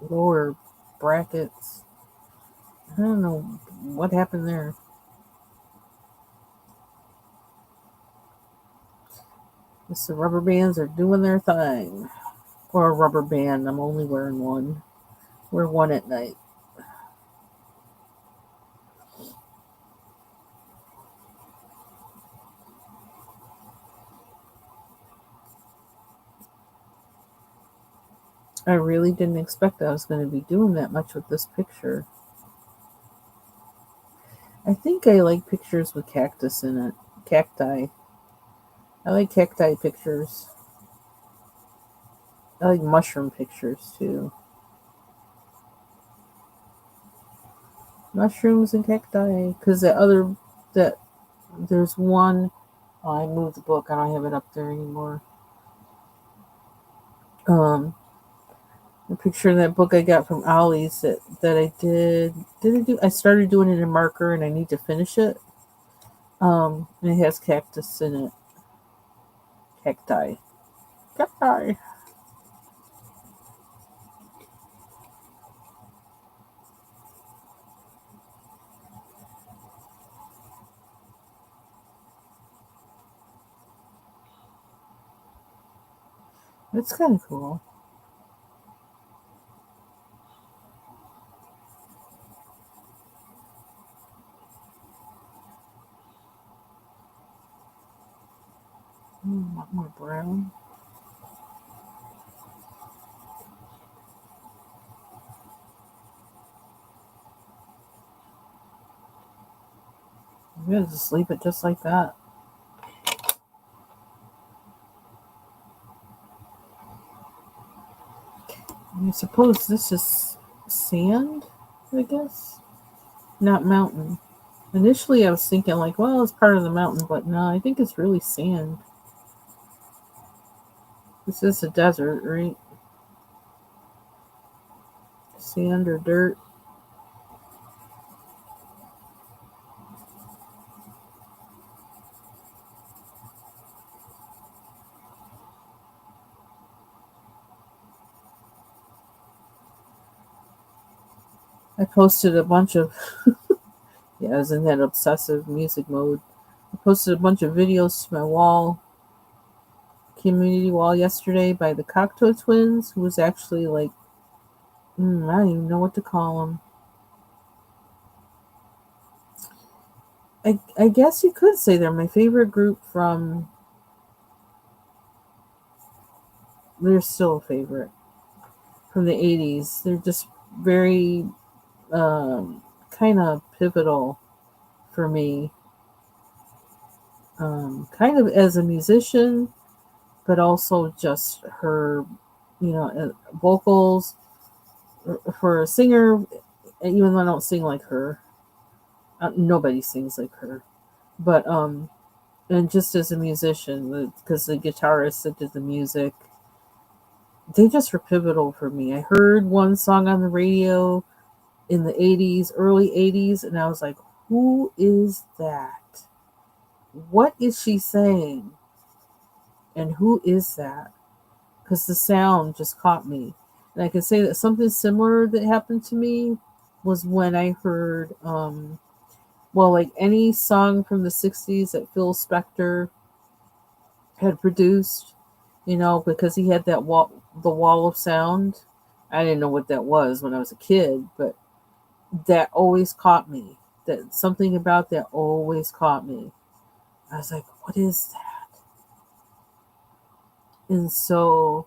lower brackets. I don't know what happened there. Guess the rubber bands are doing their thing. Or a rubber band. I'm only wearing one. Wear one at night. I really didn't expect I was going to be doing that much with this picture. I think I like pictures with cactus in it. Cacti. I like cacti pictures. I like mushroom pictures too. Mushrooms and cacti. Because that there's one. Oh, I moved the book. I don't have it up there anymore. Um, a picture of that book I got from Ollie's that I did. Did I do? I started doing it in marker, and I need to finish it. And it has cactus in it. Cacti. Cacti. It's kind of cool. Not more brown. I'm gonna just leave it just like that. I suppose this is sand, I guess? Not mountain. Initially, I was thinking, like, well, it's part of the mountain, but no, I think it's really sand. This is a desert, right? Sand or dirt. I posted a bunch of, yeah, I was in that obsessive music mode. I posted a bunch of videos to my wall, community wall yesterday by the Cocteau Twins, who was actually like, I don't even know what to call them. I guess you could say they're my favorite group from. They're still a favorite from the 80s. They're just very kind of pivotal for me, kind of as a musician, but also just her, vocals for a singer. Even though I don't sing like her, nobody sings like her, but and just as a musician, because the guitarist that did the music, they just were pivotal for me. I heard one song on the radio in the 80s, early 80s, and I was like, who is that? What is she saying? And who is that? Because the sound just caught me. And I can say that something similar that happened to me was when I heard, well, like any song from the 60s that Phil Spector had produced, because he had the wall of sound. I didn't know what that was when I was a kid, but that always caught me. That something about that always caught me. I was like, what is that? And so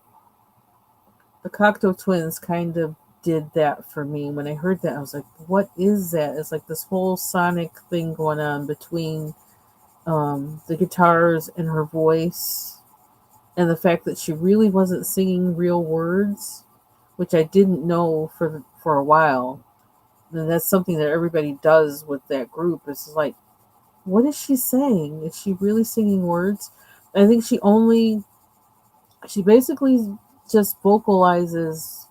the Cocteau Twins kind of did that for me. When I heard that, I was like, what is that? It's like this whole sonic thing going on between the guitars and her voice, and the fact that she really wasn't singing real words, which I didn't know for a while. And that's something that everybody does with that group. It's like, what is she saying? Is she really singing words? I think she basically just vocalizes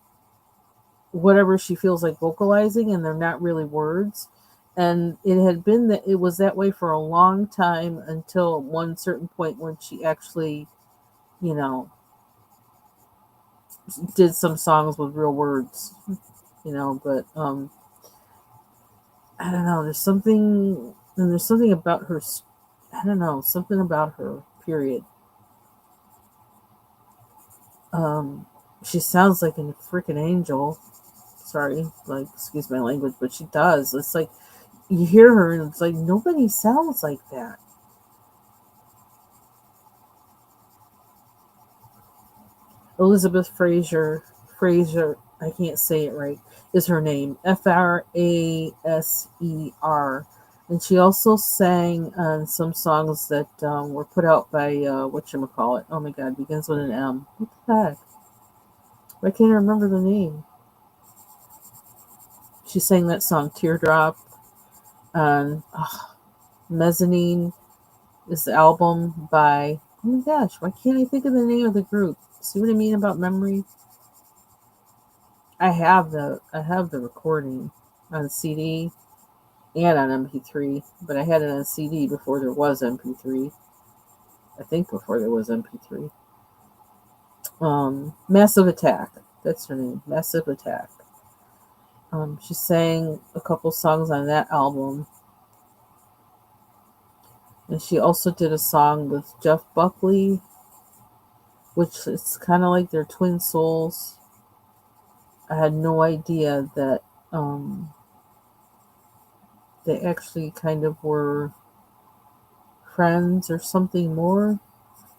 whatever she feels like vocalizing, and they're not really words. And it had been that it was that way for a long time until one certain point when she actually, you know, did some songs with real words, but I don't know, there's something about her. I don't know, something about her, period. Um, she sounds like a freaking angel. Sorry, like, excuse my language, but she does. It's like you hear her and it's like nobody sounds like that. Elizabeth Fraser, I can't say it right, is her name. Fraser. And she also sang on some songs that were put out by, whatchamacallit. Oh my god, begins with an M. What the heck? Why can't I remember the name? She sang that song, Teardrop, on Mezzanine is the album by, oh my gosh, why can't I think of the name of the group? See what I mean about memory? I have the recording on CD and on MP3, but I had it on CD before there was MP3. I think before there was MP3. Massive Attack. That's her name. Massive Attack. She sang a couple songs on that album, and she also did a song with Jeff Buckley, which is kind of like their twin souls. I had no idea that they actually kind of were friends or something more.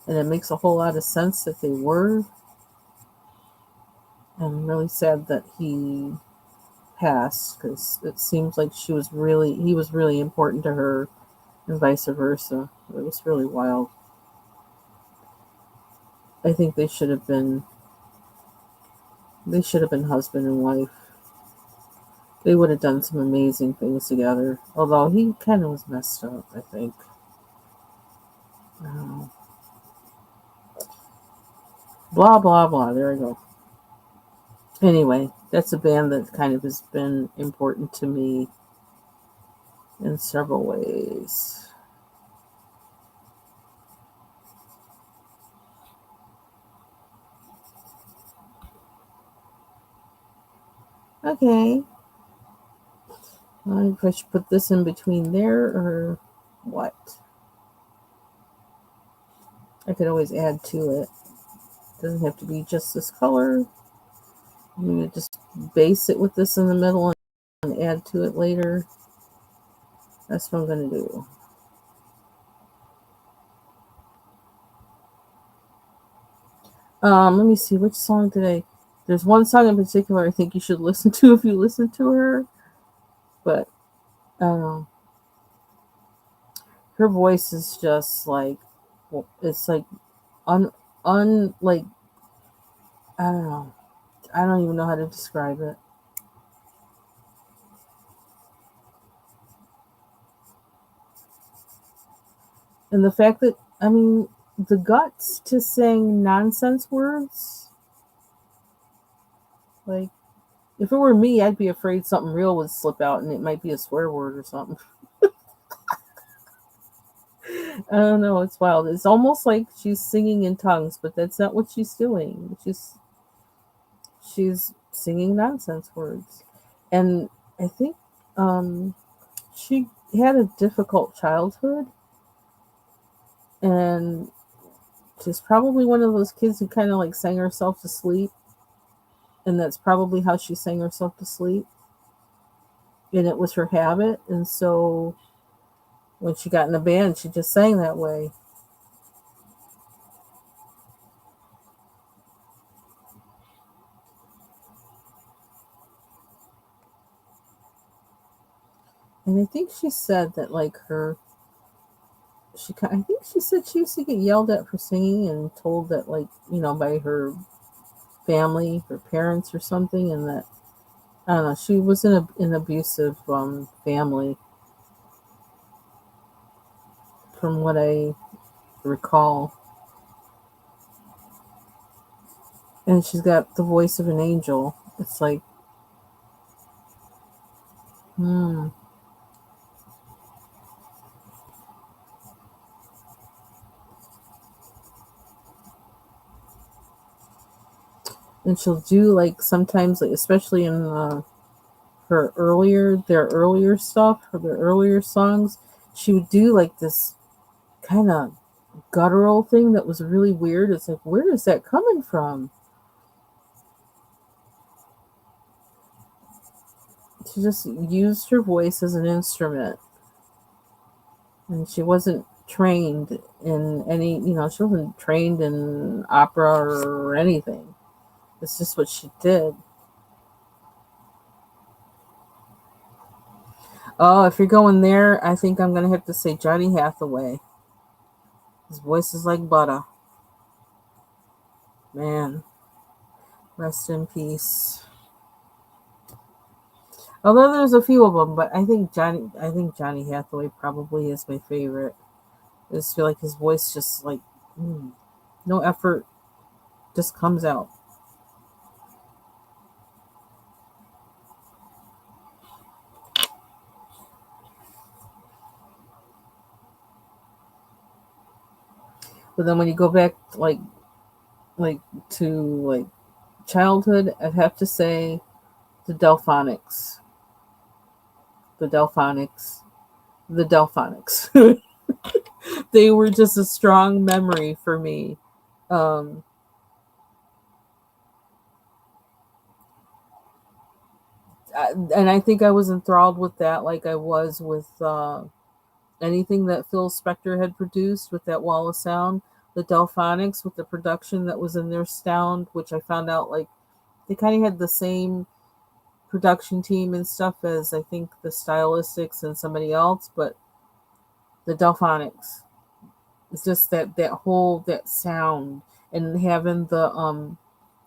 and it makes a whole lot of sense that they were. I'm really sad that he passed because it seems like he was really important to her, and vice versa. It was really wild. I think they should have been husband and wife. They would have done some amazing things together. Although he kind of was messed up, I think. Uh, blah blah blah. There I go. Anyway, that's a band that kind of has been important to me in several ways. Okay. I don't know if I should put this in between there or what. I could always add to it. Doesn't have to be just this color. I'm going to just base it with this in the middle and add to it later. That's what I'm going to do. Let me see. Which song did I... There's one song in particular I think you should listen to if you listen to her. But um, her voice is just like... It's like... like... I don't know. I don't even know how to describe it. And the fact that... I mean... The guts to sing nonsense words... Like... If it were me, I'd be afraid something real would slip out and it might be a swear word or something. I don't know. It's wild. It's almost like she's singing in tongues, but that's not what she's doing. She's singing nonsense words, and I think um, she had a difficult childhood, and she's probably one of those kids who kind of like sang herself to sleep, and that's probably how she sang herself to sleep, and it was her habit, and so when she got in a band, she just sang that way. And I think she said that like I think she said she used to get yelled at for singing and told that like by her family, her parents or something, and that I don't know. She was in an abusive family, from what I recall, and she's got the voice of an angel. It's like, hmm. And she'll do like sometimes, like especially in their earlier stuff, or their earlier songs, she would do like this kind of guttural thing that was really weird. It's like, where is that coming from? She just used her voice as an instrument, and she wasn't trained in she wasn't trained in opera or anything. It's just what she did. Oh, if you're going there, I think I'm gonna have to say Johnny Hathaway. His voice is like butter. Man, rest in peace. Although there's a few of them, but I think Johnny Hathaway probably is my favorite. I just feel like his voice just like no effort, just comes out. But then when you go back like to like childhood, I'd have to say the Delphonics, the Delphonics, the Delphonics. They were just a strong memory for me. Um, and I think I was enthralled with that, like I was with anything that Phil Spector had produced with that Wall of Sound. the Delphonics with the production that was in their sound, which I found out like they kind of had the same production team and stuff as I think the Stylistics and somebody else, but the Delphonics. It's just that whole that sound and having the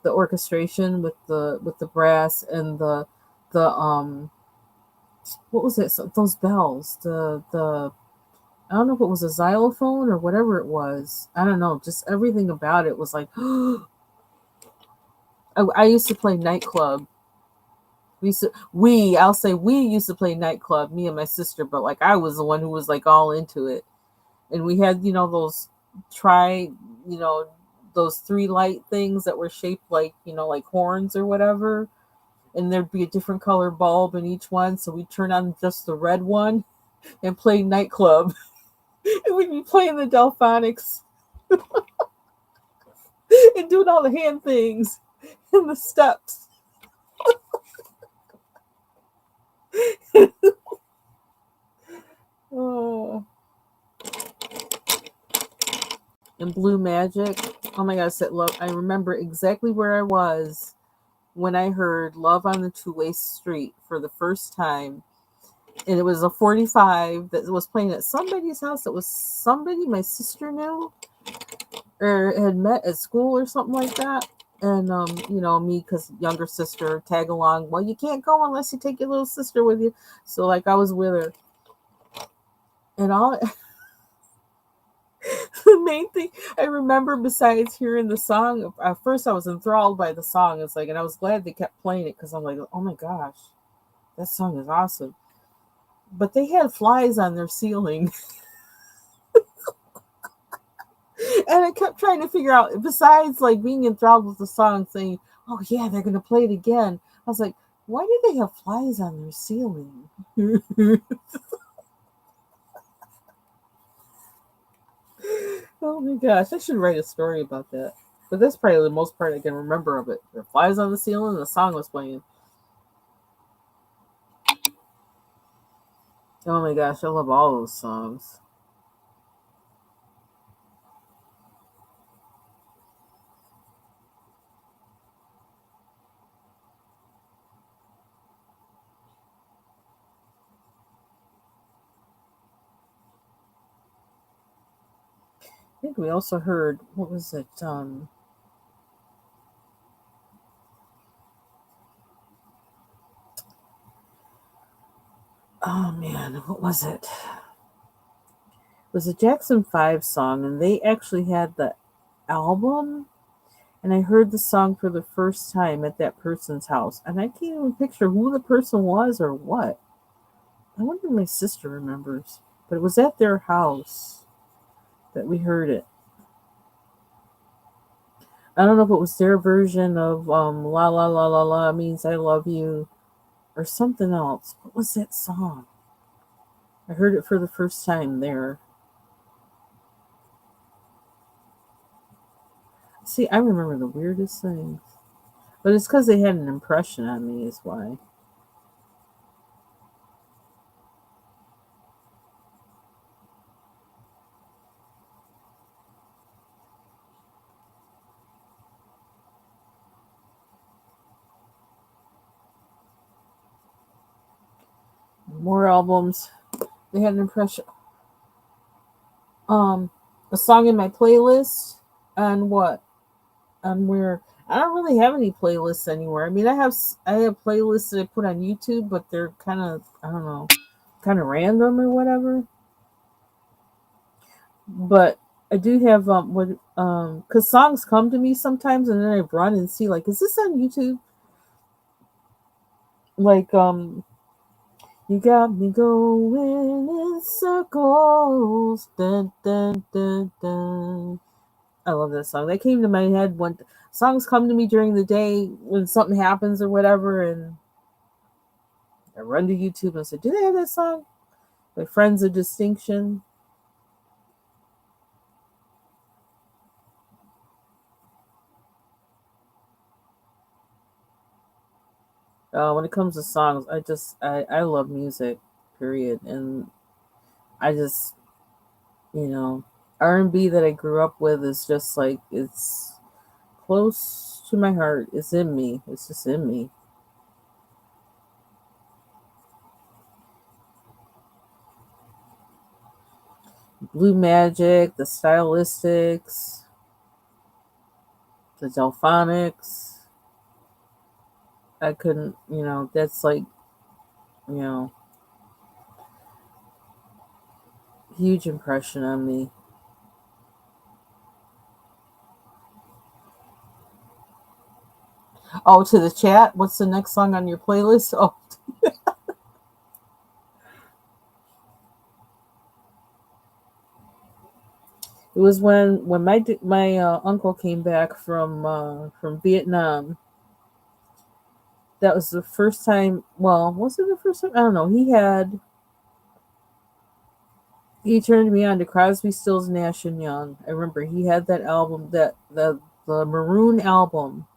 orchestration with the brass and the what was it? So, those bells. The I don't know if it was a xylophone or whatever it was. I don't know. Just everything about it was like I used to play nightclub. I'll say we used to play nightclub, me and my sister, but like I was the one who was like all into it. And we had, those try, you know, those three light things that were shaped like, like horns or whatever. And there'd be a different color bulb in each one. So we'd turn on just the red one and play nightclub. And we'd be playing the Delphonics and doing all the hand things and the steps. Oh. And Blue Magic. Oh my God, I said love. I remember exactly where I was when I heard Love on the Two-Way Street for the first time. And it was a 45 that was playing at somebody's house. That was somebody my sister knew or had met at school or something like that. And, me, because younger sister, tag along. Well, you can't go unless you take your little sister with you. So, like, I was with her. And all the main thing I remember besides hearing the song, at first I was enthralled by the song. It's like, and I was glad they kept playing it because I'm like, oh my gosh, that song is awesome. But they had flies on their ceiling. And I kept trying to figure out, besides like being enthralled with the song, saying, oh yeah, they're going to play it again. I was like, why do they have flies on their ceiling? Oh my gosh, I should write a story about that. But that's probably the most part I can remember of it. The flies on the ceiling and the song was playing. Oh my gosh, I love all those songs. I think we also heard, what was it? Oh man, what was it? It was a Jackson 5 song, and they actually had the album. And I heard the song for the first time at that person's house. And I can't even picture who the person was or what. I wonder if my sister remembers. But it was at their house that we heard it. I don't know if it was their version of La La La La La means I love you or something else. What was that song? I heard it for the first time there. See, I remember the weirdest things. But it's because they had an impression on me, is why. More albums. They had an impression. Um, a song in my playlist on what? On where? I don't really have any playlists anywhere. I mean, I have playlists that I put on YouTube, but they're kind of, I don't know, kind of random or whatever. But I do have what because songs come to me sometimes, and then I run and see like, is this on YouTube? Like you got me going in circles. Dun, dun, dun, dun. I love that song. That came to my head when songs come to me during the day when something happens or whatever, and I run to YouTube and say, "Do they have that song?" My Friends of Distinction. When it comes to songs, I love music, period, and I just you know R&B that I grew up with is just like it's close to my heart. It's in me. It's just in me. Blue Magic, the Stylistics, the Delphonics. I couldn't, that's like, you know, huge impression on me. Oh, to the chat, what's the next song on your playlist? Oh, it was when my uncle came back from Vietnam. That was the first time. Well, was it the first time? I don't know. He turned me on to Crosby, Stills, Nash and Young. I remember he had that album, that the maroon album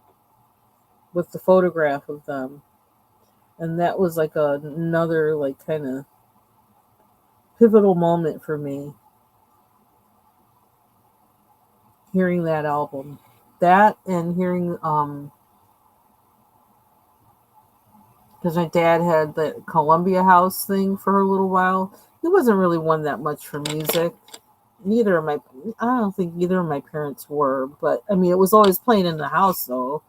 with the photograph of them, and that was like another like kind of pivotal moment for me, hearing that album. That and hearing because my dad had the Columbia House thing for a little while. He wasn't really one that much for music. Neither of my I don't think either of my parents were, but I mean it was always playing in the house though.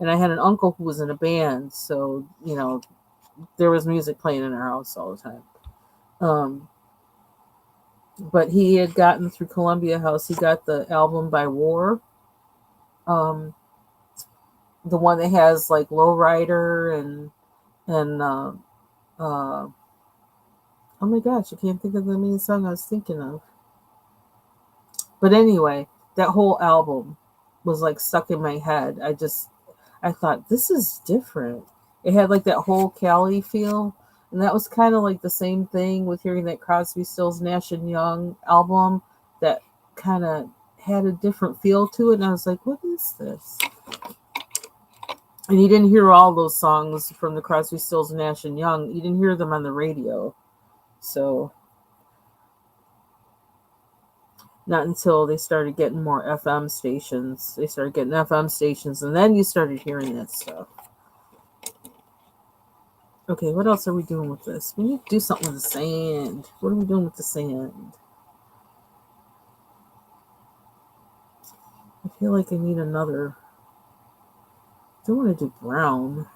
And I had an uncle who was in a band, so there was music playing in our house all the time. Um, but he had gotten through Columbia House. He got the album by War, um, the one that has like Lowrider and oh my gosh, I can't think of the main song I was thinking of. But anyway, that whole album was like stuck in my head. I thought this is different. It had like that whole Cali feel, and that was kind of like the same thing with hearing that Crosby, Stills, Nash and Young album that kind of had a different feel to it. And I was like, what is this? And you didn't hear all those songs from the Crosby, Stills, Nash and Young. You didn't hear them on the radio, so not until they started getting more FM stations. They started getting FM stations, and then you started hearing that stuff. Okay, what else are we doing with this? We need to do something with the sand. What are we doing with the sand? I feel like I need another. I don't want to do brown.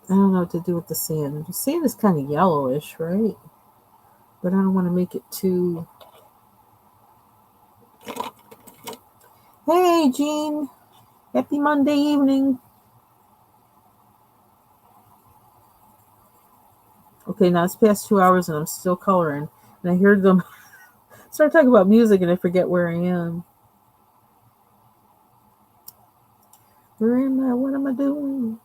I don't know what to do with the sand. The sand is kind of yellowish, right? But I don't want to make it too. Hey, Jean. Happy Monday evening. Okay, now it's past 2 hours and I'm still coloring. And I heard them start talking about music and I forget where I am. Where am I? What am I doing?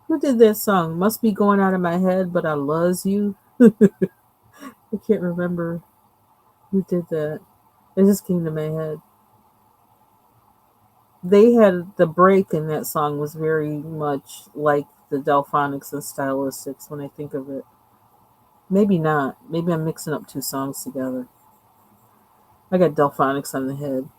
Who did that song? Must be going out of my head, but I loves you. I can't remember who did that. It just came to my head. They had the break in that song was very much like the Delphonics and Stylistics when I think of it. Maybe not. Maybe I'm mixing up two songs together. I got Delphonics on the head.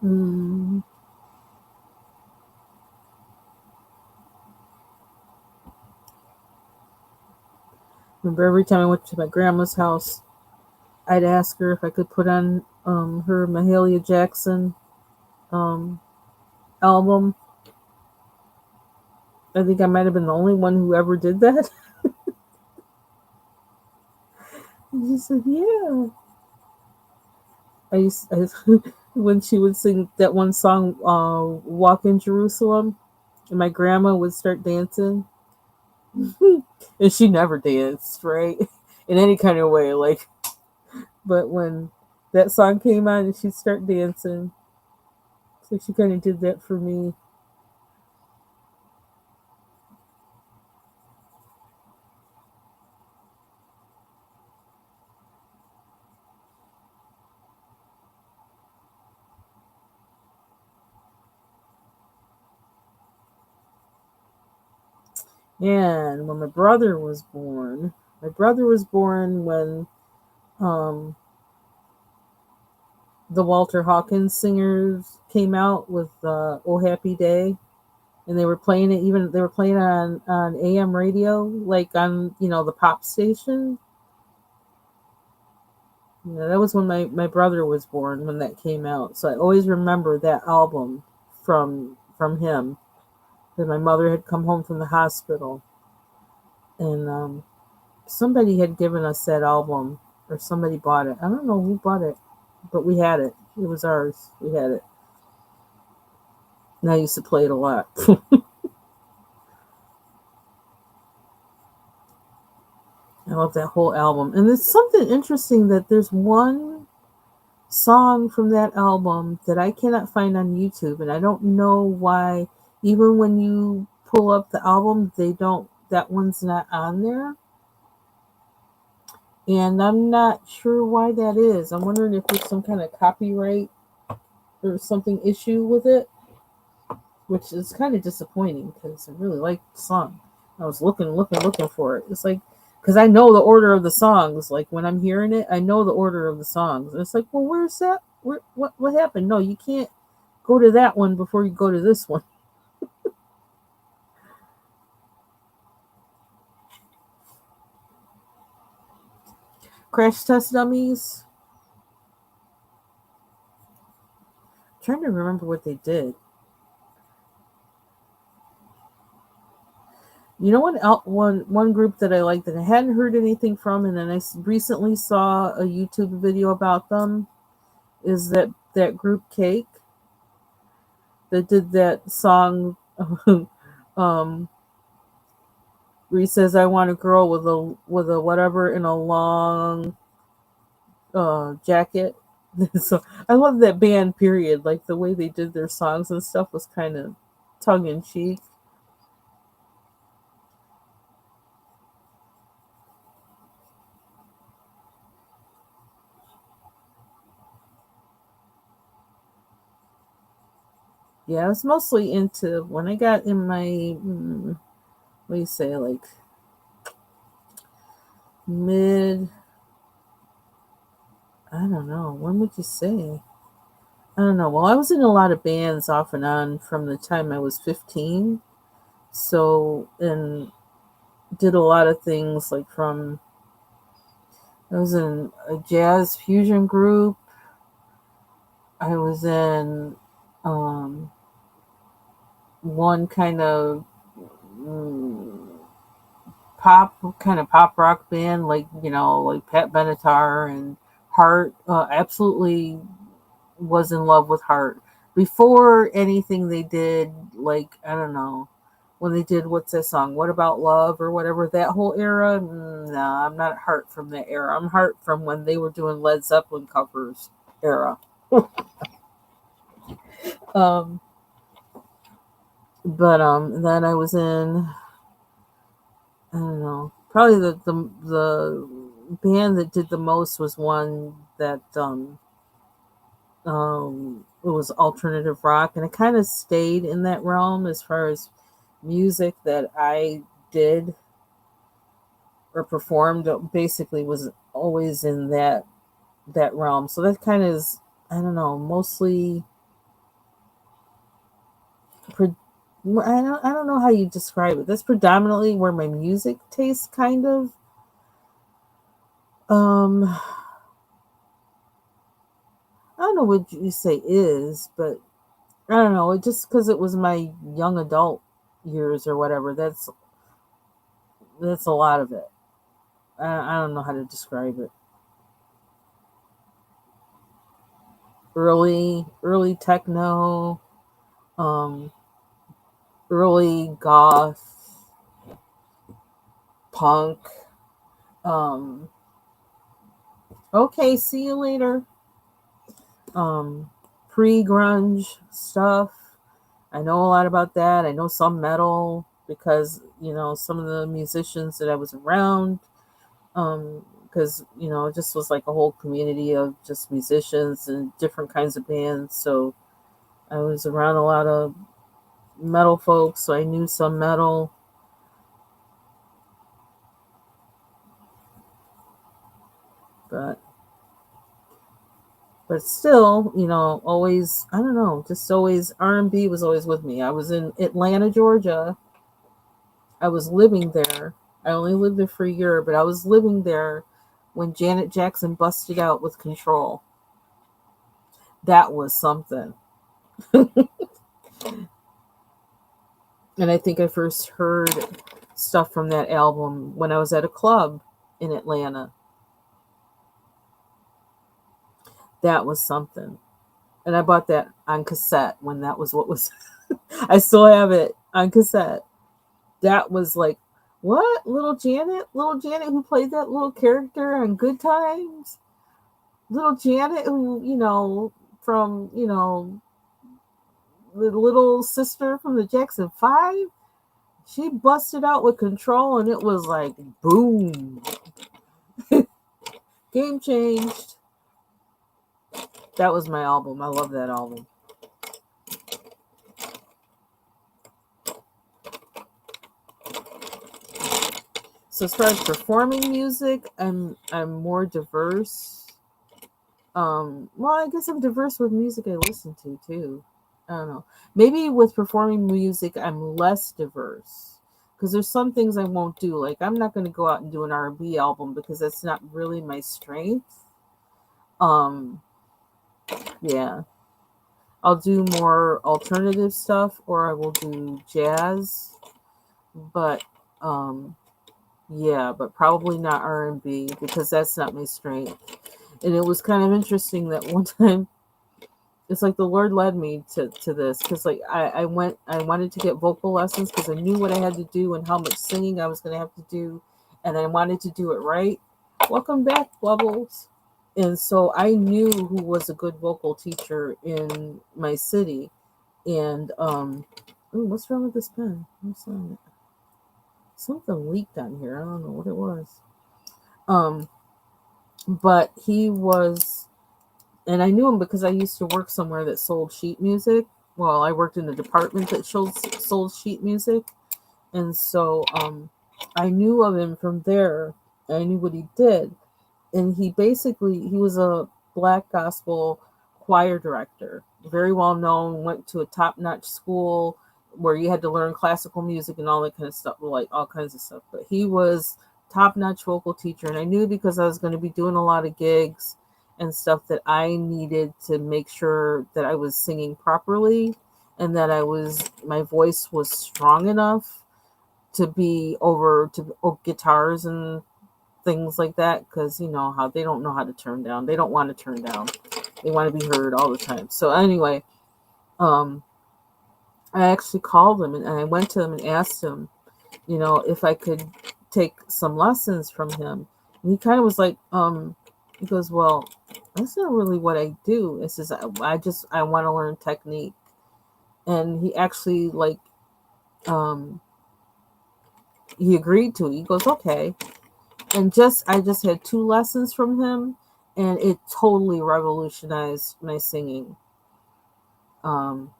Mm. Remember every time I went to my grandma's house, I'd ask her if I could put on her Mahalia Jackson um, album. I think I might have been the only one who ever did that. And she said, "Yeah." I when she would sing that one song, "Walk in Jerusalem," and my grandma would start dancing, and she never danced, right, in any kind of way. Like, but when that song came on, and she'd start dancing, so she kind of did that for me. And when my brother was born when um, the Walter Hawkins singers came out with "Oh Happy Day," and they were playing it. Even they were playing it on AM radio, like on the pop station. Yeah, that was when my brother was born when that came out. So I always remember that album from him. That my mother had come home from the hospital, and somebody had given us that album, or somebody bought it. I don't know who bought it, but we had it. It was ours. We had it. And I used to play it a lot. I love that whole album. And it's something interesting that there's one song from that album that I cannot find on YouTube, and I don't know why. Even when you pull up the album, they don't. That one's not on there, and I'm not sure why that is. I'm wondering if there's some kind of copyright or something issue with it, which is kind of disappointing because I really like the song. I was looking for it. It's like because I know the order of the songs. Like when I'm hearing it, I know the order of the songs. And it's like, well, where's that? What happened? No, you can't go to that one before you go to this one. Crash Test Dummies. I'm trying to remember what they did. You know what? One group that I liked that I hadn't heard anything from, and then I recently saw a YouTube video about them. Is that group Cake that did that song? um, where he says, "I want a girl with a whatever in a long jacket." So I love that band. Period. Like the way they did their songs and stuff was kind of tongue in cheek. Yeah, I was mostly into when I got in my what do you say, like mid. I don't know. When would you say? I don't know. Well, I was in a lot of bands off and on from the time I was 15. So, and did a lot of things like from I was in a jazz fusion group. I was in um, one mm, pop rock band, like like Pat Benatar and Heart. Absolutely was in love with Heart before anything they did. Like I don't know when they did what's that song? What About Love or whatever that whole era. No, I'm not Heart from that era. I'm Heart from when they were doing Led Zeppelin covers era. um, but then I was in I don't know probably the band that did the most was one that it was alternative rock, and it kind of stayed in that realm as far as music that I did or performed. Basically, was always in that realm. So that kind of is, I don't know, mostly. I don't know how you describe it. That's predominantly where my music tastes kind of. I don't know what you say is, but I don't know. It just because it was my young adult years or whatever. That's a lot of it. I don't know how to describe it. Early techno, um, early goth, punk. Um, okay, see you later. Um, Pre grunge stuff. I know a lot about that. I know some metal because some of the musicians that I was around. Because it just was like a whole community of just musicians and different kinds of bands. So I was around a lot of metal folks, so I knew some metal. but still, always, I don't know, just always R&B was always with me. I was in Atlanta, Georgia. I was living there. I only lived there for a year, but I was living there when Janet Jackson busted out with Control. That was something. And I think I first heard stuff from that album when I was at a club in Atlanta. That was something. And I bought that on cassette when that was what was. I still have it on cassette. That was like, what? Little Janet? Little Janet who played that little character on Good Times? Little Janet who, from, the little sister from the Jackson 5? She busted out with Control and it was like, boom. Game changed. That was my album. I love that album. So as far as performing music, I'm more diverse. Well, I guess I'm diverse with music I listen to too. I don't know. Maybe with performing music, I'm less diverse because there's some things I won't do. Like I'm not going to go out and do an R&B album because that's not really my strength. Yeah, I'll do more alternative stuff, or I will do jazz. But yeah, but probably not R&B because that's not my strength. And it was kind of interesting that one time, it's like the Lord led me to this because like I wanted to get vocal lessons because I knew what I had to do and how much singing I was going to have to do, and I wanted to do it right. Welcome back, Bubbles. And so I knew who was a good vocal teacher in my city. And ooh, what's wrong with this pen? What's on it? Something leaked on here. I don't know what it was. But he was, and I knew him because I used to work somewhere that sold sheet music. Well, I worked in a department that sold sheet music, and so I knew of him from there. I knew what he did, and he was a black gospel choir director, very well known. Went to a top-notch school where you had to learn classical music and all that kind of stuff, like all kinds of stuff. But he was top-notch vocal teacher, and I knew because I was going to be doing a lot of gigs and stuff that I needed to make sure that I was singing properly and that my voice was strong enough to be over to guitars and things like that, because you know how they don't know how to turn down. They don't want to turn down. They want to be heard all the time. So anyway, I actually called him and I went to him and asked him, if I could take some lessons from him. And he kind of was like, he goes, well, that's not really what I do. It says, I want to learn technique. And he actually he agreed to it. He goes, okay. And I just had 2 lessons from him and it totally revolutionized my singing. And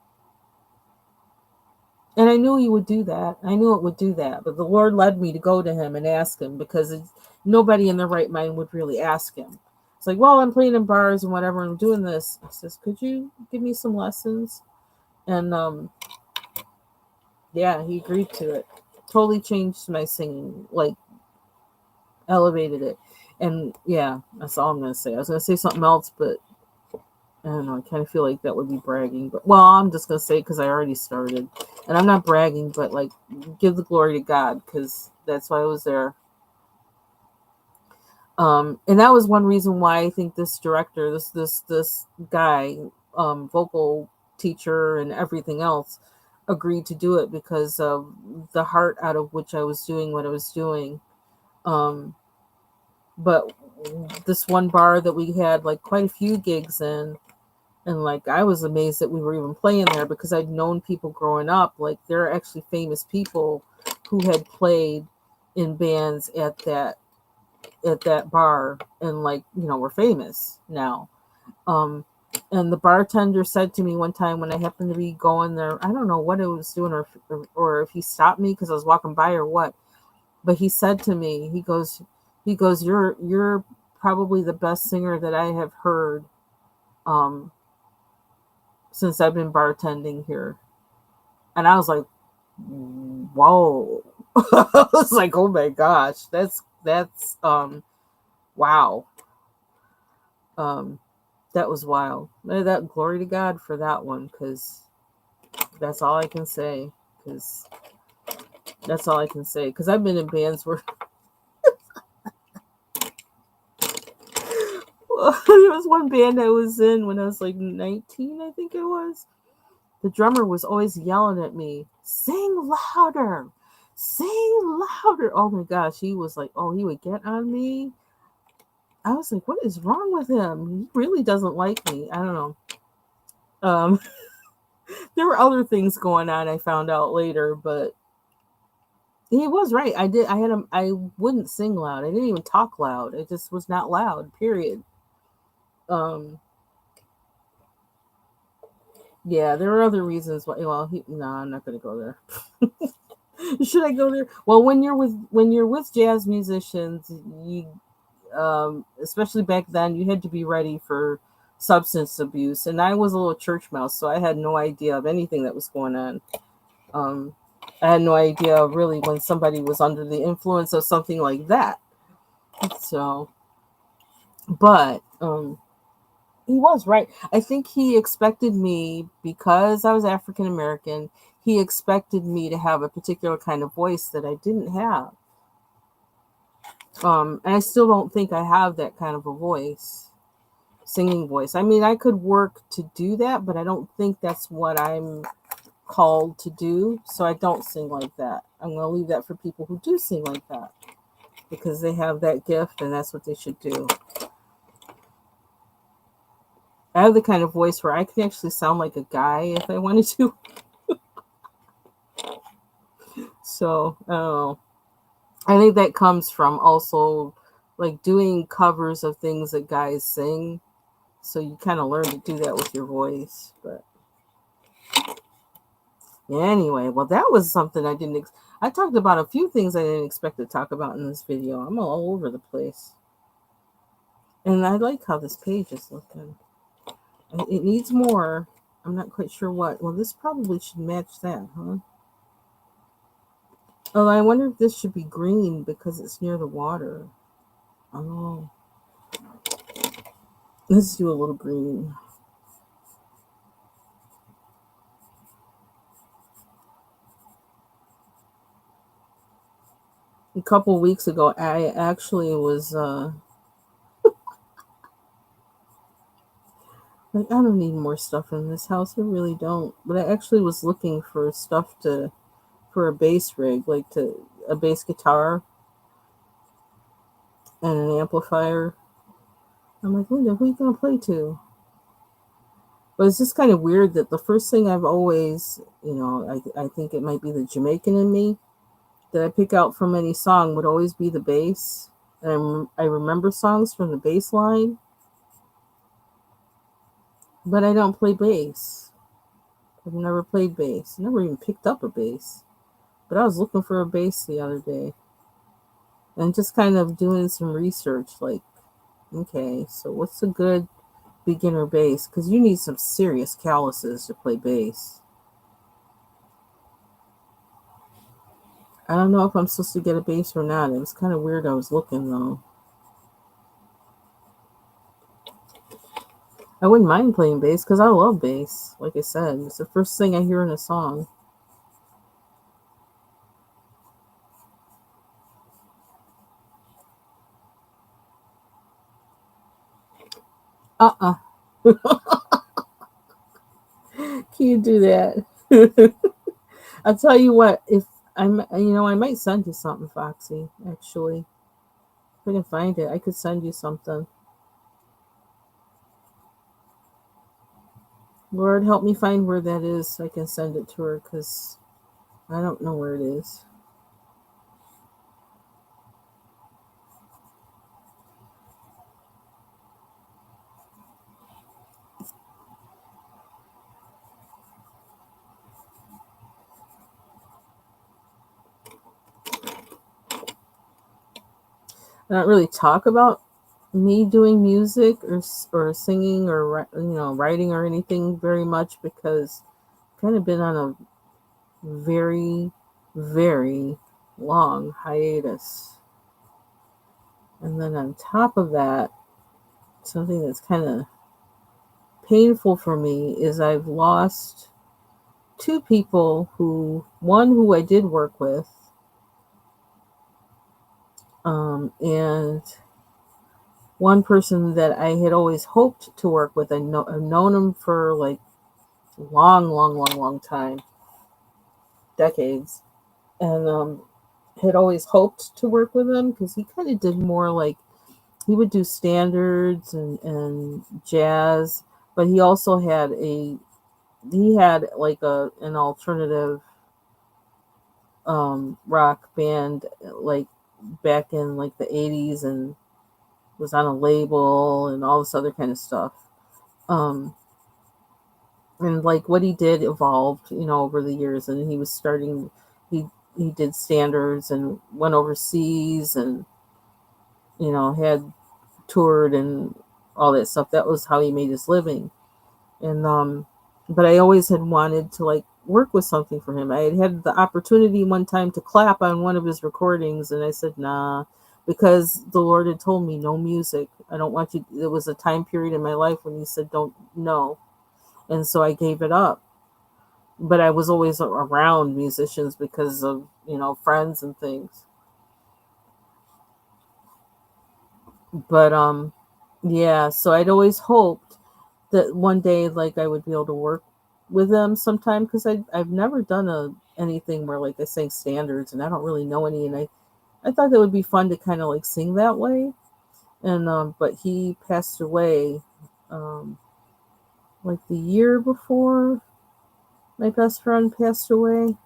I knew he would do that. I knew it would do that. But the Lord led me to go to him and ask him because nobody in their right mind would really ask him. It's like, well, I'm playing in bars and whatever, and I'm doing this. He says, could you give me some lessons? And yeah, he agreed to it. Totally changed my singing, like elevated it. And yeah, that's all I'm going to say. I was going to say something else, but I don't know. I kind of feel like that would be bragging. But, well, I'm just going to say it because I already started. And I'm not bragging, but, like, give the glory to God because that's why I was there. And that was one reason why I think this director, this guy, vocal teacher and everything else, agreed to do it because of the heart out of which I was doing what I was doing. But this one bar that we had, like, quite a few gigs in, and like I was amazed that we were even playing there because I'd known people growing up. Like there are actually famous people who had played in bands at that bar and were famous now. And the bartender said to me one time when I happened to be going there, I don't know what I was doing or if he stopped me because I was walking by or what, but he said to me, he goes, you're probably the best singer that I have heard um, since I've been bartending here. And I was like, whoa. I was like, oh my gosh, that's wow. Um, that was wild. That glory to God for that one, because that's all I can say. Because that's all I can say. Because I've been in bands where there was one band I was in when I was like 19, I think it was. The drummer was always yelling at me, sing louder, sing louder. Oh my gosh, he was like, oh, he would get on me. I was like, what is wrong with him? He really doesn't like me. I don't know. Um, there were other things going on I found out later, but he was right. I wouldn't sing loud. I didn't even talk loud. It just was not loud, period. Um, yeah, there were other reasons why. Well, no, I'm not going to go there. Should I go there? Well, when you're with jazz musicians, you especially back then, you had to be ready for substance abuse, and I was a little church mouse, so I had no idea of anything that was going on. Um, I had no idea really when somebody was under the influence of something like that. So, but he was right. I think he expected me, because I was African American, he expected me to have a particular kind of voice that I didn't have. And I still don't think I have that kind of a voice, singing voice. I mean, I could work to do that, but I don't think that's what I'm called to do. So I don't sing like that. I'm going to leave that for people who do sing like that, because they have that gift and that's what they should do. I have the kind of voice where I can actually sound like a guy if I wanted to. So, I don't know. I think that comes from also like doing covers of things that guys sing. So you kind of learn to do that with your voice. But yeah, anyway, well, that was something I didn't. I talked about a few things I didn't expect to talk about in this video. I'm all over the place. And I like how this page is looking. It needs more. I'm not quite sure what. Well, this probably should match that, huh? Oh, I wonder if this should be green because it's near the water. Oh. Let's do a little green. A couple weeks ago, I actually was like, I don't need more stuff in this house. I really don't. But I actually was looking for stuff for a bass rig, like a bass guitar and an amplifier. I'm like, Linda, who are you gonna play to? But it's just kind of weird that the first thing I've always, I think it might be the Jamaican in me that I pick out from any song would always be the bass. And I remember songs from the bass line, but I don't play bass. I've never played bass. Never even picked up a bass. But I was looking for a bass the other day and just kind of doing some research, like, okay, so what's a good beginner bass? Because you need some serious calluses to play bass. I don't know if I'm supposed to get a bass or not. It was kind of weird. I was looking, though. I wouldn't mind playing bass because I love bass. Like I said, it's the first thing I hear in a song. Uh-uh. Can you do that? I'll tell you what, if I might send you something, Foxy, actually. If I can find it, I could send you something. Lord, help me find where that is so I can send it to her, because I don't know where it is. I don't really talk about me doing music or singing or writing or anything very much, because I've kind of been on a very, very long hiatus. And then on top of that, something that's kind of painful for me is I've lost two people one who I did work with, and one person that I had always hoped to work with. I've known him for like long, long, long, long time, decades, and had always hoped to work with him because he kind of did more like he would do standards and jazz, but he also had like an alternative rock band like back in like the 80s, and was on a label and all this other kind of stuff. Um, and like what he did evolved, over the years. And he he did standards and went overseas, and had toured and all that stuff. That was how he made his living. And but I always had wanted to like work with something for him. I had the opportunity one time to clap on one of his recordings, and I said nah, because the Lord had told me no music. I don't want you. There was a time period in my life when he said don't, no, and so I gave it up. But I was always around musicians because of friends and things. But yeah, so I'd always hoped that one day like I would be able to work with them sometime, because I've never done anything where like I sang standards, and I don't really know any, and I thought that would be fun to kind of like sing that way. And but he passed away um like the year before my best friend passed away.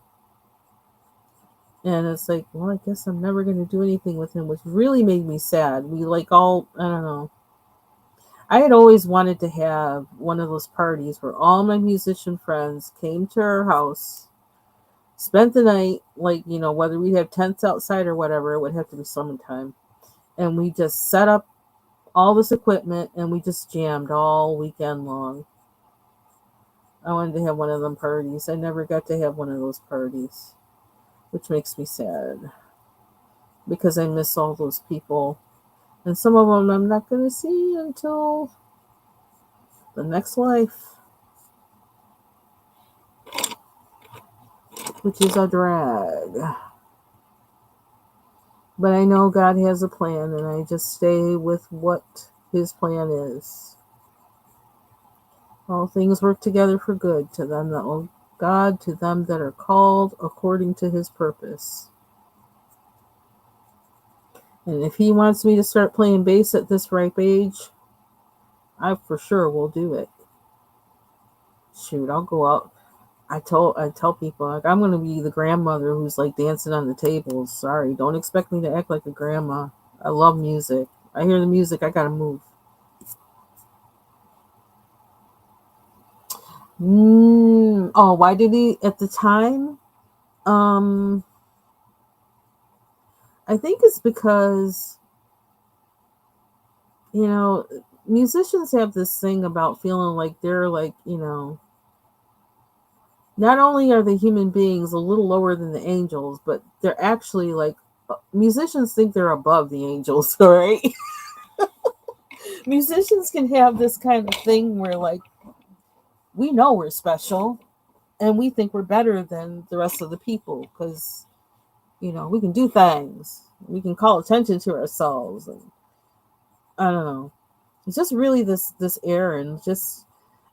And it's like, well, I guess I'm never going to do anything with him, which really made me sad. We like all, I don't know. I had always wanted to have one of those parties where all my musician friends came to our house, spent the night, like, whether we have tents outside or whatever, it would have to be summertime. And we just set up all this equipment and we just jammed all weekend long. I wanted to have one of them parties. I never got to have one of those parties, which makes me sad because I miss all those people. And some of them I'm not going to see until the next life, which is a drag. But I know God has a plan, and I just stay with what his plan is. All things work together for good to them that love God, to them that are called according to his purpose. And if he wants me to start playing bass at this ripe age, I for sure will do it. Shoot, I'll go out. I tell people like I'm gonna be the grandmother who's like dancing on the tables. Sorry, don't expect me to act like a grandma. I love music. I hear the music, I gotta move. Oh, why did he at the time? Um, I think it's because you know musicians have this thing about feeling like they're like not only are they human beings a little lower than the angels, but they're actually like musicians think they're above the angels, all right? Musicians can have this kind of thing where like we know we're special and we think we're better than the rest of the people because we can do things, we can call attention to ourselves, and I don't know, it's just really this air. And just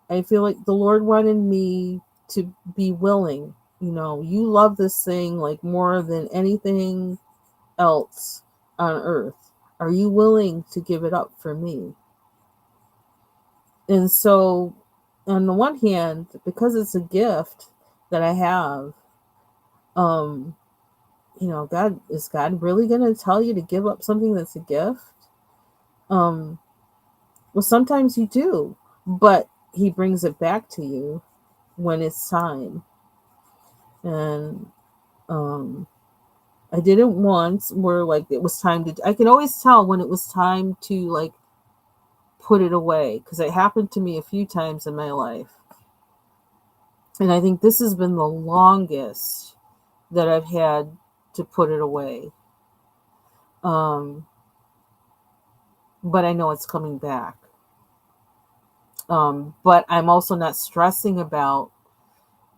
I feel like the Lord wanted me to be willing. You love this thing like more than anything else on earth. Are you willing to give it up for me? And so, on the one hand, because it's a gift that I have, um, God really going to tell you to give up something that's a gift? Um, well, sometimes you do, but He brings it back to you when it's time. And I did it once where like it was time to. I can always tell when it was time to like put it away, because it happened to me a few times in my life. And I think this has been the longest that I've had to put it away. Um, but I know it's coming back. But I'm also not stressing about,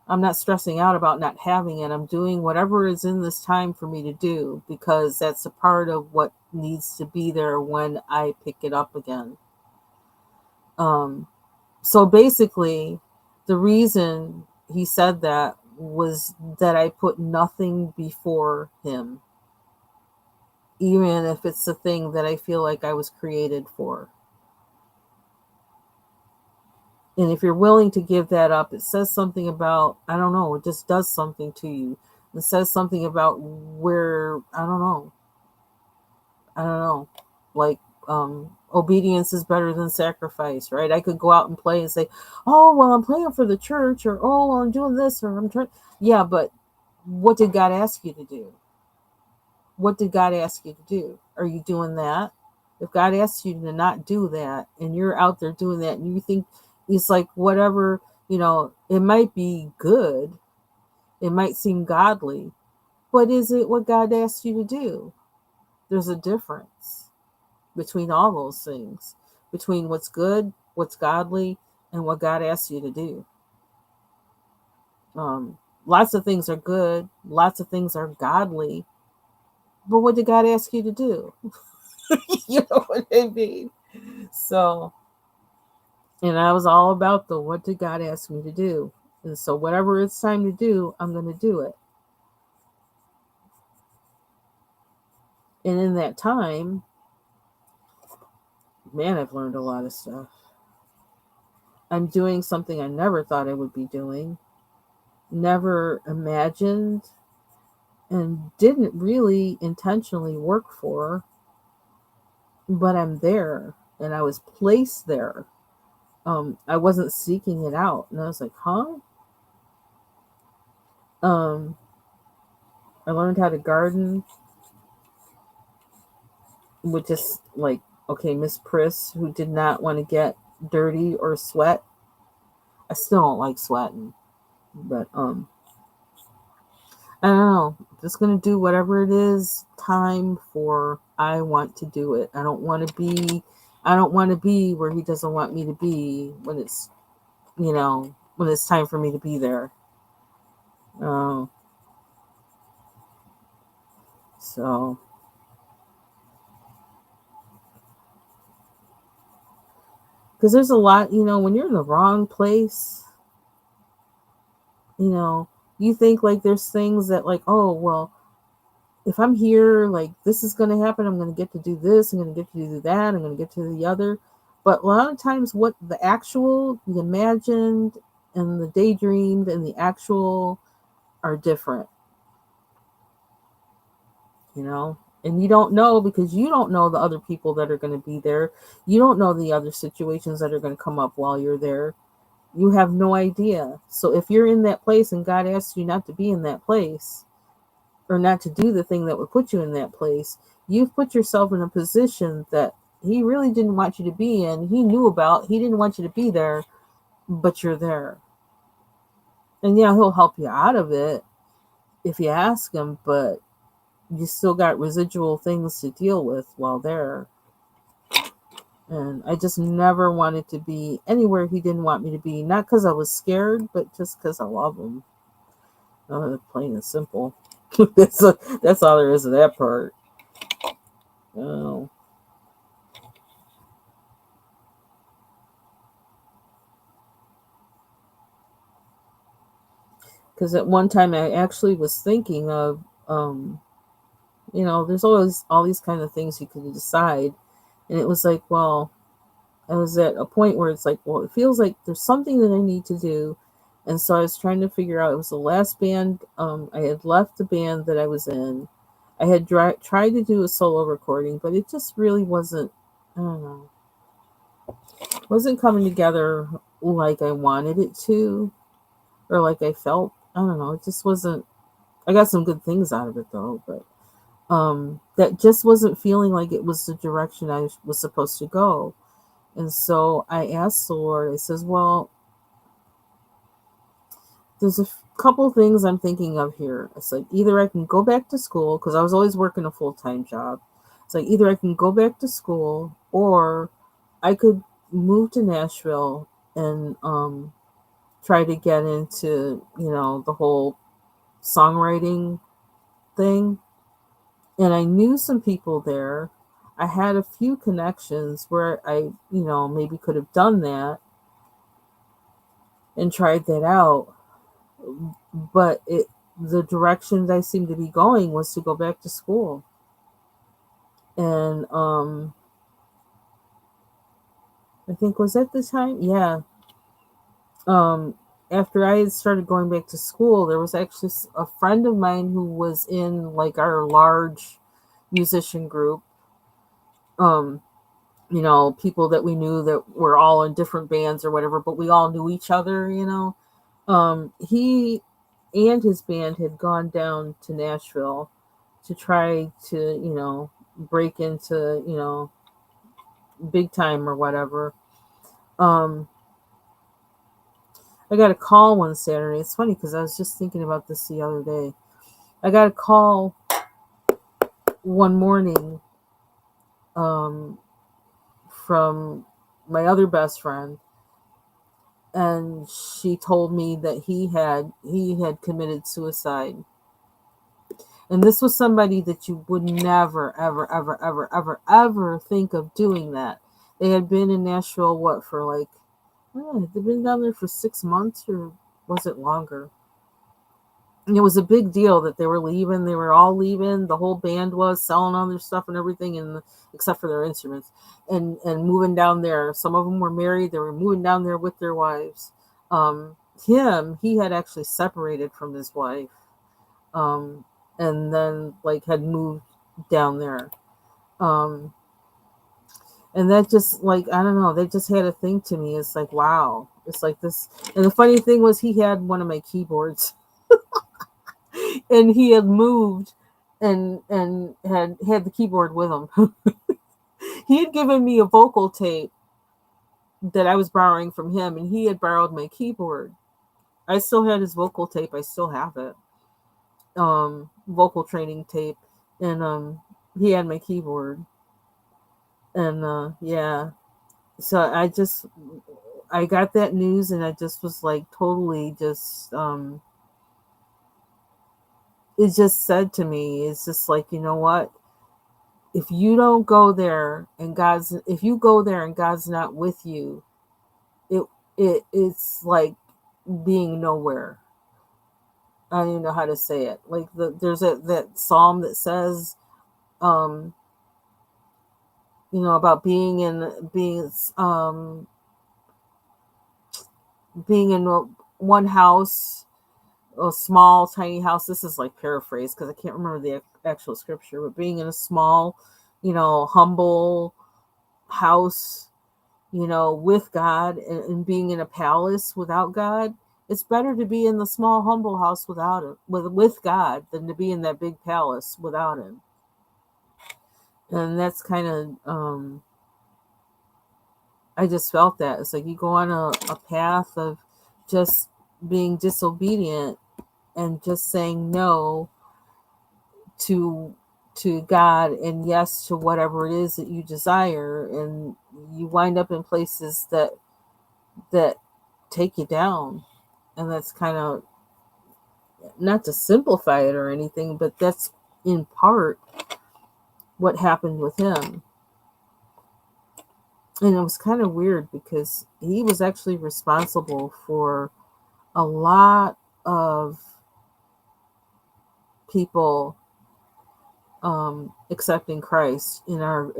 I'm not stressing out about not having it. I'm doing whatever is in this time for me to do, because that's a part of what needs to be there when I pick it up again. Um, so basically, the reason he said that was that I put nothing before him, even if it's the thing that I feel like I was created for. And if you're willing to give that up, it says something about, I don't know, it just does something to you. It says something about where, I don't know, like, obedience is better than sacrifice, right? I could go out and play and say, oh, well, I'm playing for the church, or, oh, well, I'm doing this, or I'm trying. Yeah, but what did God ask you to do? What did God ask you to do? Are you doing that? If God asks you to not do that, and you're out there doing that, and you think it's like whatever, it might be good, it might seem godly, but is it what God asked you to do? There's a difference between all those things, between what's good, what's godly, and what God asks you to do. Lots of things are good, lots of things are godly, but what did God ask you to do? You know what I mean? So, and I was all about the what did God ask me to do? And so, whatever it's time to do, I'm going to do it. And in that time, man, I've learned a lot of stuff. I'm doing something I never thought I would be doing, never imagined, and didn't really intentionally work for, but I'm there and I was placed there. I wasn't seeking it out, and I was like, huh? Um, I learned how to garden, with just like, okay, Miss Priss, who did not want to get dirty or sweat. I still don't like sweating, but I don't know. Just gonna do whatever it is time for. I want to do it. I don't want to be. I don't want to be where he doesn't want me to be when it's, when it's time for me to be there. Oh, so because there's a lot, when you're in the wrong place, you know, you think like there's things that like, oh well, if I'm here, like this is going to happen. I'm going to get to do this. I'm going to get to do that. I'm going to get to the other. But a lot of times, what the imagined, and the daydreamed, and the actual are different. And you don't know, because you don't know the other people that are going to be there. You don't know the other situations that are going to come up while you're there. You have no idea. So if you're in that place and God asks you not to be in that place, or not to do the thing that would put you in that place, you've put yourself in a position that he really didn't want you to be in. He knew about, he didn't want you to be there, but you're there. And yeah, he'll help you out of it if you ask him, but you still got residual things to deal with while there. And I just never wanted to be anywhere he didn't want me to be. Not because I was scared, but just because I love him. Plain and simple. that's all there is to that part. Oh. Because at one time I actually was thinking of, there's always all these kind of things you could decide. And it was like, well, I was at a point where it's like, well, it feels like there's something that I need to do. And so I was trying to figure out, it was the last band. I had left the band that I was in. I had tried to do a solo recording, but it just really wasn't, I don't know, wasn't coming together like I wanted it to, or like I felt. I don't know. It just wasn't. I got some good things out of it though, but that just wasn't feeling like it was the direction I was supposed to go. And so I asked the Lord, I says, well, there's a couple things I'm thinking of here. It's like either I can go back to school, because I was always working a full-time job. It's like either I can go back to school, or I could move to Nashville and try to get into, the whole songwriting thing. And I knew some people there. I had a few connections where I, maybe could have done that and tried that out. But the direction I seemed to be going was to go back to school. And I think, was at the time? Yeah. Um After I had started going back to school, there was actually a friend of mine who was in like our large musician group. Um People that we knew that were all in different bands or whatever, but we all knew each other. He and his band had gone down to Nashville to try to, break into, big time or whatever. Um, I got a call one Saturday. It's funny because I was just thinking about this the other day. I got a call one morning um, from my other best friend, and she told me that he had committed suicide. And this was somebody that you would never, ever, ever, ever, ever, ever think of doing that. They had been in Nashville, what, for like, they'd been down there for 6 months, or was it longer? And it was a big deal that they were leaving. They were all leaving. The whole band was selling all their stuff and everything, and except for their instruments, and moving down there. Some of them were married. They were moving down there with their wives. Um, he had actually separated from his wife, um, and then like had moved down there. Um, and that just, like, I don't know, they just had a thing to me. It's like, wow, it's like this. And the funny thing was, he had one of my keyboards, and he had moved and had the keyboard with him. He had given me a vocal tape that I was borrowing from him, and he had borrowed my keyboard. I still had his vocal tape. I still have it. Vocal training tape, and he had my keyboard. And yeah, so I got that news, and I just was like totally just it just said to me, it's just like, you know what, if you don't go there and if you go there and God's not with you, it it's like being nowhere. I don't even know how to say it. Like there's that psalm that says, um, about being in one house, a small tiny house. This is like paraphrase because I can't remember the actual scripture, but being in a small, humble house, with God, and being in a palace without God. It's better to be in the small humble house without it, with God, than to be in that big palace without him. And that's kind of I just felt that. It's like you go on a path of just being disobedient and just saying no to God and yes to whatever it is that you desire, and you wind up in places that take you down. And that's kind of, not to simplify it or anything, but that's in part what happened with him. And it was kind of weird because he was actually responsible for a lot of people accepting Christ in our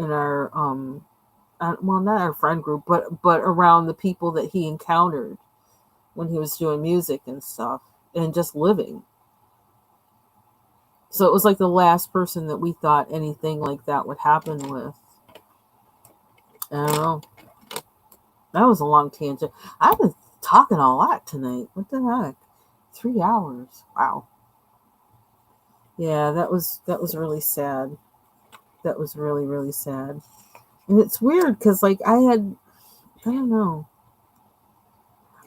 well, not our friend group, but around the people that he encountered when he was doing music and stuff and just living. So it was like the last person that we thought anything like that would happen with. I don't know. That was a long tangent. I've been talking a lot tonight. What the heck? 3 hours. Wow. Yeah, that was really sad. That was really, really sad. And it's weird because like I don't know.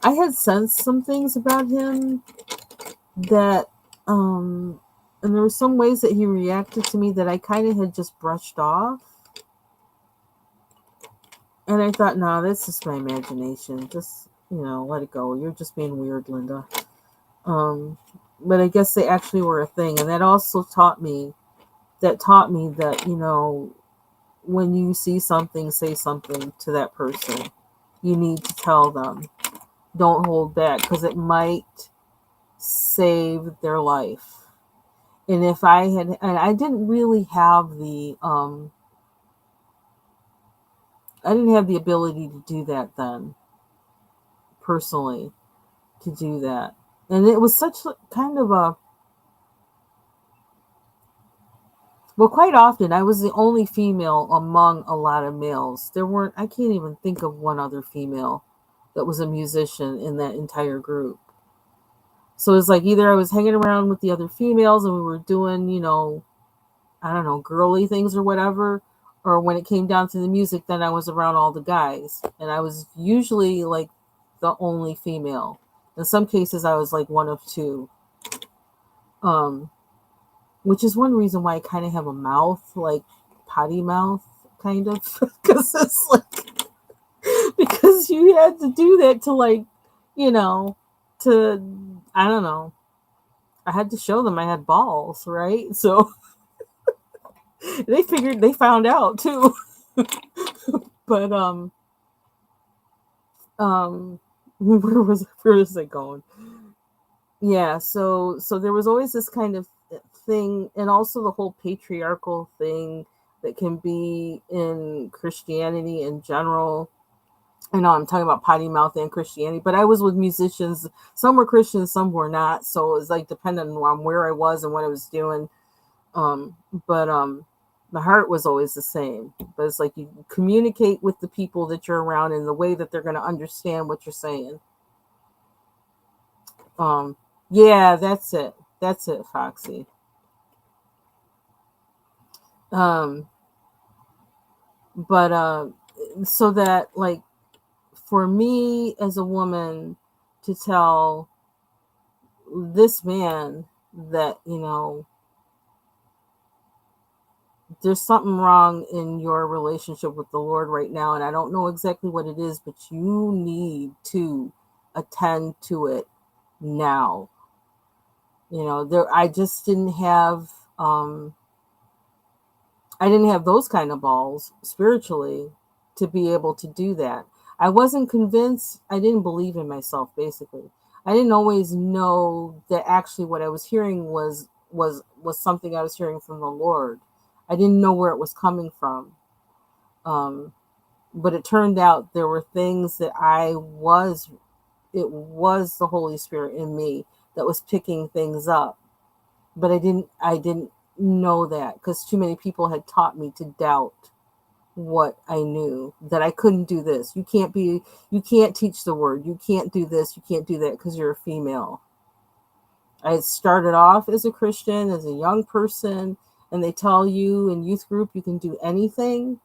I had sensed some things about him that, and there were some ways that he reacted to me that I kind of had just brushed off. And I thought, no, that's just my imagination. Just, let it go. You're just being weird, Linda. Um, but I guess they actually were a thing. And that also taught me that, when you see something, say something to that person. You need to tell them. Don't hold back, because it might save their life. And if and I didn't really have I didn't have the ability to do that then, personally, to do that. And it was such kind of well, quite often I was the only female among a lot of males. I can't even think of one other female that was a musician in that entire group. So it's like either I was hanging around with the other females and we were doing, I don't know, girly things or whatever. Or when it came down to the music, then I was around all the guys. And I was usually like the only female. In some cases, I was like one of two. Um, which is one reason why I kind of have a mouth, like potty mouth, kind of. Because it's like, because you had to do that to like, you know, I don't know. I had to show them I had balls, right? So they found out too. But where was I going? Yeah, so there was always this kind of thing, and also the whole patriarchal thing that can be in Christianity in general. I know I'm talking about potty mouth and Christianity, but I was with musicians. Some were Christians, some were not. So it was like depending on where I was and what I was doing. But the heart was always the same. But it's like you communicate with the people that you're around in the way that they're going to understand what you're saying. Um, yeah, that's it. That's it, Foxy. Um, but so that like for me as a woman to tell this man that there's something wrong in your relationship with the Lord right now, and I don't know exactly what it is, but you need to attend to it now. There I just didn't have I didn't have those kind of balls spiritually to be able to do that. I wasn't convinced. I didn't believe in myself, basically. I didn't always know that actually what I was hearing was something I was hearing from the Lord. I didn't know where it was coming from. Um, but it turned out there were things that it was the Holy Spirit in me that was picking things up. But I didn't know that because too many people had taught me to doubt what I knew, that I couldn't do this. You can't teach the word. You can't do this. You can't do that because you're a female. I had started off as a Christian, as a young person, and they tell you in youth group you can do anything,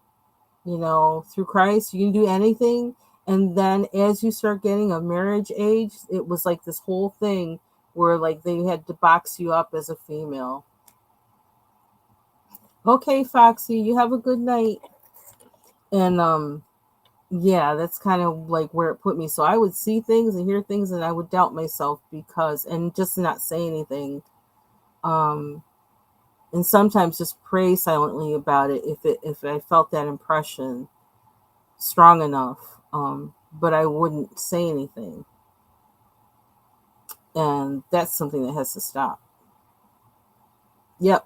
through Christ, you can do anything. And then as you start getting a marriage age, it was like this whole thing where like they had to box you up as a female. Okay, Foxy, you have a good night. And yeah, that's kind of like where it put me. So I would see things and hear things and I would doubt myself and just not say anything. Um and sometimes just pray silently about it if I felt that impression strong enough. But I wouldn't say anything. And that's something that has to stop. Yep.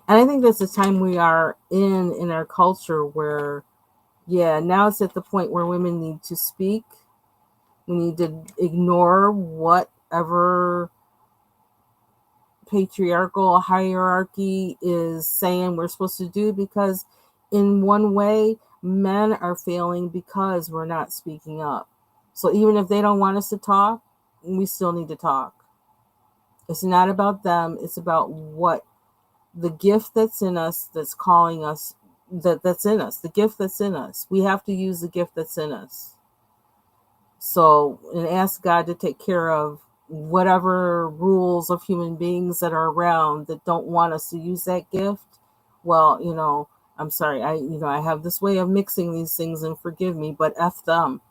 And I think that's the time we are in our culture where, yeah, now it's at the point where women need to speak. We need to ignore whatever patriarchal hierarchy is saying we're supposed to do, because in one way, men are failing because we're not speaking up. So even if they don't want us to talk, we still need to talk. It's not about them. It's about what the gift that's in us that's calling us, that's in us, the gift that's in us. We have to use the gift that's in us. So, and ask God to take care of whatever rules of human beings that are around that don't want us to use that gift. Well, I'm sorry. I have this way of mixing these things, and forgive me, but F them.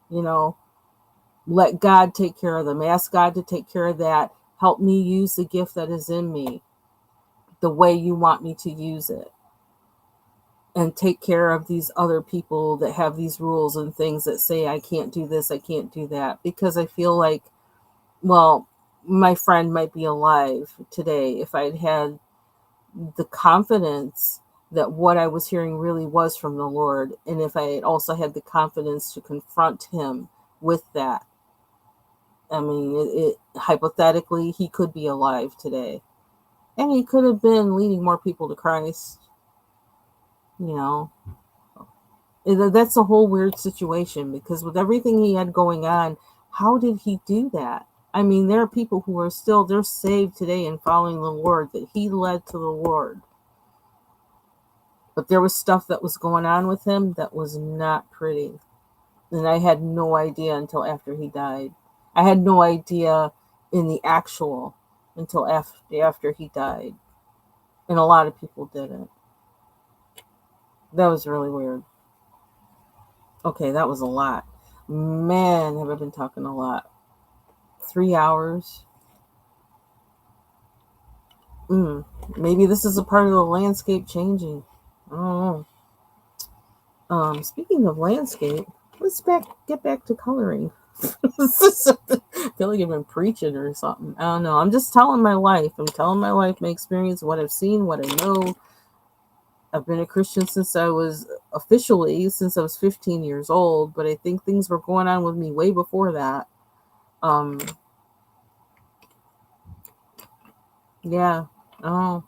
You know, let God take care of them. Ask God to take care of that. Help me use the gift that is in me the way you want me to use it. And take care of these other people that have these rules and things that say I can't do this, I can't do that. Because I feel like, well, my friend might be alive today if I'd had the confidence that what I was hearing really was from the Lord. And if I had also had the confidence to confront him with that. I mean, hypothetically, he could be alive today. And he could have been leading more people to Christ. You know, that's a whole weird situation, because with everything he had going on, how did he do that? I mean, there are people who are still, they're saved today and following the Lord, that he led to the Lord. But there was stuff that was going on with him that was not pretty. And I had no idea until after he died. I had no idea in the actual until after he died. And a lot of people didn't. That was really weird. Okay, that was a lot. Man, have I been talking a lot. 3 hours. Maybe this is a part of the landscape changing. I don't know. Speaking of landscape, let's get back to coloring. I feel like I've been preaching or something. I don't know. I'm just telling my life. I'm telling my life, my experience, what I've seen, what I know. I've been a Christian since I was 15 years old, but I think things were going on with me way before that. Yeah. Oh.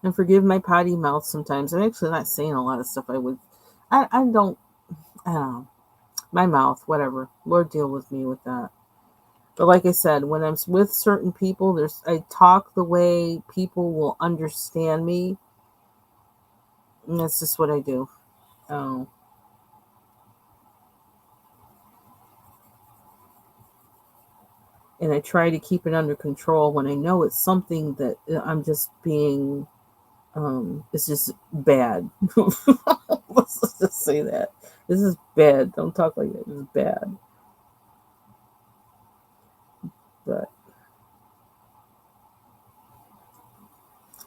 And forgive my potty mouth sometimes. I'm actually not saying a lot of stuff I would. I don't. I don't know. My mouth, whatever. Lord, deal with me with that. But like I said, when I'm with certain people, I talk the way people will understand me. And that's just what I do. Um, and I try to keep it under control when I know it's something that I'm just being, it's just bad. Let's just say that. This is bad. Don't talk like that. This is bad. But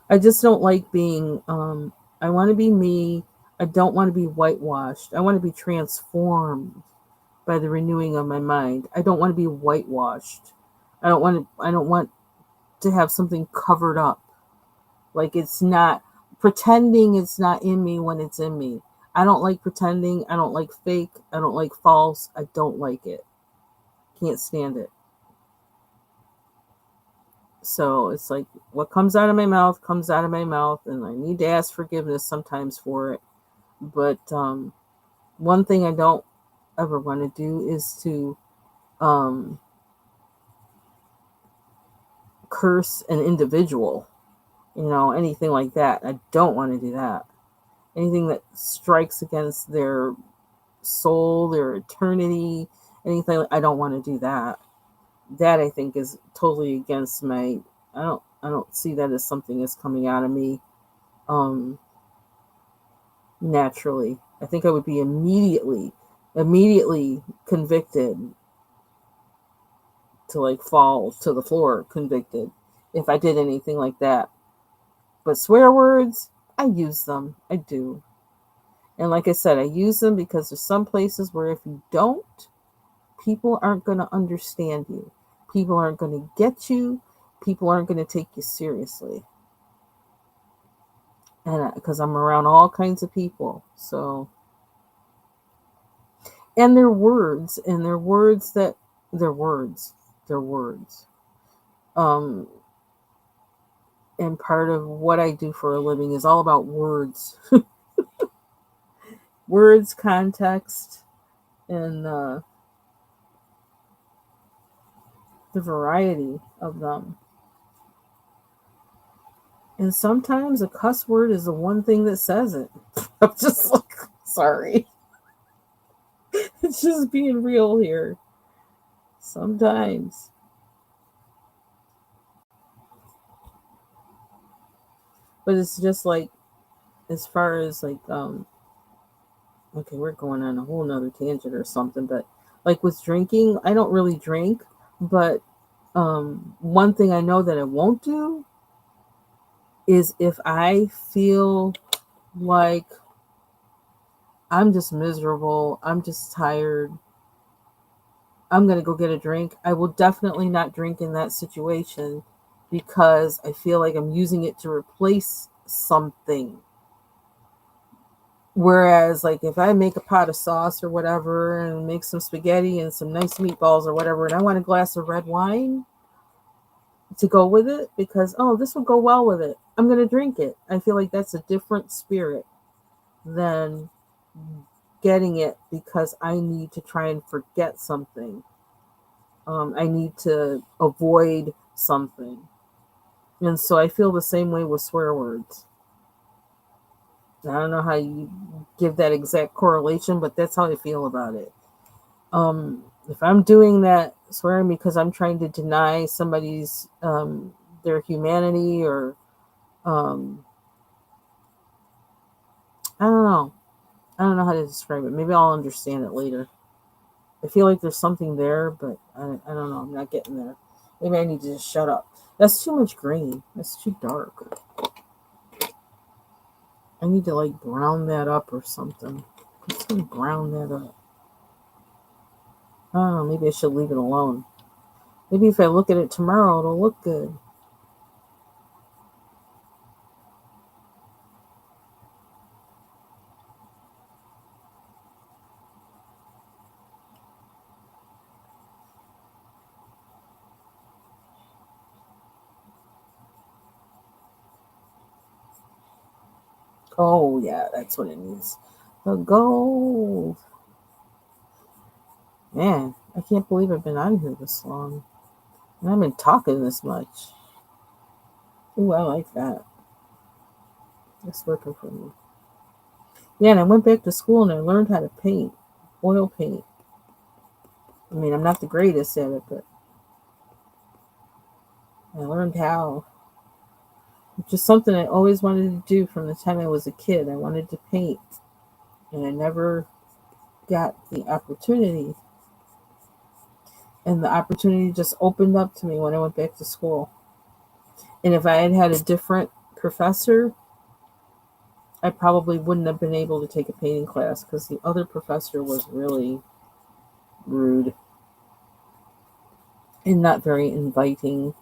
I just don't like being, I want to be me. I don't want to be whitewashed. I want to be transformed by the renewing of my mind. I don't want to be whitewashed. I don't want to have something covered up. Like it's not pretending it's not in me when it's in me. I don't like pretending. I don't like fake. I don't like false. I don't like it. Can't stand it. So it's like what comes out of my mouth comes out of my mouth, and I need to ask forgiveness sometimes for it. But one thing I don't ever want to do is to um, curse an individual, anything like that. I don't want to do that. Anything that strikes against their soul, their eternity, anything, I don't want to do that. That I think is totally against my. I don't see that as something that's coming out of me naturally. I think I would be immediately convicted to like fall to the floor, convicted if I did anything like that. But swear words, I use them. I do. And like I said, I use them because there's some places where if you don't, people aren't going to understand you. People aren't going to get you. People aren't going to take you seriously. And because I'm around all kinds of people. So, and their words, they're words. They're words. Um, and part of what I do for a living is all about words. Words, context, and the variety of them. And sometimes a cuss word is the one thing that says it. I'm just like, sorry. It's just being real here. Sometimes. But it's just like, as far as like, okay, we're going on a whole nother tangent or something, but like with drinking, I don't really drink, but one thing I know that I won't do is if I feel like I'm just miserable, I'm just tired, I'm going to go get a drink. I will definitely not drink in that situation because I feel like I'm using it to replace something. Whereas, like, if I make a pot of sauce or whatever and make some spaghetti and some nice meatballs or whatever, and I want a glass of red wine to go with it because, oh, this will go well with it, I'm going to drink it. I feel like that's a different spirit than getting it because I need to try and forget something. I need to avoid something. And so I feel the same way with swear words. I don't know how you give that exact correlation, but that's how I feel about it. If I'm doing that swearing because I'm trying to deny somebody's their humanity or um, I don't know. I don't know how to describe it. Maybe I'll understand it later. I feel like there's something there, but I don't know. I'm not getting there. Maybe I need to just shut up. That's too much green. That's too dark. I need to like brown that up or something. I'm just gonna brown that up. I don't know. Maybe I should leave it alone. Maybe if I look at it tomorrow, it'll look good. Oh yeah, that's what it needs. The gold. Man, I can't believe I've been on here this long. And I've been talking this much. Ooh, I like that. That's working for me. Yeah, and I went back to school and I learned how to paint. Oil paint. I mean, I'm not the greatest at it, but I learned how. Which is something I always wanted to do from the time I was a kid. I wanted to paint. And I never got the opportunity. And the opportunity just opened up to me when I went back to school. And if I had had a different professor, I probably wouldn't have been able to take a painting class because the other professor was really rude and not very inviting,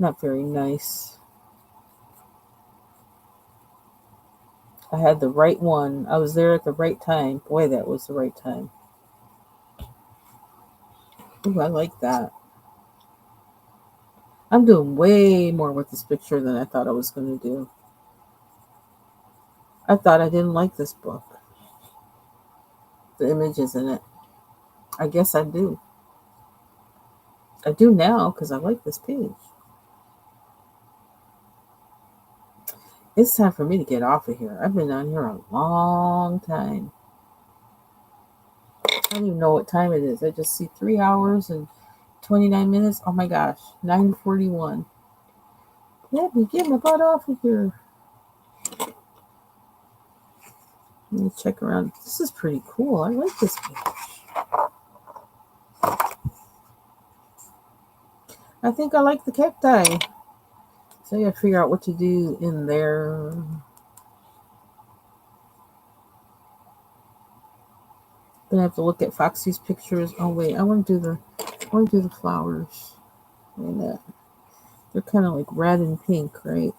not very nice. I had the right one. I was there at the right time. Boy, that was the right time. Ooh, I like that. I'm doing way more with this picture than I thought I was going to do. I thought I didn't like this book. The images in it. I guess I do. I do now because I like this page. It's time for me to get off of here. I've been on here a long time. I don't even know what time it is. I just see 3 hours and 29 minutes. Oh my gosh, 9:41. Let me get my butt off of here. Let me check around. This is pretty cool. I like this page. I think I like the cacti. So I gotta figure out what to do in there. Gonna have to look at Foxy's pictures. Oh wait, I want to do the flowers. Wait a minute. They're kind of like red and pink, right?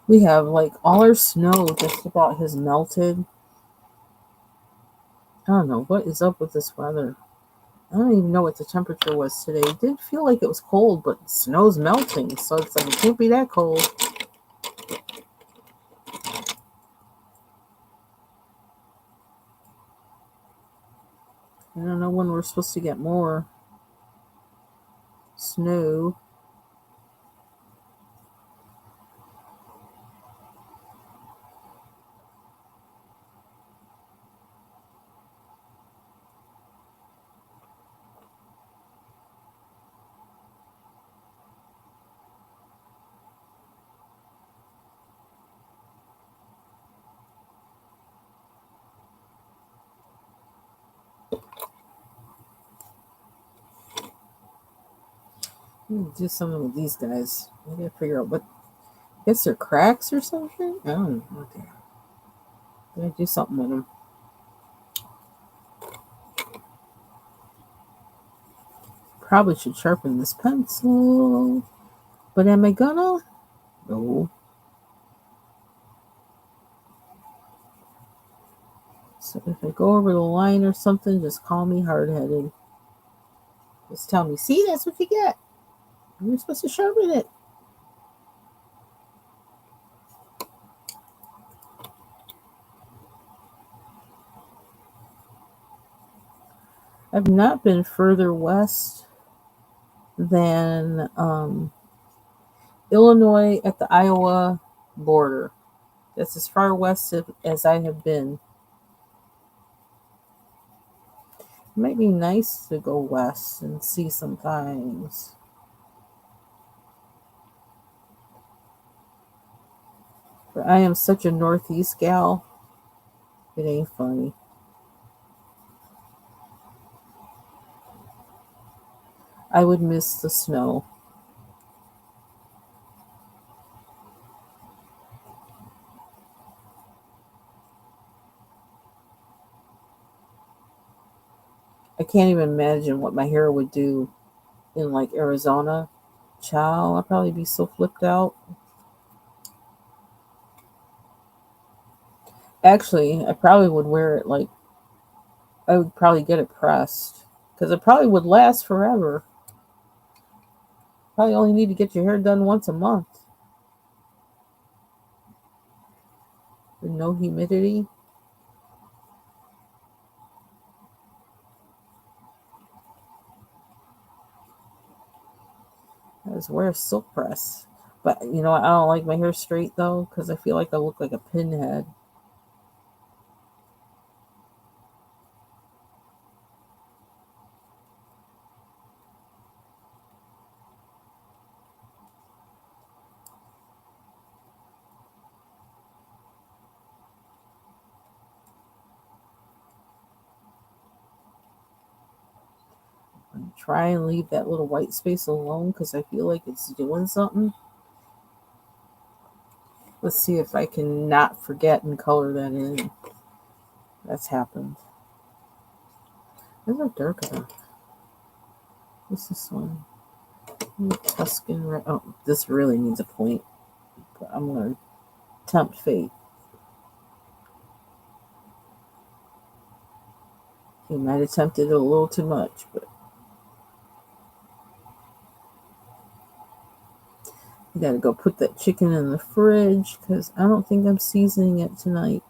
We have like all our snow just about has melted. I don't know what is up with this weather. I don't even know what the temperature was today. It did feel like it was cold, but snow's melting, so it's like it can't be that cold. I don't know when we're supposed to get more snow. Do something with these guys. I gotta figure out what. I guess they're cracks or something. I don't know. Okay. Gotta do something with them. Probably should sharpen this pencil. But am I gonna? No. So if I go over the line or something, just call me hard-headed. Just tell me, see, that's what you get. You're supposed to sharpen it. I've not been further west than Illinois at the Iowa border. That's as far west as I have been. It might be nice to go west and see some things. But I am such a northeast gal, it ain't funny. I would miss the snow. I can't even imagine what my hair would do in like Arizona. Child, I'd probably be so flipped out. Actually, I probably would wear it like I would probably get it pressed because it probably would last forever. Probably only need to get your hair done once a month with no humidity. I just wear a silk press. But you know, I don't like my hair straight though because I feel like I look like a pinhead. Try and leave that little white space alone because I feel like it's doing something. Let's see if I can not forget and color that in. That's happened. Those are dark enough. What's this one? Tuscan red. Oh, this really needs a point. But I'm going to tempt fate. He might have tempted it a little too much, but I gotta go put that chicken in the fridge because I don't think I'm seasoning it tonight.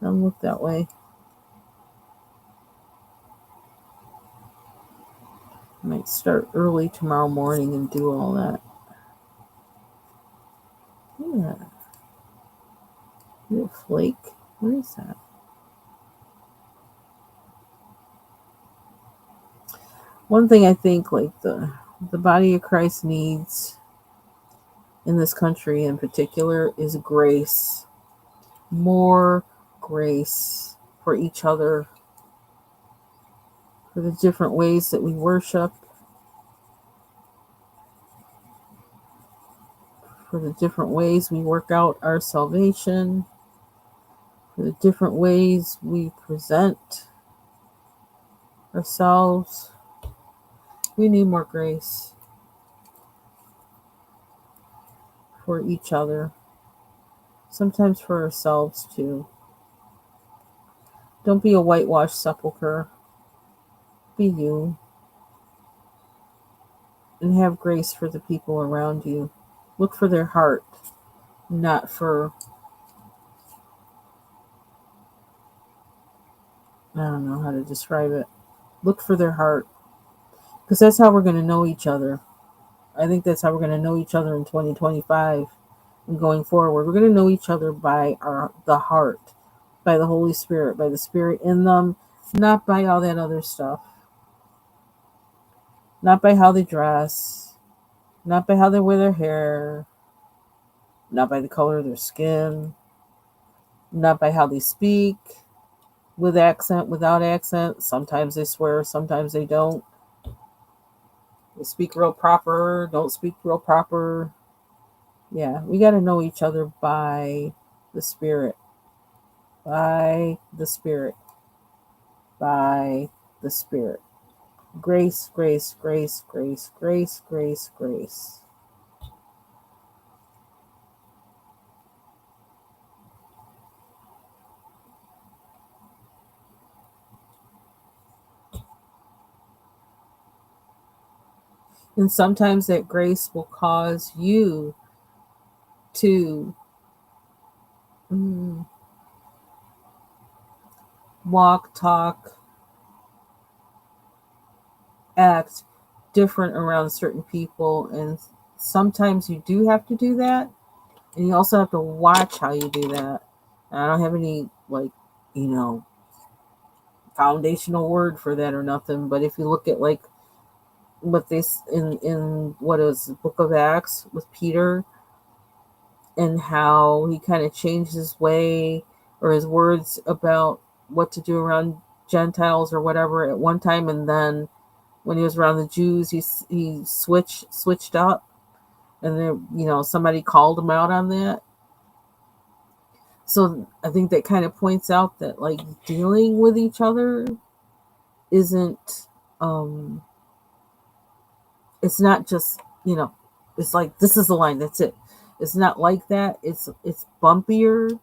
Don't look that way. I might start early tomorrow morning and do all that. Yeah. Is it flake? What is that? One thing I think like the body of Christ needs in this country in particular is grace. More grace for each other, for the different ways that we worship, for the different ways we work out our salvation, for the different ways we present ourselves. We need more grace for each other, sometimes for ourselves too. Don't be a whitewashed sepulcher. be you and have grace for the people around you. Look for their heart, not for, I don't know how to describe it. Look for their heart, because that's how we're going to know each other. I think that's how we're going to know each other in 2025 and going forward. We're going to know each other by the heart, by the Holy Spirit, by the Spirit in them, not by all that other stuff, not by how they dress, not by how they wear their hair, not by the color of their skin, not by how they speak, with accent, without accent. Sometimes they swear, sometimes they don't. They speak real proper, don't speak real proper. Yeah, we got to know each other by the Spirit, by the Spirit, by the Spirit. Grace, grace, grace, grace, grace, grace, grace. And sometimes that grace will cause you to walk, talk, act different around certain people. And sometimes you do have to do that. And you also have to watch how you do that. And I don't have any, like, foundational word for that or nothing. But if you look at, like, what this in what is the book of Acts with Peter, and how he kind of changed his way or his words about what to do around Gentiles or whatever at one time, and then when he was around the Jews, he switched up, and then somebody called him out on that. So I think that kind of points out that, like, dealing with each other isn't it's not just it's like, this is the line, that's it. It's not like that. It's bumpier,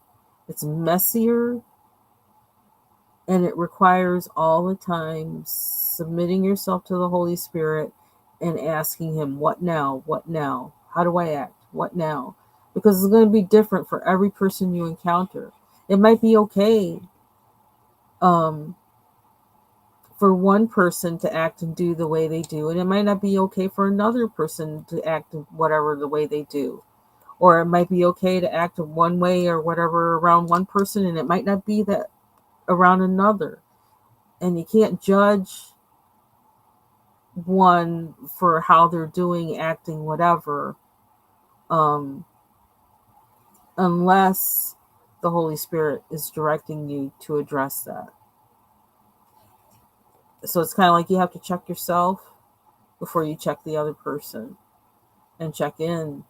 it's messier, and it requires all the time submitting yourself to the Holy Spirit and asking him, what now? What now? How do I act? What now? Because it's going to be different for every person you encounter. It might be okay for one person to act and do the way they do, and it might not be okay for another person to act whatever the way they do. Or it might be okay to act one way or whatever around one person, and it might not be that around another. And you can't judge one for how they're doing, acting, whatever, unless the Holy Spirit is directing you to address that. So it's kind of like you have to check yourself before you check the other person, and check in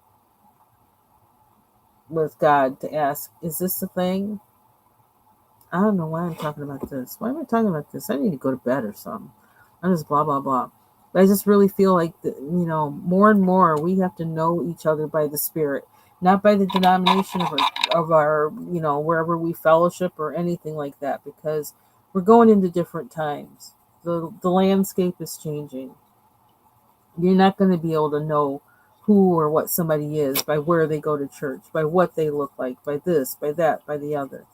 with God to ask, is this the thing? I don't know why I'm talking about this. Why am I talking about this? I need to go to bed or something. I'm just blah, blah, blah. But I just really feel like, more and more we have to know each other by the Spirit, not by the denomination of our wherever we fellowship or anything like that, because we're going into different times. The landscape is changing. You're not going to be able to know who or what somebody is by where they go to church, by what they look like, by this, by that, by the other.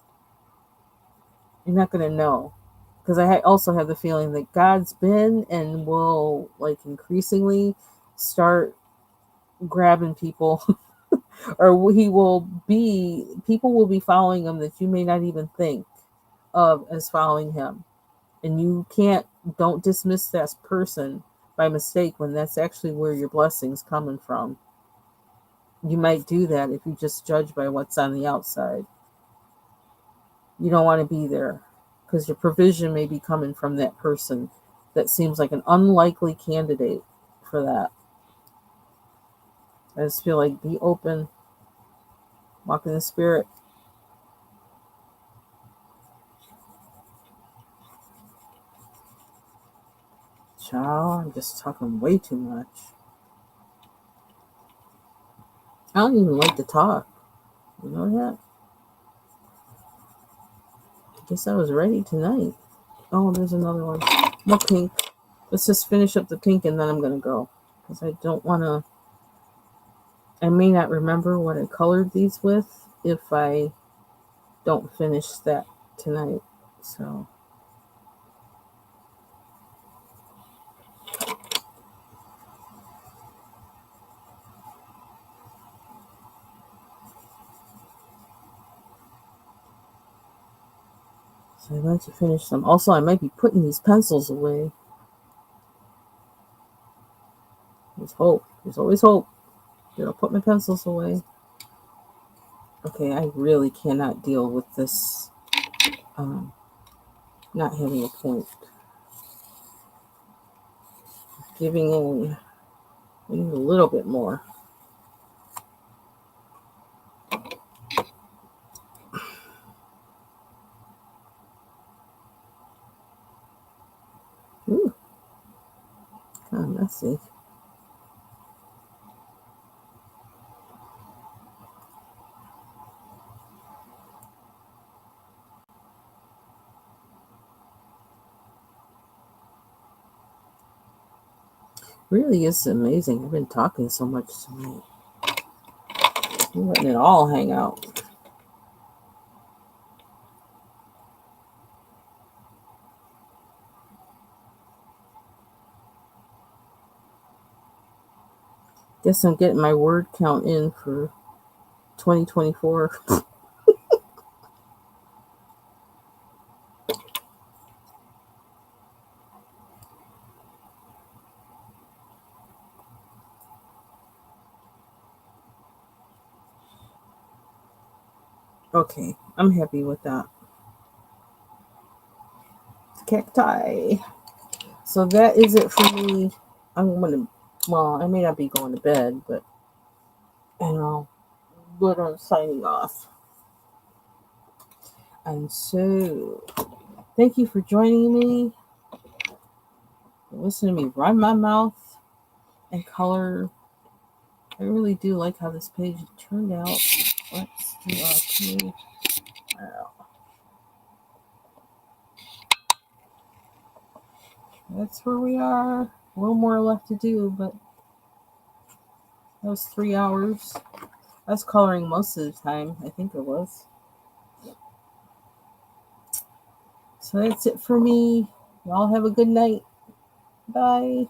You're not going to know. Because I also have the feeling that God's been and will, like, increasingly start grabbing people or people will be following him that you may not even think of as following him. And don't dismiss that person by mistake when that's actually where your blessing's coming from. You might do that if you just judge by what's on the outside. You don't want to be there, because your provision may be coming from that person that seems like an unlikely candidate for that. I just feel like, be open, walk in the Spirit. Child, I'm just talking way too much. I don't even like to talk. You know that? I guess I was ready tonight. Oh, there's another one. More pink. Let's just finish up the pink and then I'm going to go. Because I don't want to... I may not remember what I colored these with if I don't finish that tonight. So I'm going to finish them. Also, I might be putting these pencils away. There's hope. There's always hope that I'll put my pencils away. Okay, I really cannot deal with this not having a point. Giving in. I need a little bit more. Ooh, kind of messy. Really is amazing. I've been talking so much tonight. I'm letting it all hang out. Guess I'm getting my word count in for 2024. Okay, I'm happy with that. Cacti. So that is it for me. I may not be going to bed, but I'm signing off. And so, thank you for joining me. Listen to me run my mouth and color. I really do like how this page turned out. Let's do a page. That's where we are. A little more left to do, but that was 3 hours. I was coloring most of the time. I think it was. So that's it for me. Y'all have a good night. Bye.